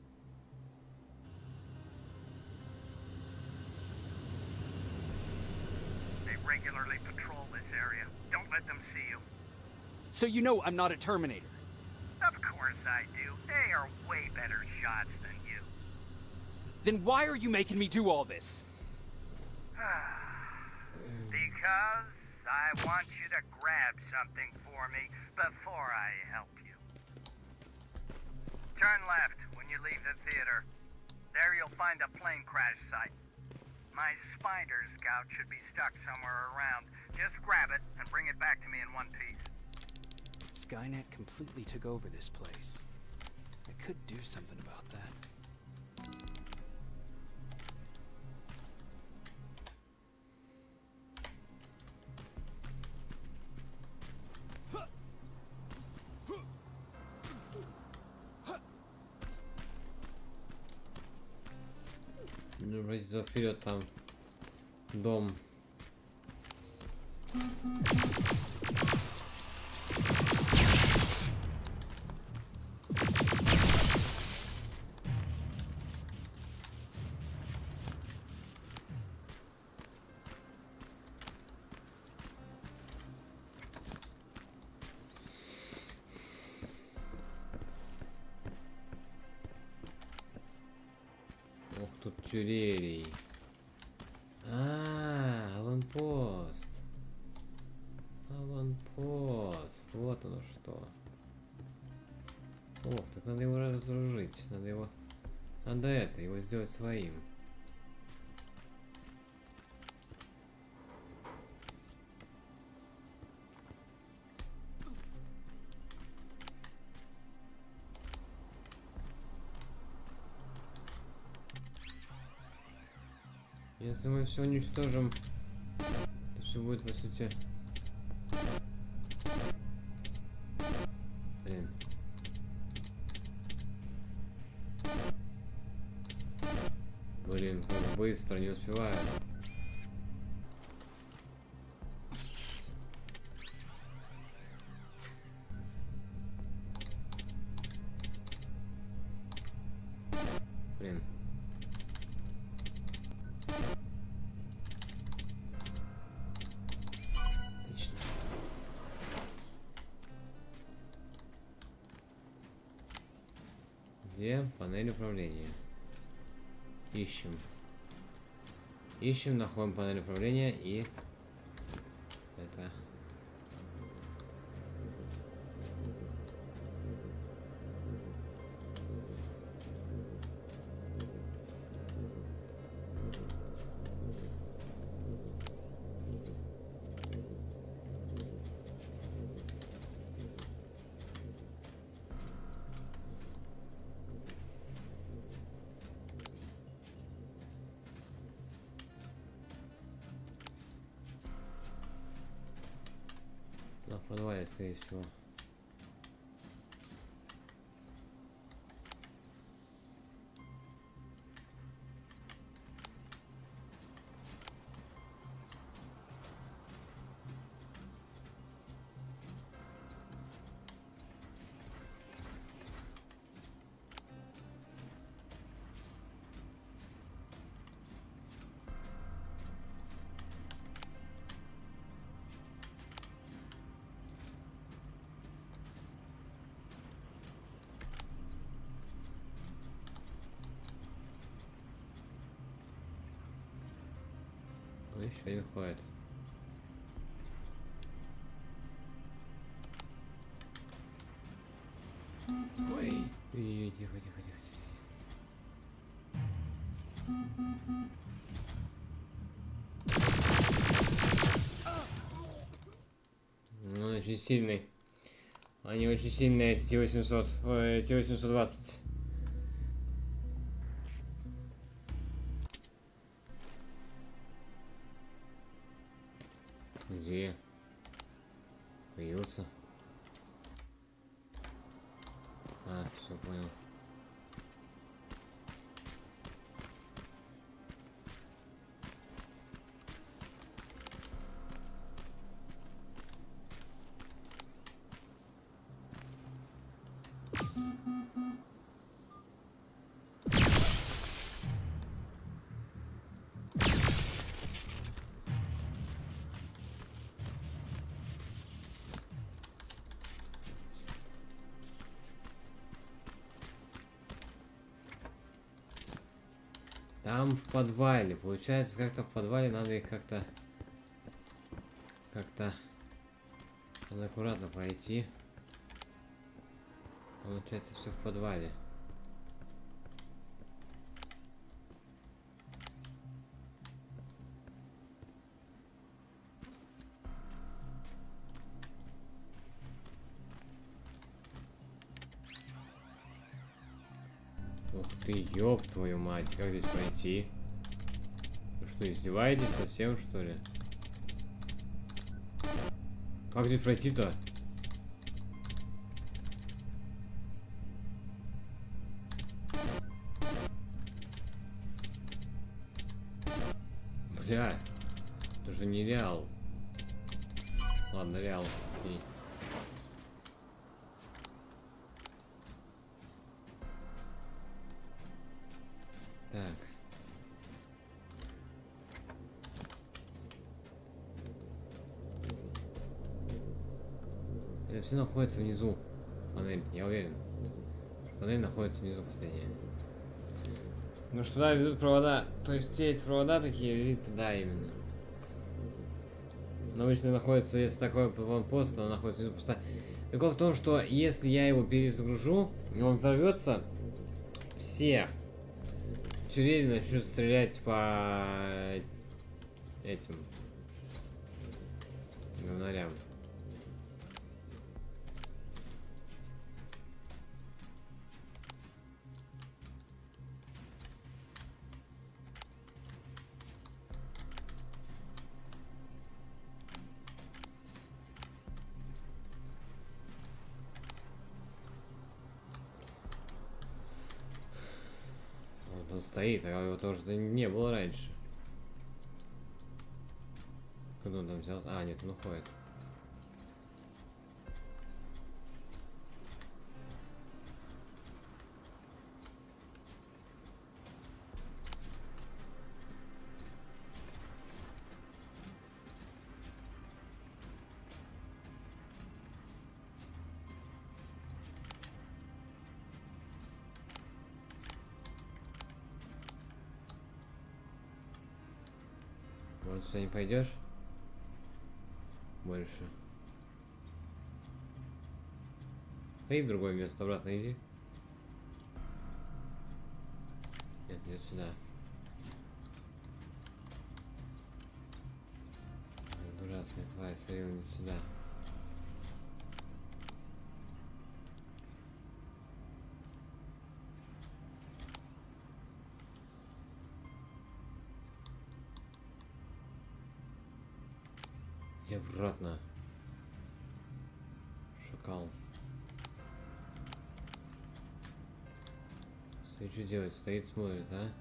They regularly patrol this area. Don't let them see you. So you know I'm not a Terminator. Of course I do. They are way better shots than you. Then why are you making me do all this? Because I want you to grab something for me before I help you. Turn left when you leave the theater. There you'll find a plane crash site. My spider scout should be stuck somewhere around. Just grab it and bring it back to me in one piece. Skynet completely took over this place. I could do something about that. Ну, вроде за вперед там дом. Ох, тут тюрелей. Аванпост. Аванпост. Вот оно что. Ох, так надо его разоружить. Надо его... Надо его сделать своим. Если мы все уничтожим, то все будет, по сути... Блин. Блин, как быстро, не успеваю. Блин. Отлично. Где панель управления? Ищем. Ищем, находим панель управления и это. В подвале, скорее всего. еще один ходит. Ой, ой, тихо, тихо, тихо. Ну, он очень сильный. Они очень сильные, эти T-800. Ой, T-820. Где? Появился? А, все понял. Там в подвале. Получается, как-то в подвале надо их как-то надо аккуратно пройти. Получается, все в подвале. Ух ты, ёб твою мать, как здесь пройти? Вы что, издеваетесь совсем, что ли? Как здесь пройти-то? Бля, это же не реал. Ладно, реал. Окей. Так. Это все находится внизу. Панель, я уверен. Панель находится внизу последняя. Ну что туда ведут провода. То есть те эти провода такие ведут туда именно. Но обычно находится, если такой пост, то находится внизу пуста. Прикол в том, что если я его перезагружу, и он взорвется, все турели начнут стрелять по этим говнарям. Вот он стоит, а его тоже не было раньше. Куда он там взял? А, нет, он уходит. Может, сюда не пойдешь? Больше. И в другое место, обратно иди. Нет, нет, сюда. Дурацкая тварь, смотри, он сюда. Иди обратно. Шакал. Смотри, что делать? Стоит, смотрит, а?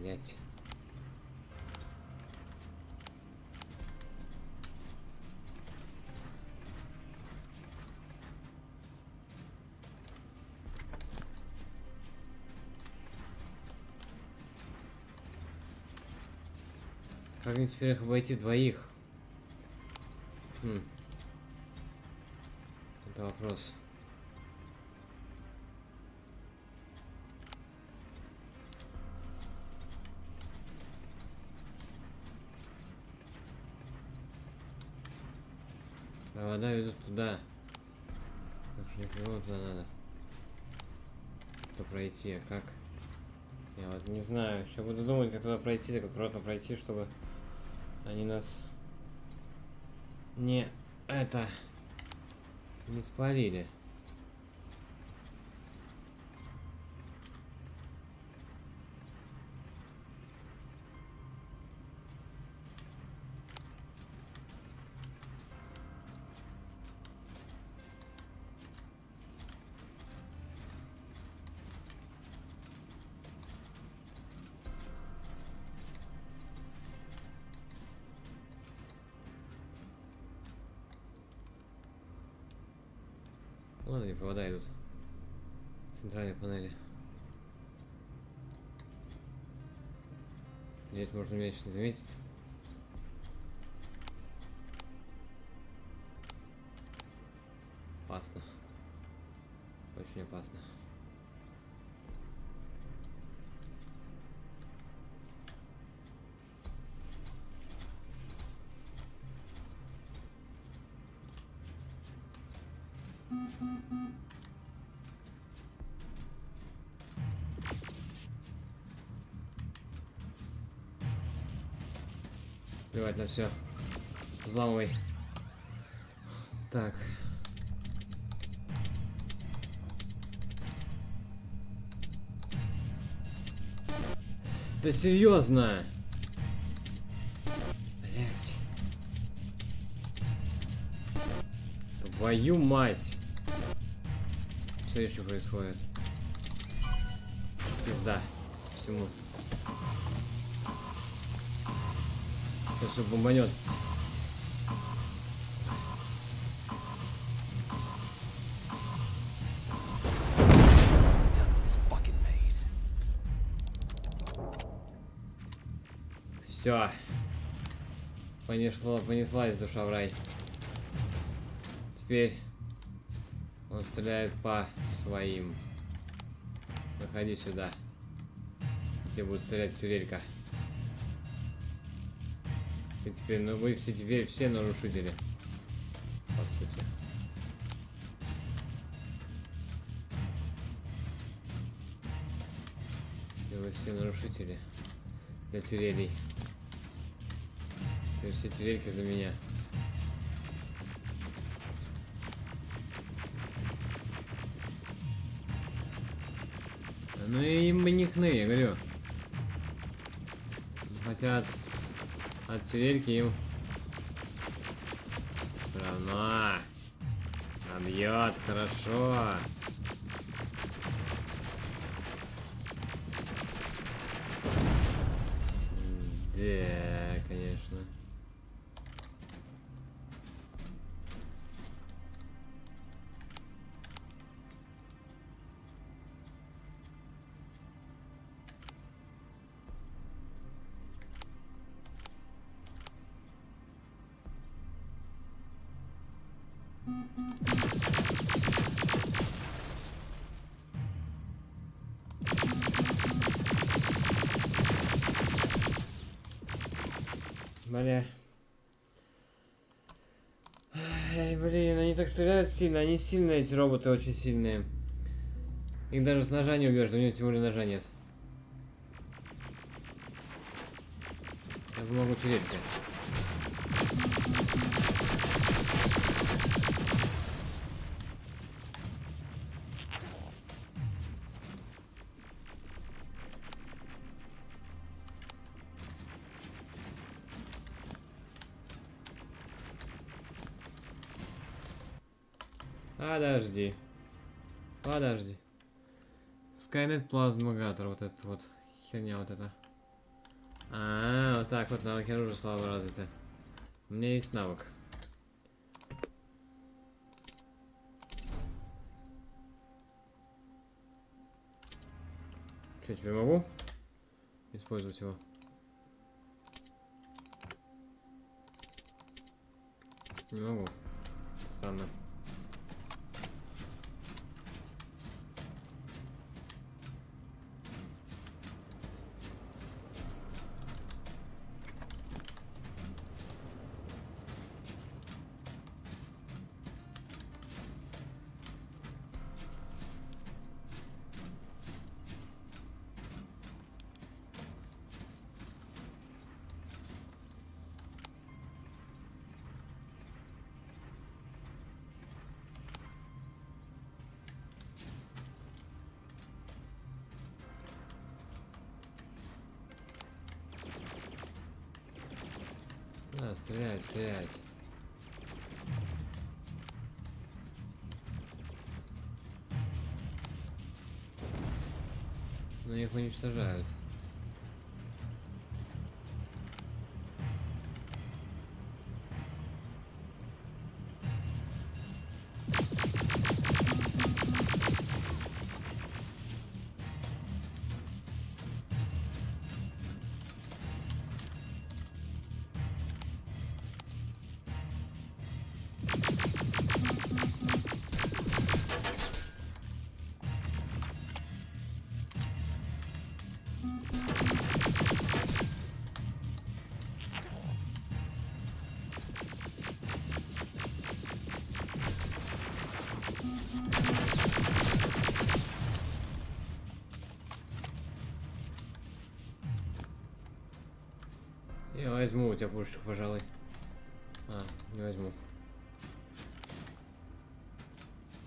Блять. Как мне теперь их обойти двоих? Это вопрос. Провода ведут туда. Так что непрямую туда надо. Что пройти, а как? Я вот не знаю. Сейчас буду думать, как туда пройти, как аккуратно пройти, чтобы они нас не спалили. Вон они, провода идут. Центральной панели. Здесь можно меня сейчас не заметить. Опасно. Очень опасно. Плевать на все. Взламывай. Так. Да серьезно? Блять. Твою мать. Смотри, что происходит. Пизда. Всему. Сейчас все бомбанет. Все. Понеслась душа в рай. Теперь он стреляет по своим. Выходи сюда. Тебе будет стрелять турелька. И теперь, ну вы теперь все нарушители. По сути. И вы все нарушители. Для турелей. То есть все турельки за меня. Ну и им бы не хны, я говорю. Хотят от турельки им все равно обьет хорошо. Да, конечно. Бля. Ай, блин, они так стреляют сильно, они сильные, эти роботы очень сильные. Их даже с ножа не убьешь, но у него тем более ножа нет. Я помогу турельке. Подожди. Подожди. Скайнет плазмогатор, вот этот вот. Херня вот эта. А, вот так вот навыки оружия слабо развиты. У меня есть навык. Что, теперь могу использовать его? Не могу. Странно. Да, стрелять, стрелять. Но их уничтожают. Я возьму у тебя пушечку, пожалуй. А, не возьму.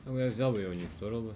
Ну, я взял бы ее, уничтожил бы.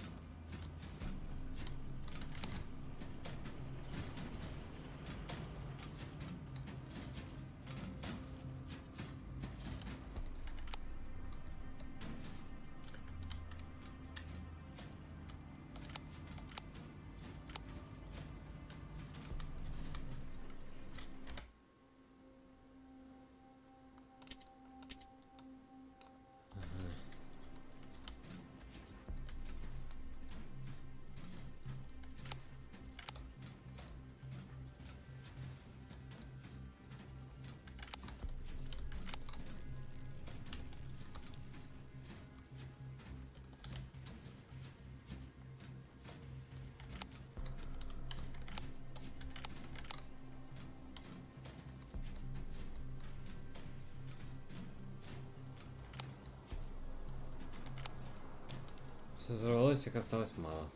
Все взорвалось, их осталось мало.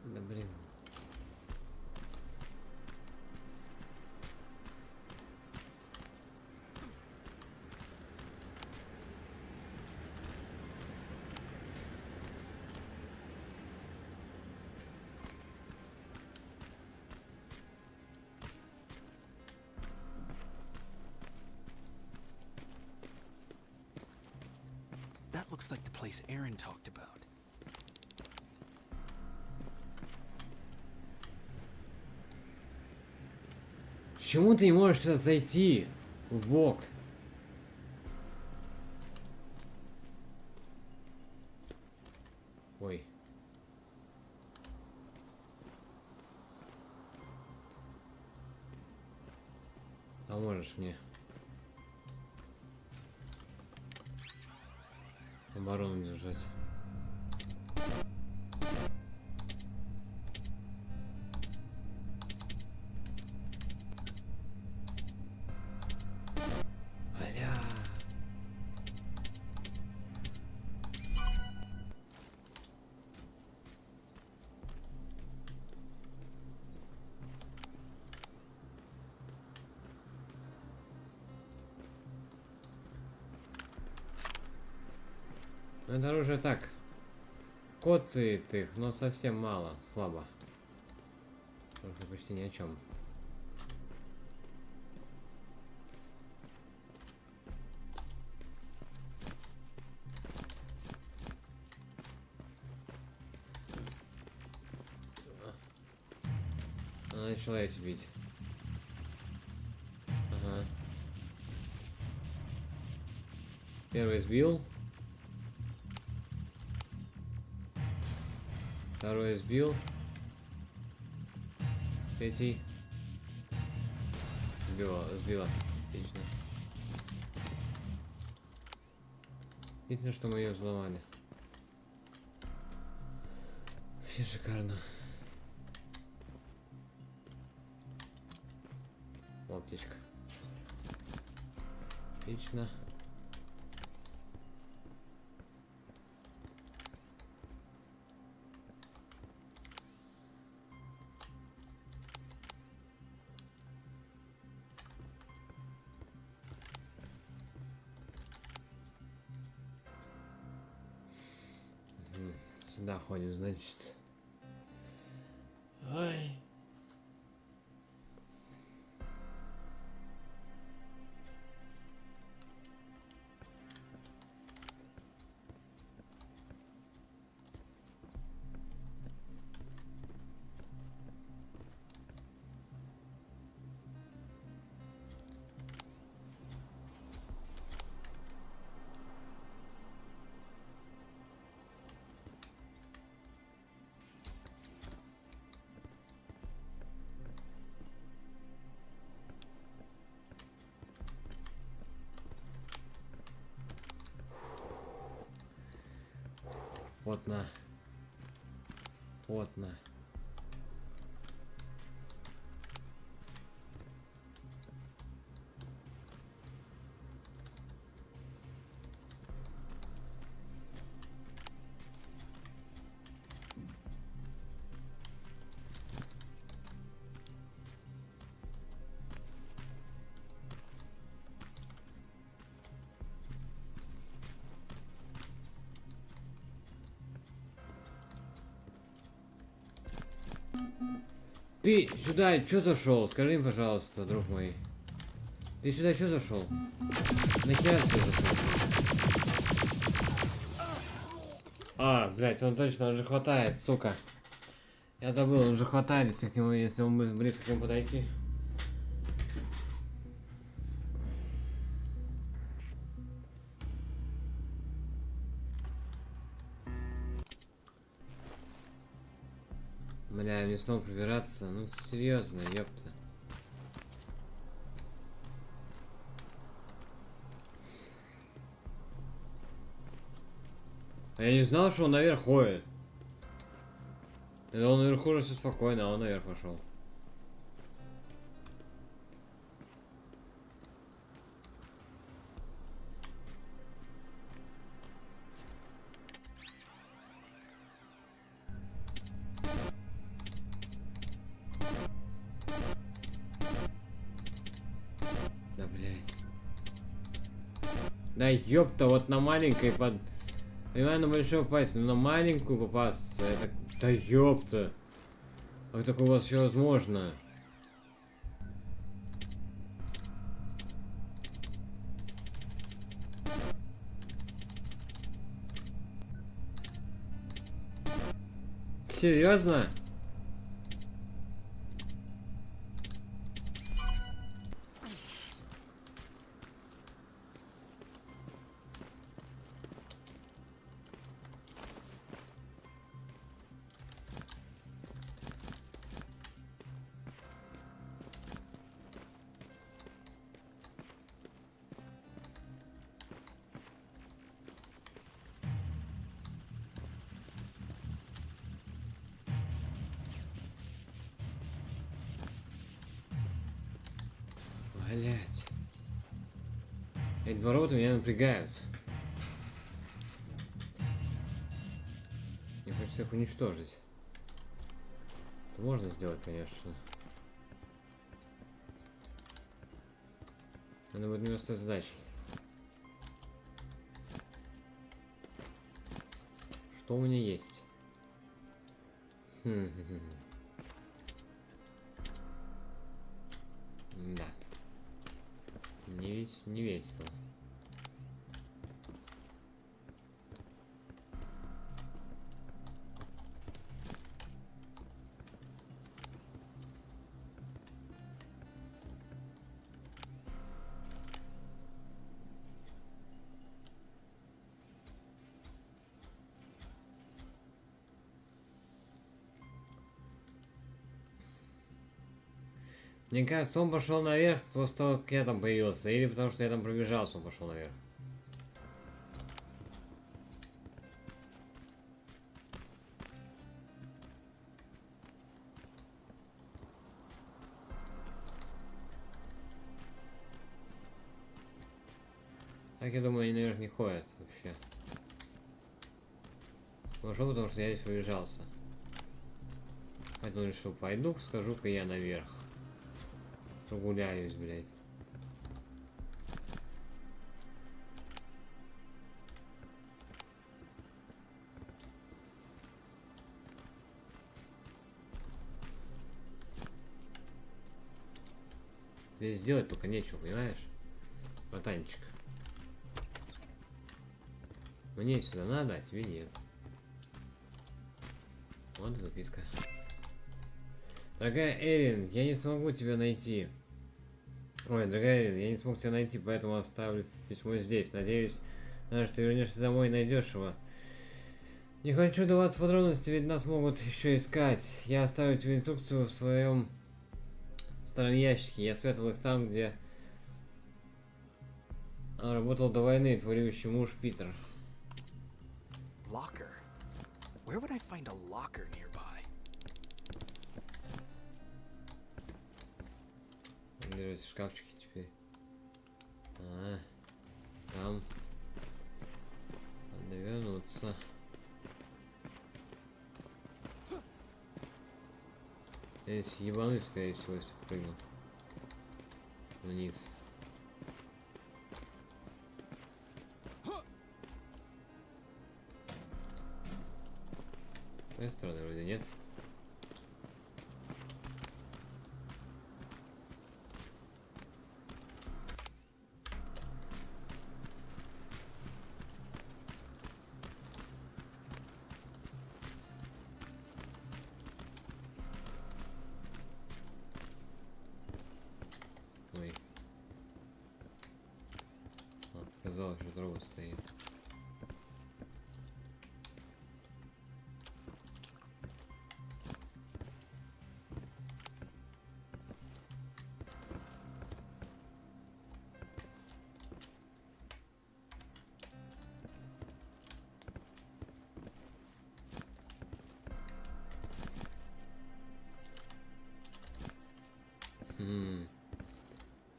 Да блин. That looks like the place Aaron talked about. Почему ты не можешь туда зайти? В бок. Ой. А можешь мне оборону держать? Аля. Это оружие так. Коцает их, но совсем мало, слабо. Только почти ни о чем. Она начала эти бить. Ага. Первый сбил. Второй сбил. Третий. Сбила. Отлично. Видно, что мы ее взломали. Вообще шикарно. Аптечка. Отлично. Сюда ходим, значит. Ой. Вот на. Вот на. Ты сюда что зашел? Скажи, пожалуйста, друг мой. Ты сюда что зашел? Нахера ты зашел? А, блять, он точно, он же хватает, сука. Я забыл, он же хватает, если к нему, если он будет близко к нему подойти. Бля, мне снова пробираться. Ну серьезно, ёпта. А я не знал, что он наверх ходит. Это он наверху уже все спокойно, а он наверх пошел. Да блять. Да ёпта, вот на маленькой под... Понимаю, на большой попасть, но на маленькую попасться, это... Да ёпта. Как такое у вас еще возможно? Серьезно? Блять. Эти ворота меня напрягают. Мне хочется их уничтожить. Это можно сделать, конечно. Надо будет немножко задачи. Что у меня есть? Да. Не весело. Мне кажется, он пошел наверх после того, как я там появился. Или потому что я там пробежался, он пошел наверх. Так, я думаю, они наверх не ходят вообще. Пошел, потому что я здесь пробежался. Поэтому решил, пойду, скажу-ка я наверх. Прогуляюсь, блядь. Здесь сделать только нечего, понимаешь? Ботанчик. Мне сюда надо, а тебе нет. Вот записка. Дорогая Эрин, я не смогу тебя найти. Ой, дорогая Эрин, я не смог тебя найти, поэтому оставлю письмо здесь. Надеюсь, что ты вернешься домой и найдешь его. Не хочу даваться подробности, ведь нас могут еще искать. Я оставлю тебе инструкцию в своем старом ящике. Я спрятал их там, где работал до войны твой любящий муж Питер. Locker? Where would I find a locker nearby? Здесь шкафчики теперь. Там. Надо вернуться. Здесь ебануть, скорее всего, если прыгну вниз. С этой стороны вроде нет. Ой. Казалось, что робот стоит.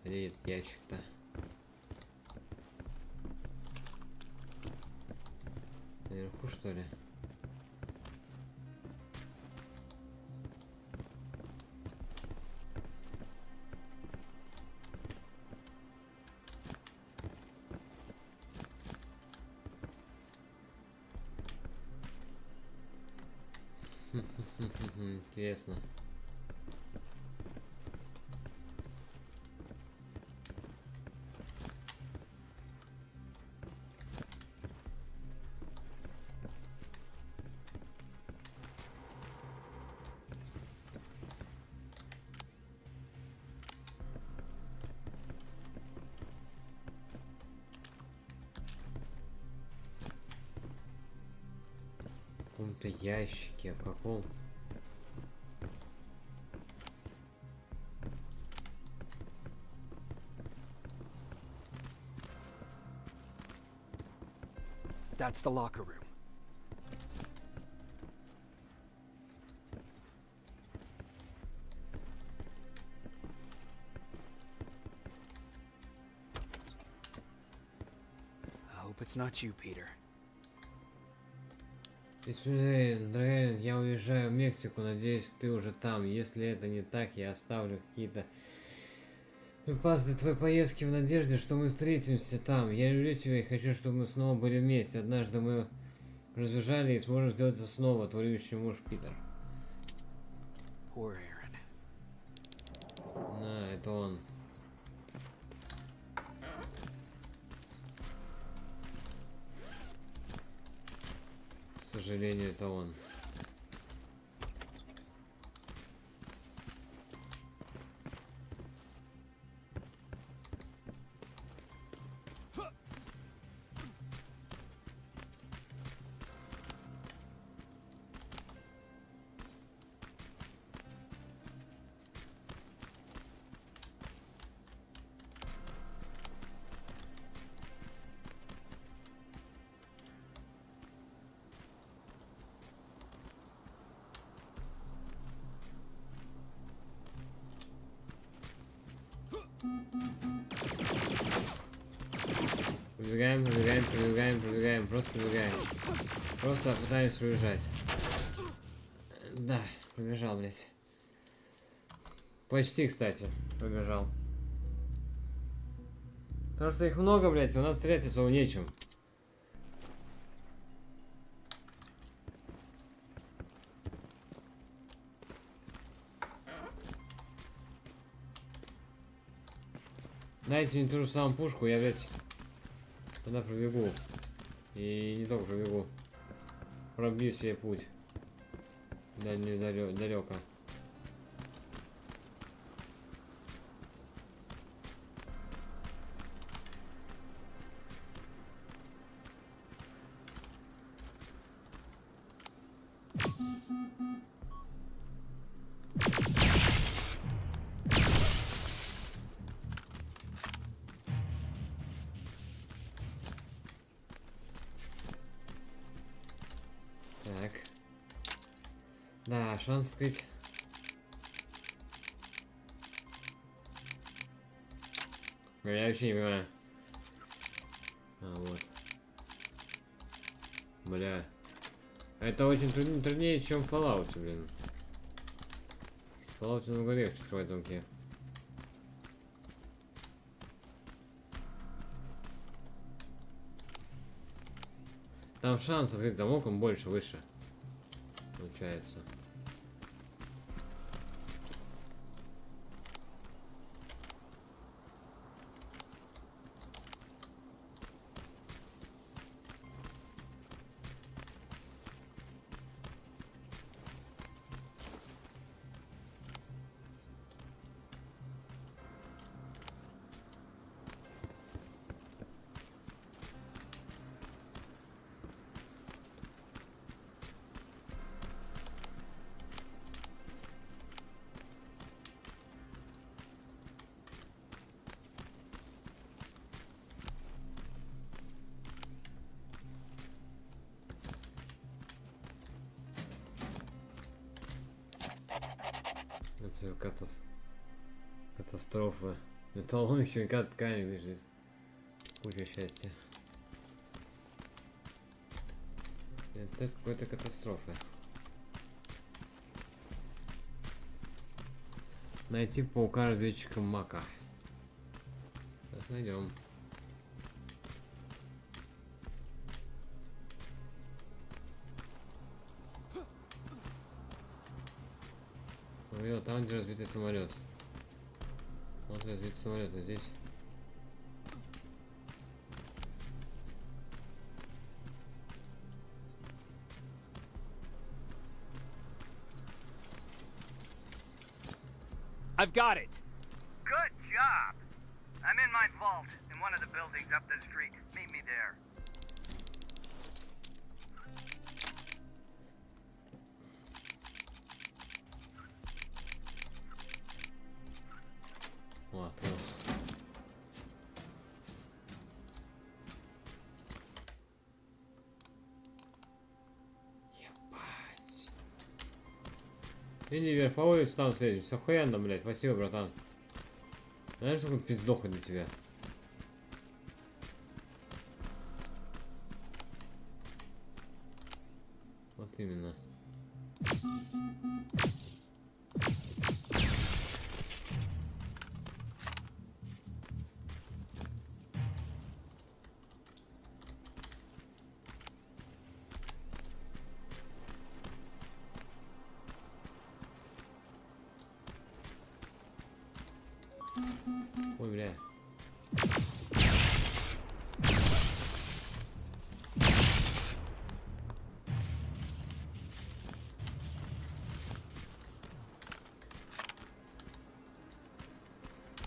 Где этот ящик-то? Наверху, что ли? Интересно. В каком-то ящике, в каком? That's the locker room. I hope it's not you, Peter. Дорогая, я уезжаю в Мексику, надеюсь, ты уже там. Если это не так, я оставлю какие-то припасы для твоей поездки в надежде, что мы встретимся там. Я люблю тебя и хочу, чтобы мы снова были вместе. Однажды мы разбежали и сможем сделать это снова. Твой любящий муж Питер. Poor Aaron. На, это он. К сожалению, это он. Пробегаем, пробегаем, пробегаем, пробегаем. Просто пробегаем. Просто пытаемся пробежать. Да, пробежал, блядь. Почти, кстати, пробежал. Потому что их много, блядь, у нас стрелять особо нечем. Дайте мне ту же самую пушку, я, блядь, тогда пробегу. И не только пробегу. Пробью себе путь. Далеко. Так. Да, шанс открыть. Я вообще не понимаю. А, вот. Бля. Это очень труднее, чем в Fallout, блин. В Fallout намного легче открывать замки. Там шанс открыть замок, он больше, выше. Получается. Это катастрофа. Металлолом химикат ткани лежит. Куча счастья. Это какой-то катастрофа. Найти паука-разведчика Мака. Сейчас найдем. Увидел там, где разбитый самолет. Вот разбитый самолет, вот здесь. I've got it. Good job. I'm in my vault in one of the buildings up the street. Meet me there. Вот, вот. Ебать. Иди вверх по улице, там встретимся. Охуенно, блядь. Спасибо, братан. Знаешь, сколько пиздоха для тебя? Вот именно. Ой, бля.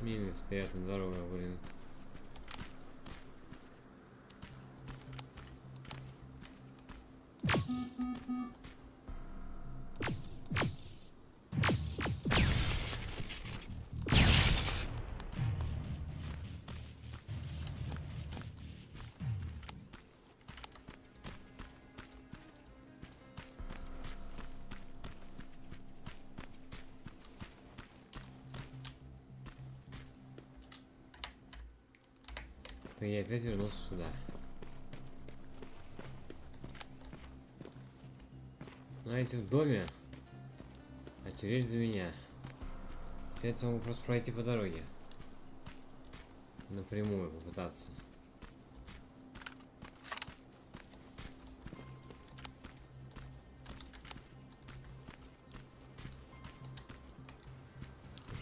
Мины стоят на дороге, блин. И я опять вернулся сюда. Знаете, в доме отереть за меня. Опять могу просто пройти по дороге. Напрямую попытаться.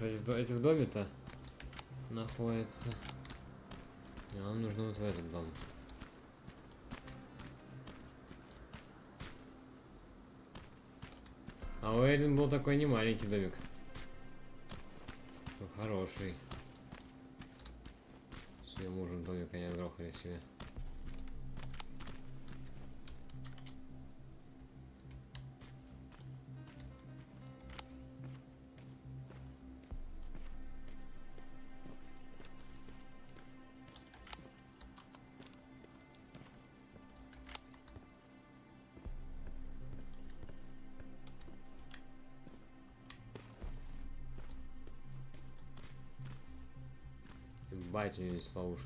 Эти в доме-то находятся. А нам нужно вот в этот дом. А у Эйлин был такой не маленький домик. Ну, хороший. С ее мужем домик они отгрохали себе. Бать, у нее есть ловушки.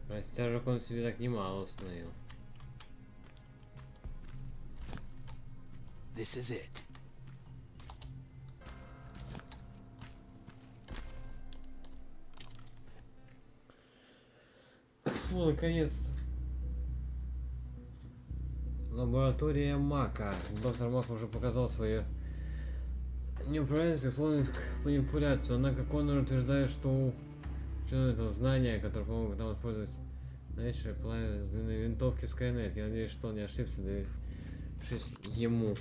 Растяжек он себе так немало установил. This is it. Ну, наконец-то. Лаборатория Мака. Доктор Мак уже показал свою неуправляемость и склонность к манипуляции. Однако Коннор утверждает, что у этого знания, которое помогут нам использовать новейшие плазменные винтовки Skynet. Я надеюсь, что он не ошибся, доверившись ему.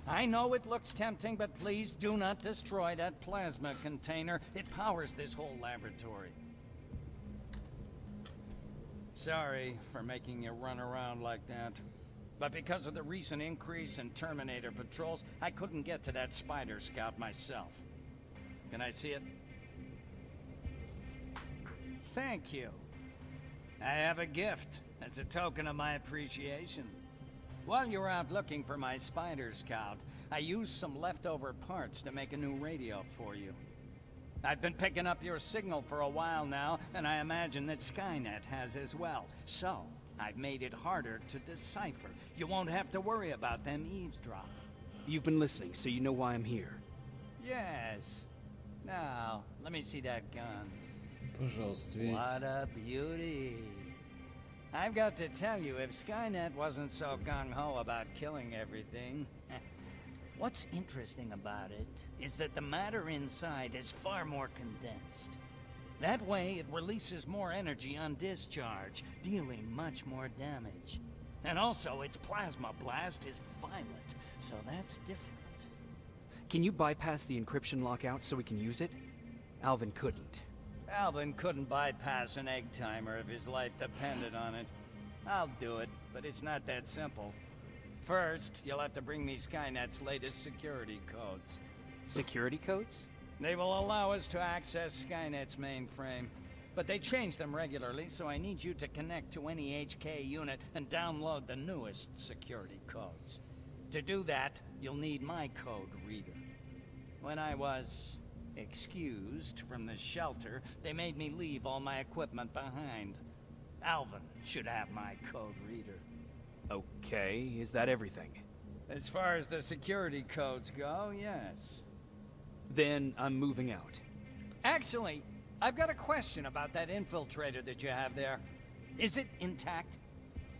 I know it looks tempting, but please do not destroy that plasma container. It powers this whole laboratory. Sorry for making you run around like that. But because of the recent increase in Terminator patrols, I couldn't get to that Spider Scout myself. Can I see it? Thank you. I have a gift as a token of my appreciation. While you were out looking for my Spider Scout, I used some leftover parts to make a new radio for you. I've been picking up your signal for a while now, and I imagine that Skynet has as well. So, I've made it harder to decipher. You won't have to worry about them eavesdropping. You've been listening, so you know why I'm here. Yes. Now, let me see that gun. Пожалуйста, видите. What a beauty. I've got to tell you, if Skynet wasn't so gung-ho about killing everything... What's interesting about it is that the matter inside is far more condensed. That way, it releases more energy on discharge, dealing much more damage. And also, its plasma blast is violent, so that's different. Can you bypass the encryption lockout so we can use it? Alvin couldn't. Alvin couldn't bypass an egg timer if his life depended on it. I'll do it, but it's not that simple. First, you'll have to bring me Skynet's latest security codes. Security codes? They will allow us to access Skynet's mainframe, but they change them regularly, so I need you to connect to any HK unit and download the newest security codes. To do that, you'll need my code reader. When I was excused from the shelter, they made me leave all my equipment behind. Alvin should have my code reader. Okay, is that everything? As far as the security codes go, yes. Then I'm moving out. Actually, I've got a question about that infiltrator that you have there. Is it intact?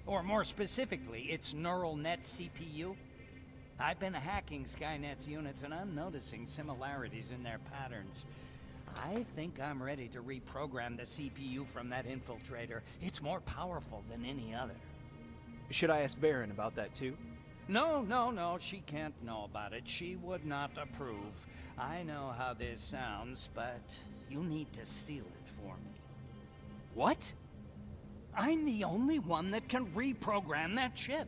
Or more specifically, its neural net CPU? I've been hacking Skynet's units and I'm noticing similarities in their patterns. I think I'm ready to reprogram the CPU from that infiltrator. It's more powerful than any other. Should I ask Baron about that too? No, she can't know about it. She would not approve. I know how this sounds, but you need to steal it for me. What? I'm the only one that can reprogram that chip.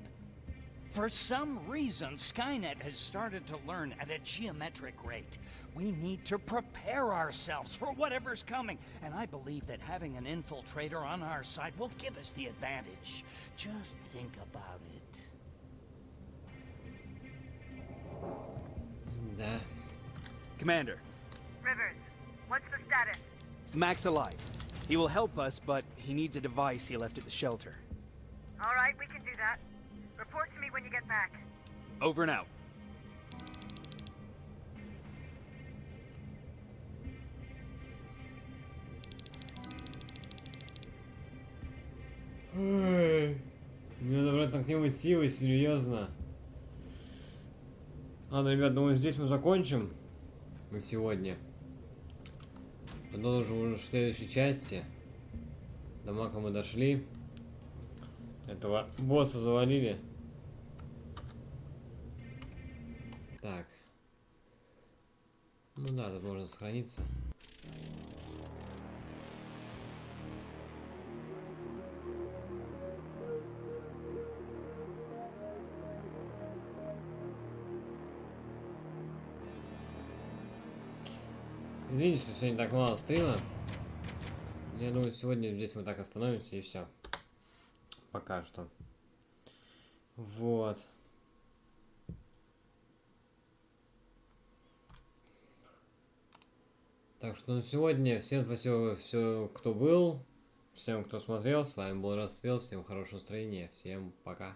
For some reason, Skynet has started to learn at a geometric rate. We need to prepare ourselves for whatever's coming, and I believe that having an infiltrator on our side will give us the advantage. Just think about it. Да. Commander, Rivers, what's the status? Mac's alive. He will help us, but he needs a device he left at the shelter. All right, we can do that. Report to me when you get back. Over and out. Ой, мне надо брать там к-нибудь силы, серьезно. Ладно, ребят, думаю, здесь мы закончим на сегодня. Продолжим уже в следующей части. До Мака мы дошли. Этого босса завалили. Так. Ну да, тут можно сохраниться. Извините, что сегодня так мало стрима. Я думаю, сегодня здесь мы так остановимся и все. Пока что. Вот. Так что на сегодня всем спасибо, все, кто был, всем, кто смотрел. С вами был Расстрел. Всем хорошего настроения. Всем пока.